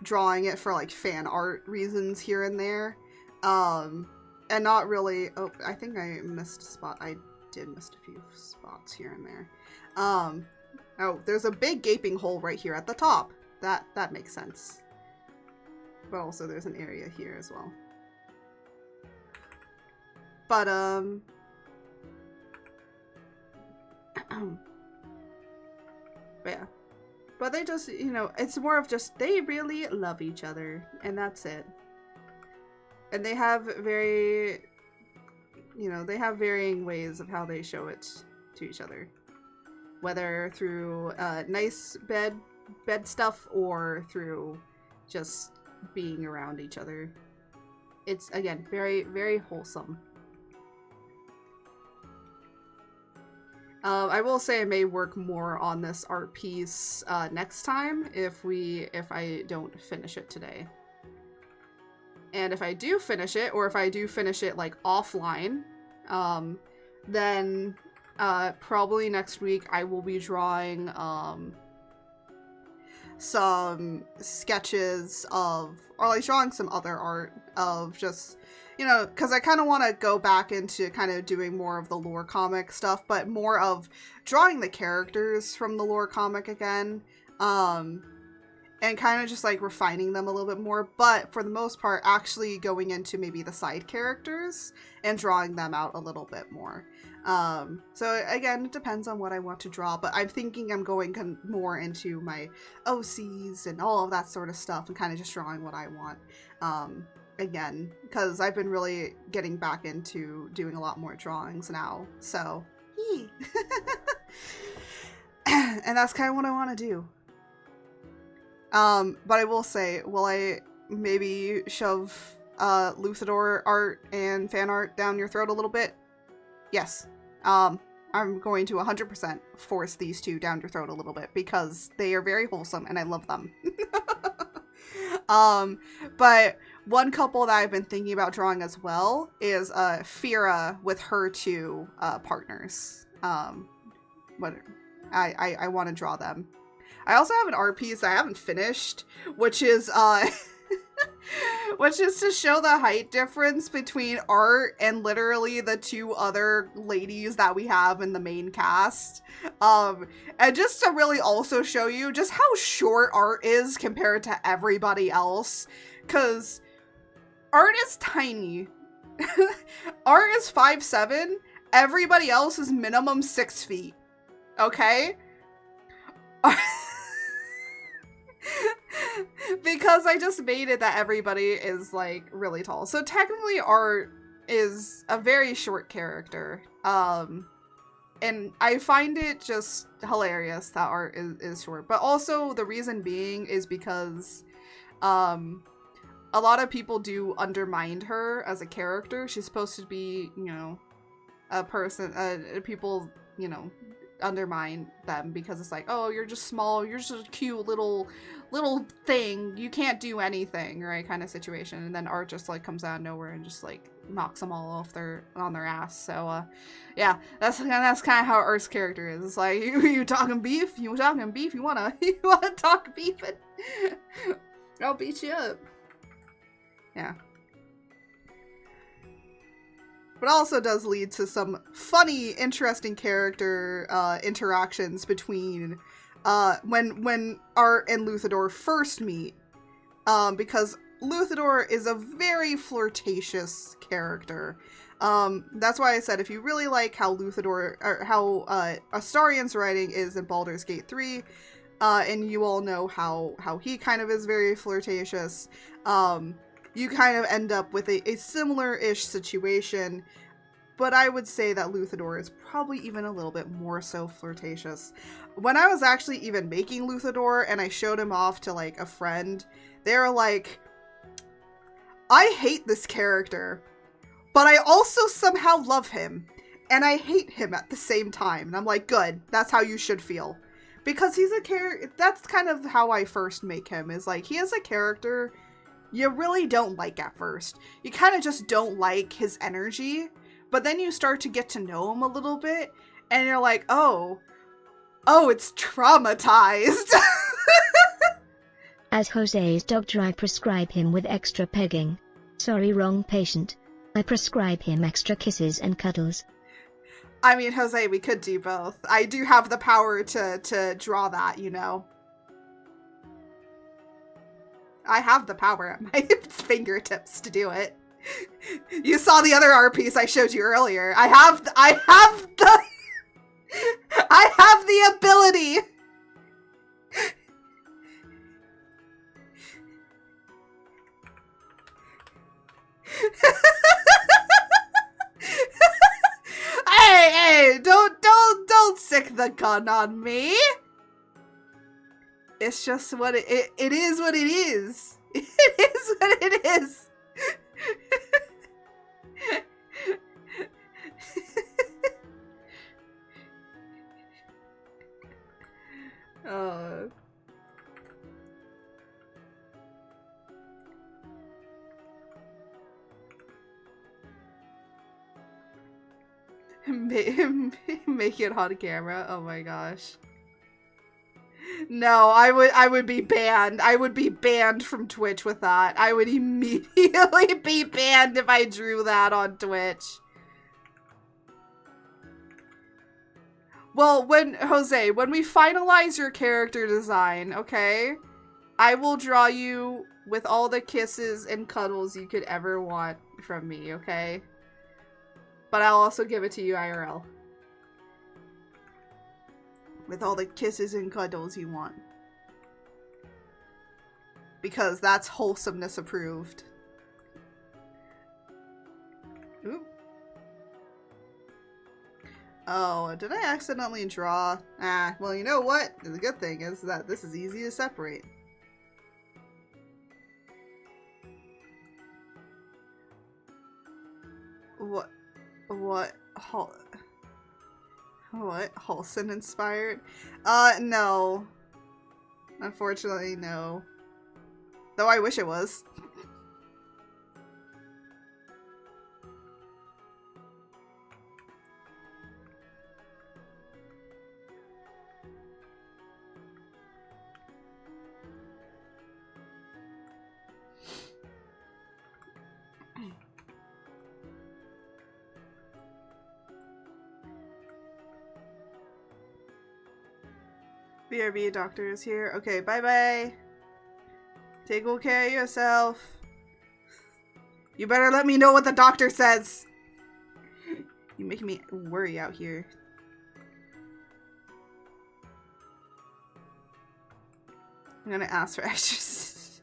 drawing it for like fan art reasons here and there. And not really, oh, I think I missed a spot. I did miss a few spots here and there. Oh, there's a big gaping hole right here at the top. That makes sense. But also there's an area here as well. But, but yeah. But they just, you know, it's more of just, they really love each other, and that's it. And they have very, you know, they have varying ways of how they show it to each other. Whether through nice bed stuff or through just being around each other. It's, again, very, very wholesome. I will say I may work more on this art piece next time if I don't finish it today. And if I do finish it, or if I do finish it like offline, then probably next week I will be drawing some sketches of, or like drawing some other art of just, you know, because I kind of want to go back into kind of doing more of the lore comic stuff, but more of drawing the characters from the lore comic again, and kind of just like refining them a little bit more, but for the most part actually going into maybe the side characters and drawing them out a little bit more. So again, it depends on what I want to draw, but I'm thinking I'm going more into my OCs and all of that sort of stuff and kind of just drawing what I want. Again, because I've been really getting back into doing a lot more drawings now, so and that's kind of what I want to do. But I will say, will I maybe shove Luthador art and fan art down your throat a little bit? Yes. I'm going to 100% force these two down your throat a little bit because they are very wholesome and I love them. But one couple that I've been thinking about drawing as well is Fira with her two partners. But I want to draw them. I also have an art piece I haven't finished, which is which is to show the height difference between Art and literally the two other ladies that we have in the main cast. And just to really also show you just how short Art is compared to everybody else. Because Art is tiny. Art is 5'7". Everybody else is minimum 6 feet. Okay? Because I just made it that everybody is like really tall. So technically Art is a very short character. And I find it just hilarious that Art is short. But also the reason being is because a lot of people do undermine her as a character. She's supposed to be, you know, a person, people, you know, undermine them because it's like, oh, you're just small, you're just a cute little thing, you can't do anything, right, kind of situation. And then Art just like comes out of nowhere and just like knocks them all off on their ass. So yeah, that's kind of how Art's character is. It's like, you talking beef, you wanna talk beef, and I'll beat you up. Yeah. But also does lead to some funny, interesting character interactions between when Art and Luthador first meet, because Luthador is a very flirtatious character. That's why I said if you really like how Luthador, or how Astarian's writing is in Baldur's Gate 3, and you all know how he kind of is very flirtatious, you kind of end up with a similar-ish situation, but I would say that Luthador is probably even a little bit more so flirtatious. When I was actually even making Luthador and I showed him off to like a friend, they were like, I hate this character, but I also somehow love him, and I hate him at the same time. And I'm like, good, that's how you should feel. Because he's a character, that's kind of how I first make him, is like, he is a character you really don't like at first. You kind of just don't like his energy, but then you start to get to know him a little bit, and you're like, oh, it's traumatized. As Jose's doctor, I prescribe him with extra pegging. Sorry, wrong patient. I prescribe him extra kisses and cuddles. I mean, Jose, we could do both. I do have the power to draw that, you know. I have the power at my fingertips to do it. You saw the other art piece I showed you earlier. I have the ability Hey, don't sick the gun on me. It's just what it is what it is. It is what it is. Make it on camera. Oh my gosh. No, I would be banned. I would be banned from Twitch with that. I would immediately be banned if I drew that on Twitch. Well, Jose, when we finalize your character design, okay? I will draw you with all the kisses and cuddles you could ever want from me, okay? But I'll also give it to you IRL. With all the kisses and cuddles you want. Because that's wholesomeness approved. Ooh. Oh, did I accidentally draw? Ah, well, you know what? The good thing is that this is easy to separate. What? What? Wholesome inspired? No. Unfortunately, no. Though I wish it was. BRB doctor is here. Okay, bye-bye. Take good care of yourself. You better let me know what the doctor says. You making me worry out here. I'm gonna ask for extras.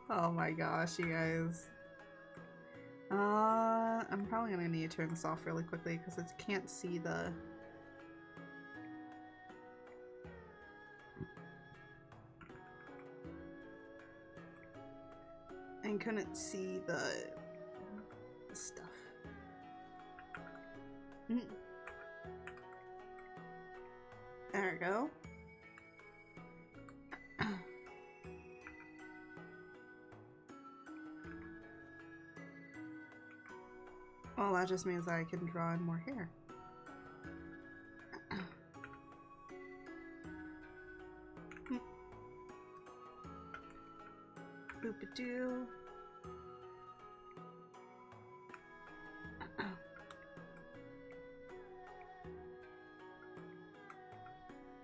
Oh my gosh, you guys. I'm probably gonna need to turn this off really quickly because I can't see the... I couldn't see the stuff. There we go. Well, that just means that I can draw in more hair. Boop-a-doo.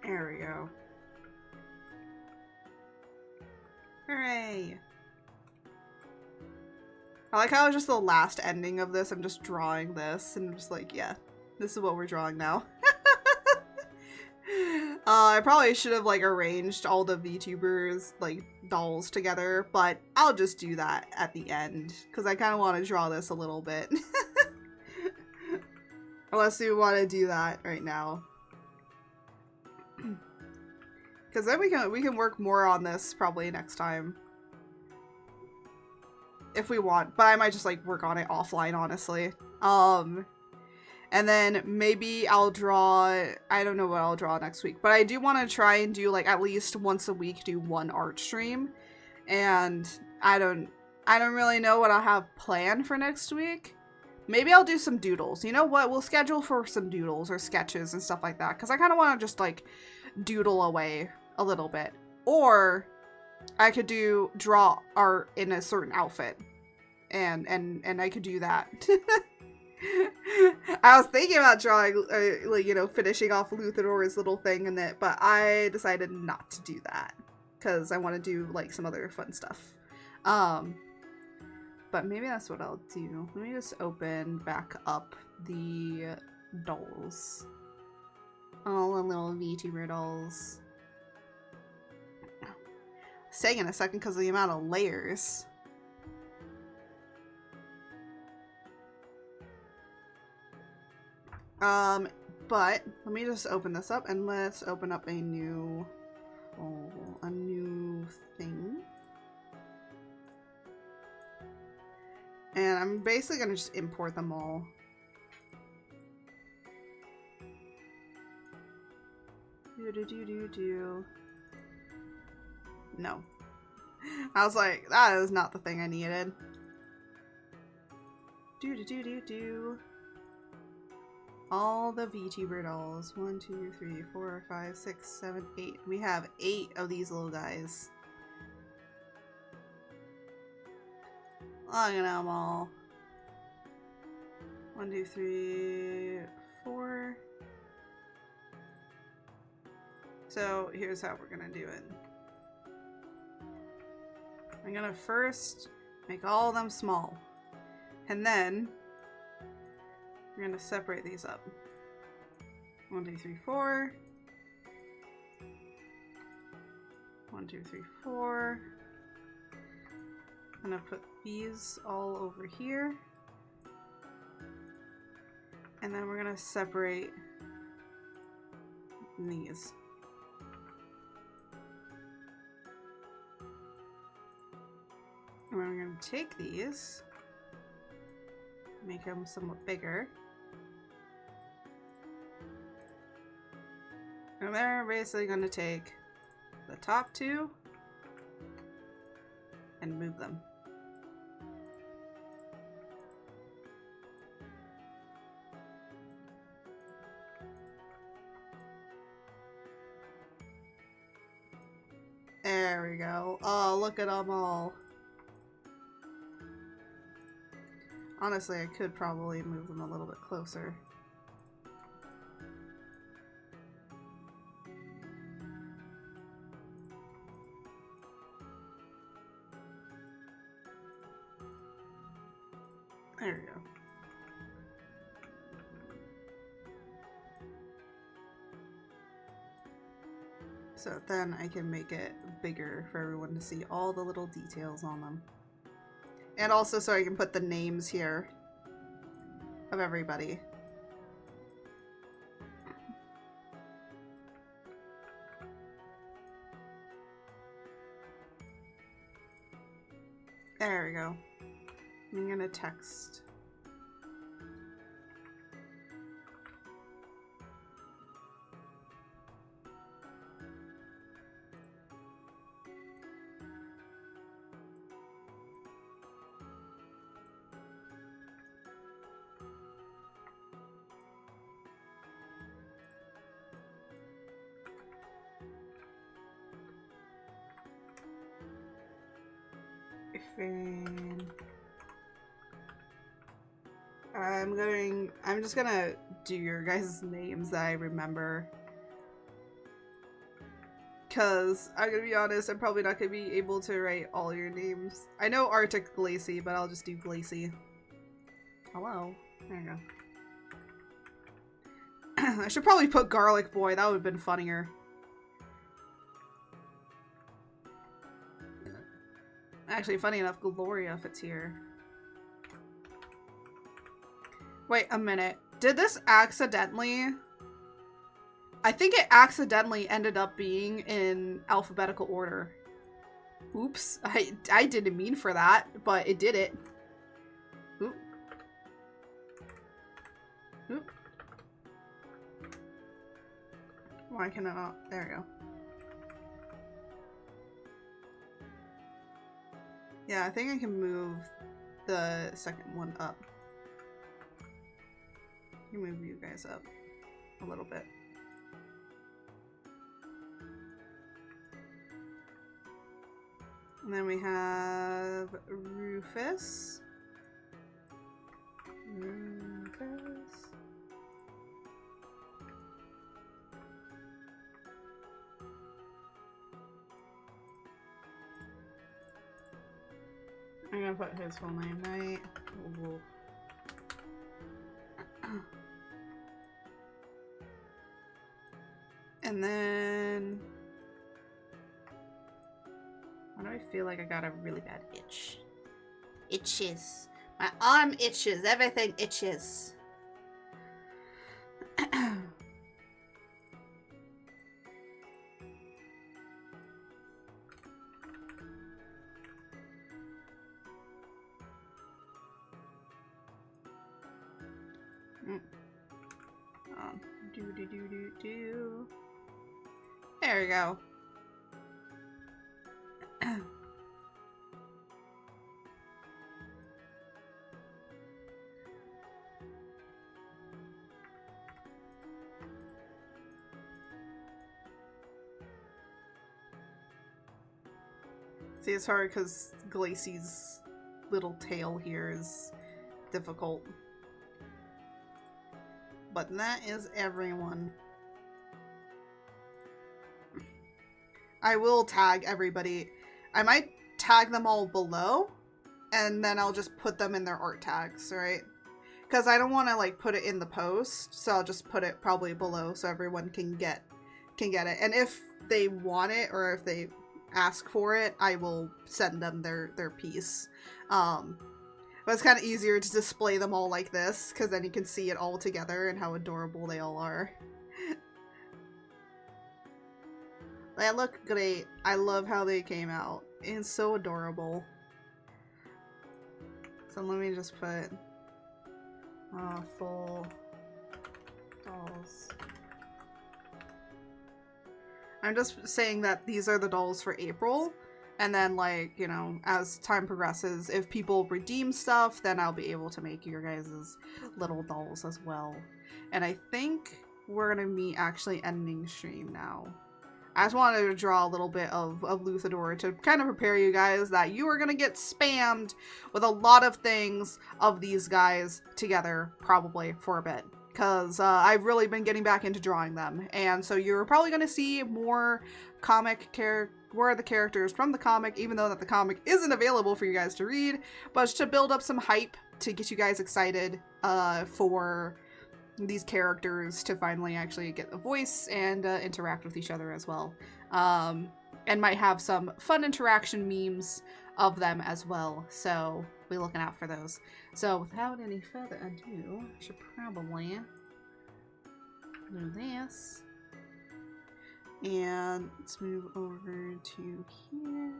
There we go. Hooray! I like how just the last ending of this, I'm just drawing this, and I'm just like, yeah, this is what we're drawing now. I probably should have, like, arranged all the VTubers, like, dolls together, but I'll just do that at the end, because I kind of want to draw this a little bit. Unless you want to do that right now. Because then we can work more on this probably next time. If we want, but I might just like work on it offline, honestly. And then maybe I'll draw, I don't know what I'll draw next week, but I do want to try and do like at least once a week do one art stream. And I don't really know what I'll have planned for next week. Maybe I'll do some doodles. You know what? We'll schedule for some doodles or sketches and stuff like that, because I kind of want to just like doodle away a little bit. Or I could draw art in a certain outfit, and I could do that. I was thinking about drawing, like, you know, finishing off Luthador's little thing in it, but I decided not to do that because I want to do like some other fun stuff. But maybe that's what I'll do. Let me just open back up the dolls. All the little VTuber dolls. It's taking a second because of the amount of layers. But let me just open this up and let's open up a new thing. And I'm basically gonna just import them all. No. I was like, that is not the thing I needed. All the VTuber dolls. 1, 2, 3, 4, 5, 6, 7, 8. We have 8 of these little guys. Look at them all. 1, 2, 3, 4. So here's how we're gonna do it. I'm gonna first make all of them small. And then we're gonna separate these up. 1, 2, 3, 4. 1, 2, 3, 4. I'm gonna put these all over here. And then we're gonna separate these. And we're gonna take these, make them somewhat bigger. And they're basically going to take the top 2 and move them. There we go. Oh, look at them all. Honestly, I could probably move them a little bit closer. There we go. So then I can make it bigger for everyone to see all the little details on them. And also so I can put the names here of everybody. There we go. I'm gonna text. I'm just gonna do your guys' names that I remember. Cause I'm gonna be honest, I'm probably not gonna be able to write all your names. I know Arctic Glacy, but I'll just do Glacy. Hello. There you go. I should probably put Garlic Boy, that would have been funnier. Actually, funny enough, Gloria fits here. Wait a minute. Did this accidentally... I think it accidentally ended up being in alphabetical order. Oops. I didn't mean for that, but it did it. Oop. Oop. Why can I not? There we go. Yeah, I think I can move the second one up. Let me move you guys up a little bit. And then we have Rufus. I'm gonna put his full name, right? Ooh. And then... why do I feel like I got a really bad itch? Itches. My arm itches. Everything itches. Do. There we go. See, it's hard because Glacey's little tail here is difficult. But that is everyone. I will tag everybody. I might tag them all below, and then I'll just put them in their art tags, right? Because I don't want to like put it in the post, so I'll just put it probably below so everyone can get it. And if they want it or if they ask for it, I will send them their piece. But it's kind of easier to display them all like this, because then you can see it all together and how adorable they all are. They look great. I love how they came out. It's so adorable. So let me just put full dolls. I'm just saying that these are the dolls for April. And then, like, you know, as time progresses, if people redeem stuff, then I'll be able to make your guys' little dolls as well. And I think we're gonna be actually ending stream now. I just wanted to draw a little bit of Luthador to kind of prepare you guys that you are gonna get spammed with a lot of things of these guys together, probably, for a bit. Because I've really been getting back into drawing them. And so you're probably gonna see more comic where are the characters from the comic, even though that the comic isn't available for you guys to read, but to build up some hype to get you guys excited for these characters to finally actually get a voice and interact with each other as well. And might have some fun interaction memes of them as well, so be looking out for those. So without any further ado, I should probably do this. And let's move over to here.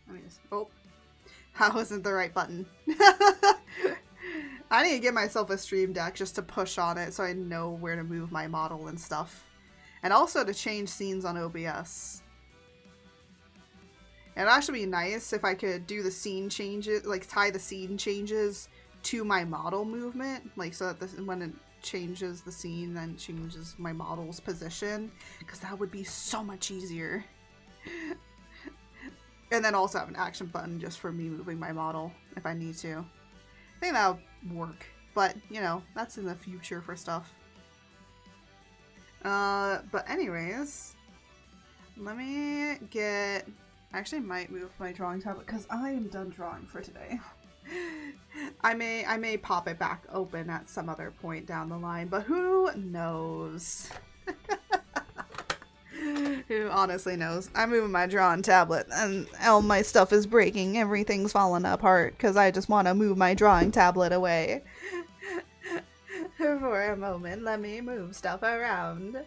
Let me just, oh, that wasn't the right button. I need to get myself a stream deck just to push on it so I know where to move my model and stuff. And also to change scenes on OBS. It'd actually be nice if I could do the scene changes, like tie the scene changes to my model movement, like so that when it changes the scene, then changes my model's position, because that would be so much easier. And then also have an action button just for me moving my model if I need to. I think that would work, but you know, that's in the future for stuff. But anyways, let me get, I actually might move my drawing tablet because I am done drawing for today. I may pop it back open at some other point down the line, but who knows? Who honestly knows? I'm moving my drawing tablet and all my stuff is breaking. Everything's falling apart because I just want to move my drawing tablet away. For a moment, let me move stuff around.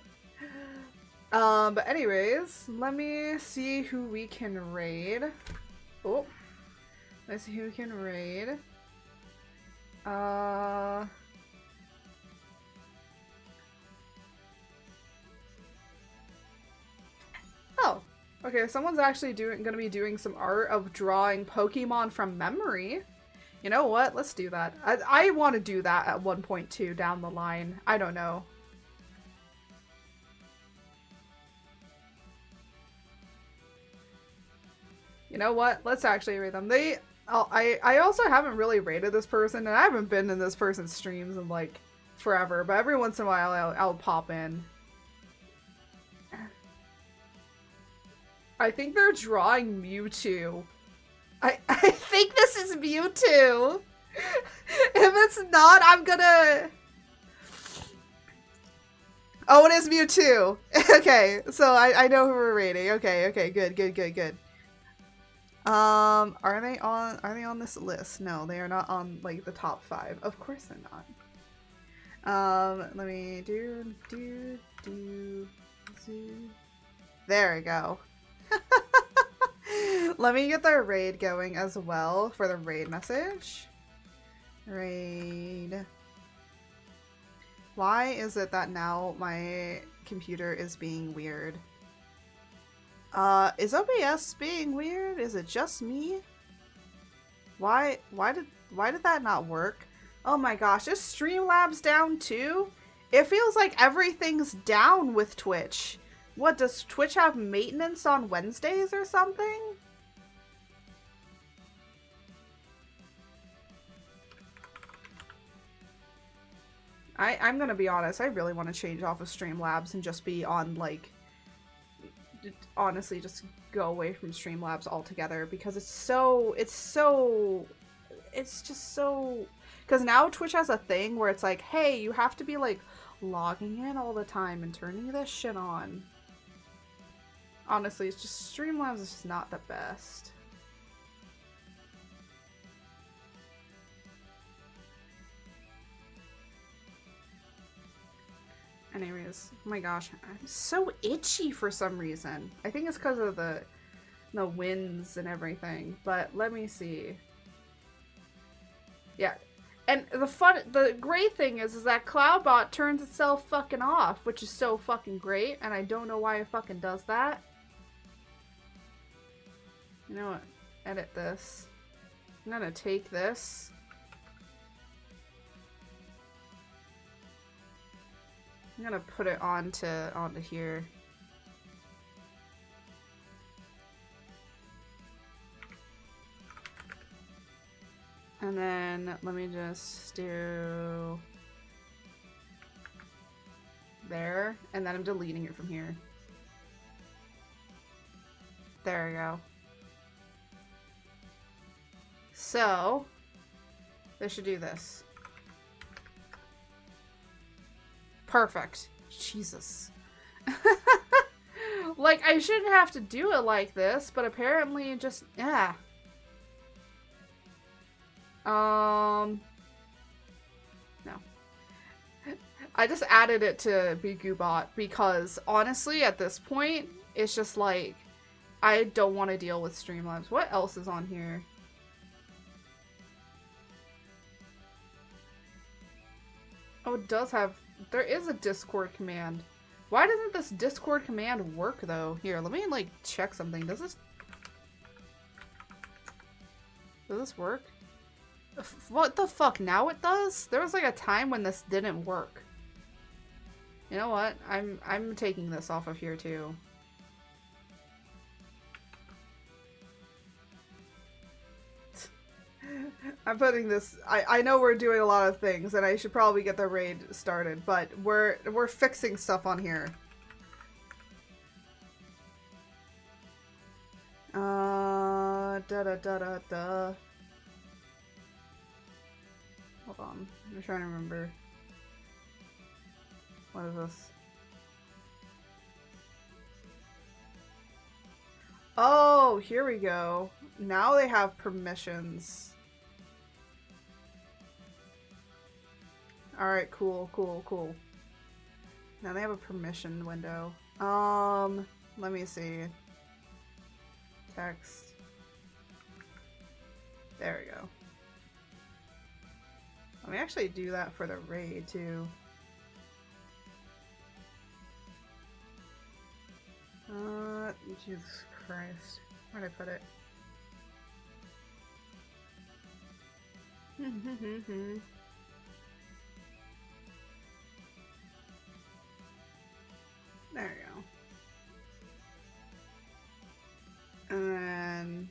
But anyways, let me see who we can raid. Oh. Let's see who can raid. Oh, okay. Someone's actually gonna be doing some art of drawing Pokemon from memory. You know what? Let's do that. I want to do that at 1.2 down the line. I don't know. You know what? Let's actually raid them. I also haven't really rated this person, and I haven't been in this person's streams in like forever, but every once in a while I'll pop in. I think they're drawing Mewtwo. I think this is Mewtwo. If it's not, I'm gonna Oh, it is Mewtwo. Okay, so I know who we're rating. Okay, good. Are they on this list? No, they are not on like the top 5. Of course they're not. Let me do. There we go. Let me get the raid going as well for the raid message. Raid. Why is it that now my computer is being weird? Is OBS being weird? Is it just me? Why did that not work? Oh my gosh, is Streamlabs down too? It feels like everything's down with Twitch. What, does Twitch have maintenance on Wednesdays or something? I'm gonna be honest, I really want to change off of Streamlabs and just be on, like, honestly, just go away from Streamlabs altogether, because it's just so, because now Twitch has a thing where it's like, hey, you have to be, like, logging in all the time and turning this shit on. Honestly, it's just, Streamlabs is just not the best. Anyways, oh my gosh, I'm so itchy for some reason. I think it's because of the winds and everything, but let me see. Yeah, and the great thing is that Cloudbot turns itself fucking off, which is so fucking great, and I don't know why it fucking does that. You know what? Edit this. I'm gonna take this. I'm gonna put it onto here. And then let me just do there, and then I'm deleting it from here. There we go. So they should do this. Perfect. Jesus. Like, I shouldn't have to do it like this, but apparently just, yeah. No. I just added it to BiguBot because, honestly, at this point, it's just like, I don't want to deal with Streamlabs. What else is on here? Oh, it does have... There is a Discord command. Why doesn't this Discord command work, though? Here, let me, like, check something. Does this work? What the fuck? Now it does? There was, like, a time when this didn't work. You know what? I'm taking this off of here, too. I'm putting this... I know we're doing a lot of things, and I should probably get the raid started, but we're fixing stuff on here. Hold on. I'm trying to remember. What is this? Oh, here we go. Now they have permissions. Alright, cool. Now they have a permission window. Let me see. Text. There we go. Let me actually do that for the raid, too. Jesus Christ. Where'd I put it? There we go. And then...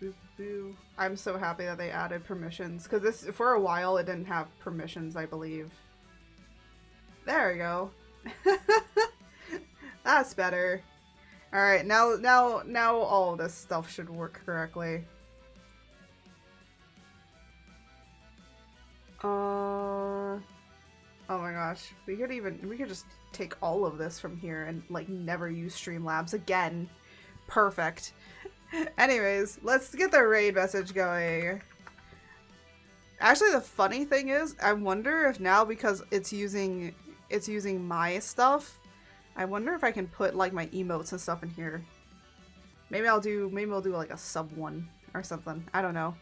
Boop, boop. I'm so happy that they added permissions, because this, for a while, it didn't have permissions, I believe. There we go. That's better. Alright, now all of this stuff should work correctly. Oh my gosh. We could just take all of this from here and like never use Streamlabs again. Perfect. Anyways, let's get the raid message going. Actually, the funny thing is, I wonder if now, because it's using my stuff, I wonder if I can put like my emotes and stuff in here. Maybe I'll do like a sub one or something. I don't know.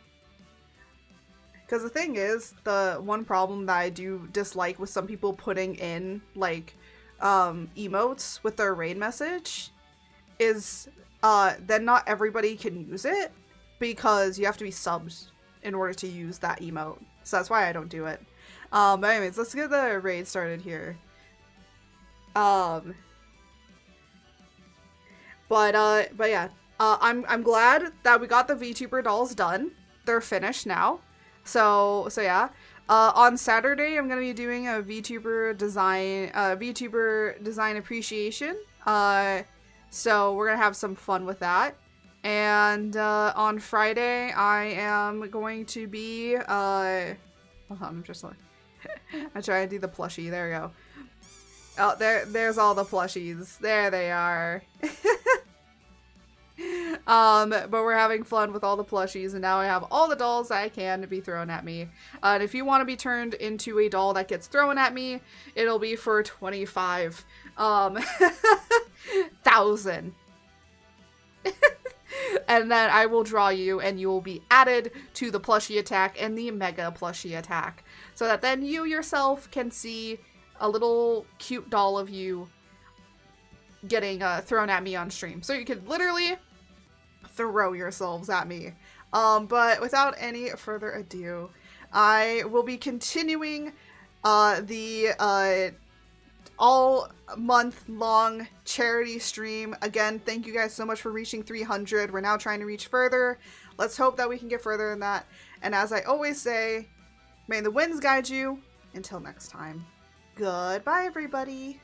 Because the thing is, the one problem that I do dislike with some people putting in like emotes with their raid message is then not everybody can use it because you have to be subbed in order to use that emote. So that's why I don't do it. But anyways, let's get the raid started here. But yeah, I'm glad that we got the VTuber dolls done. They're finished now. So yeah. On Saturday, I'm gonna be doing a VTuber design appreciation. So we're gonna have some fun with that. And on Friday, I am going to be I'm just like I'm trying to do the plushie. There we go. Oh, there's all the plushies. There they are. But we're having fun with all the plushies, and now I have all the dolls that I can to be thrown at me. And if you want to be turned into a doll that gets thrown at me, it'll be for 25,000. And then I will draw you, and you will be added to the plushie attack and the mega plushie attack, so that then you yourself can see a little cute doll of you getting thrown at me on stream. So you could literally throw yourselves at me. But without any further ado, I will be continuing the all month long charity stream. Again, thank you guys so much for reaching 300. We're now trying to reach further. Let's hope that we can get further than that. And as I always say, may the winds guide you. Until next time. Goodbye, everybody.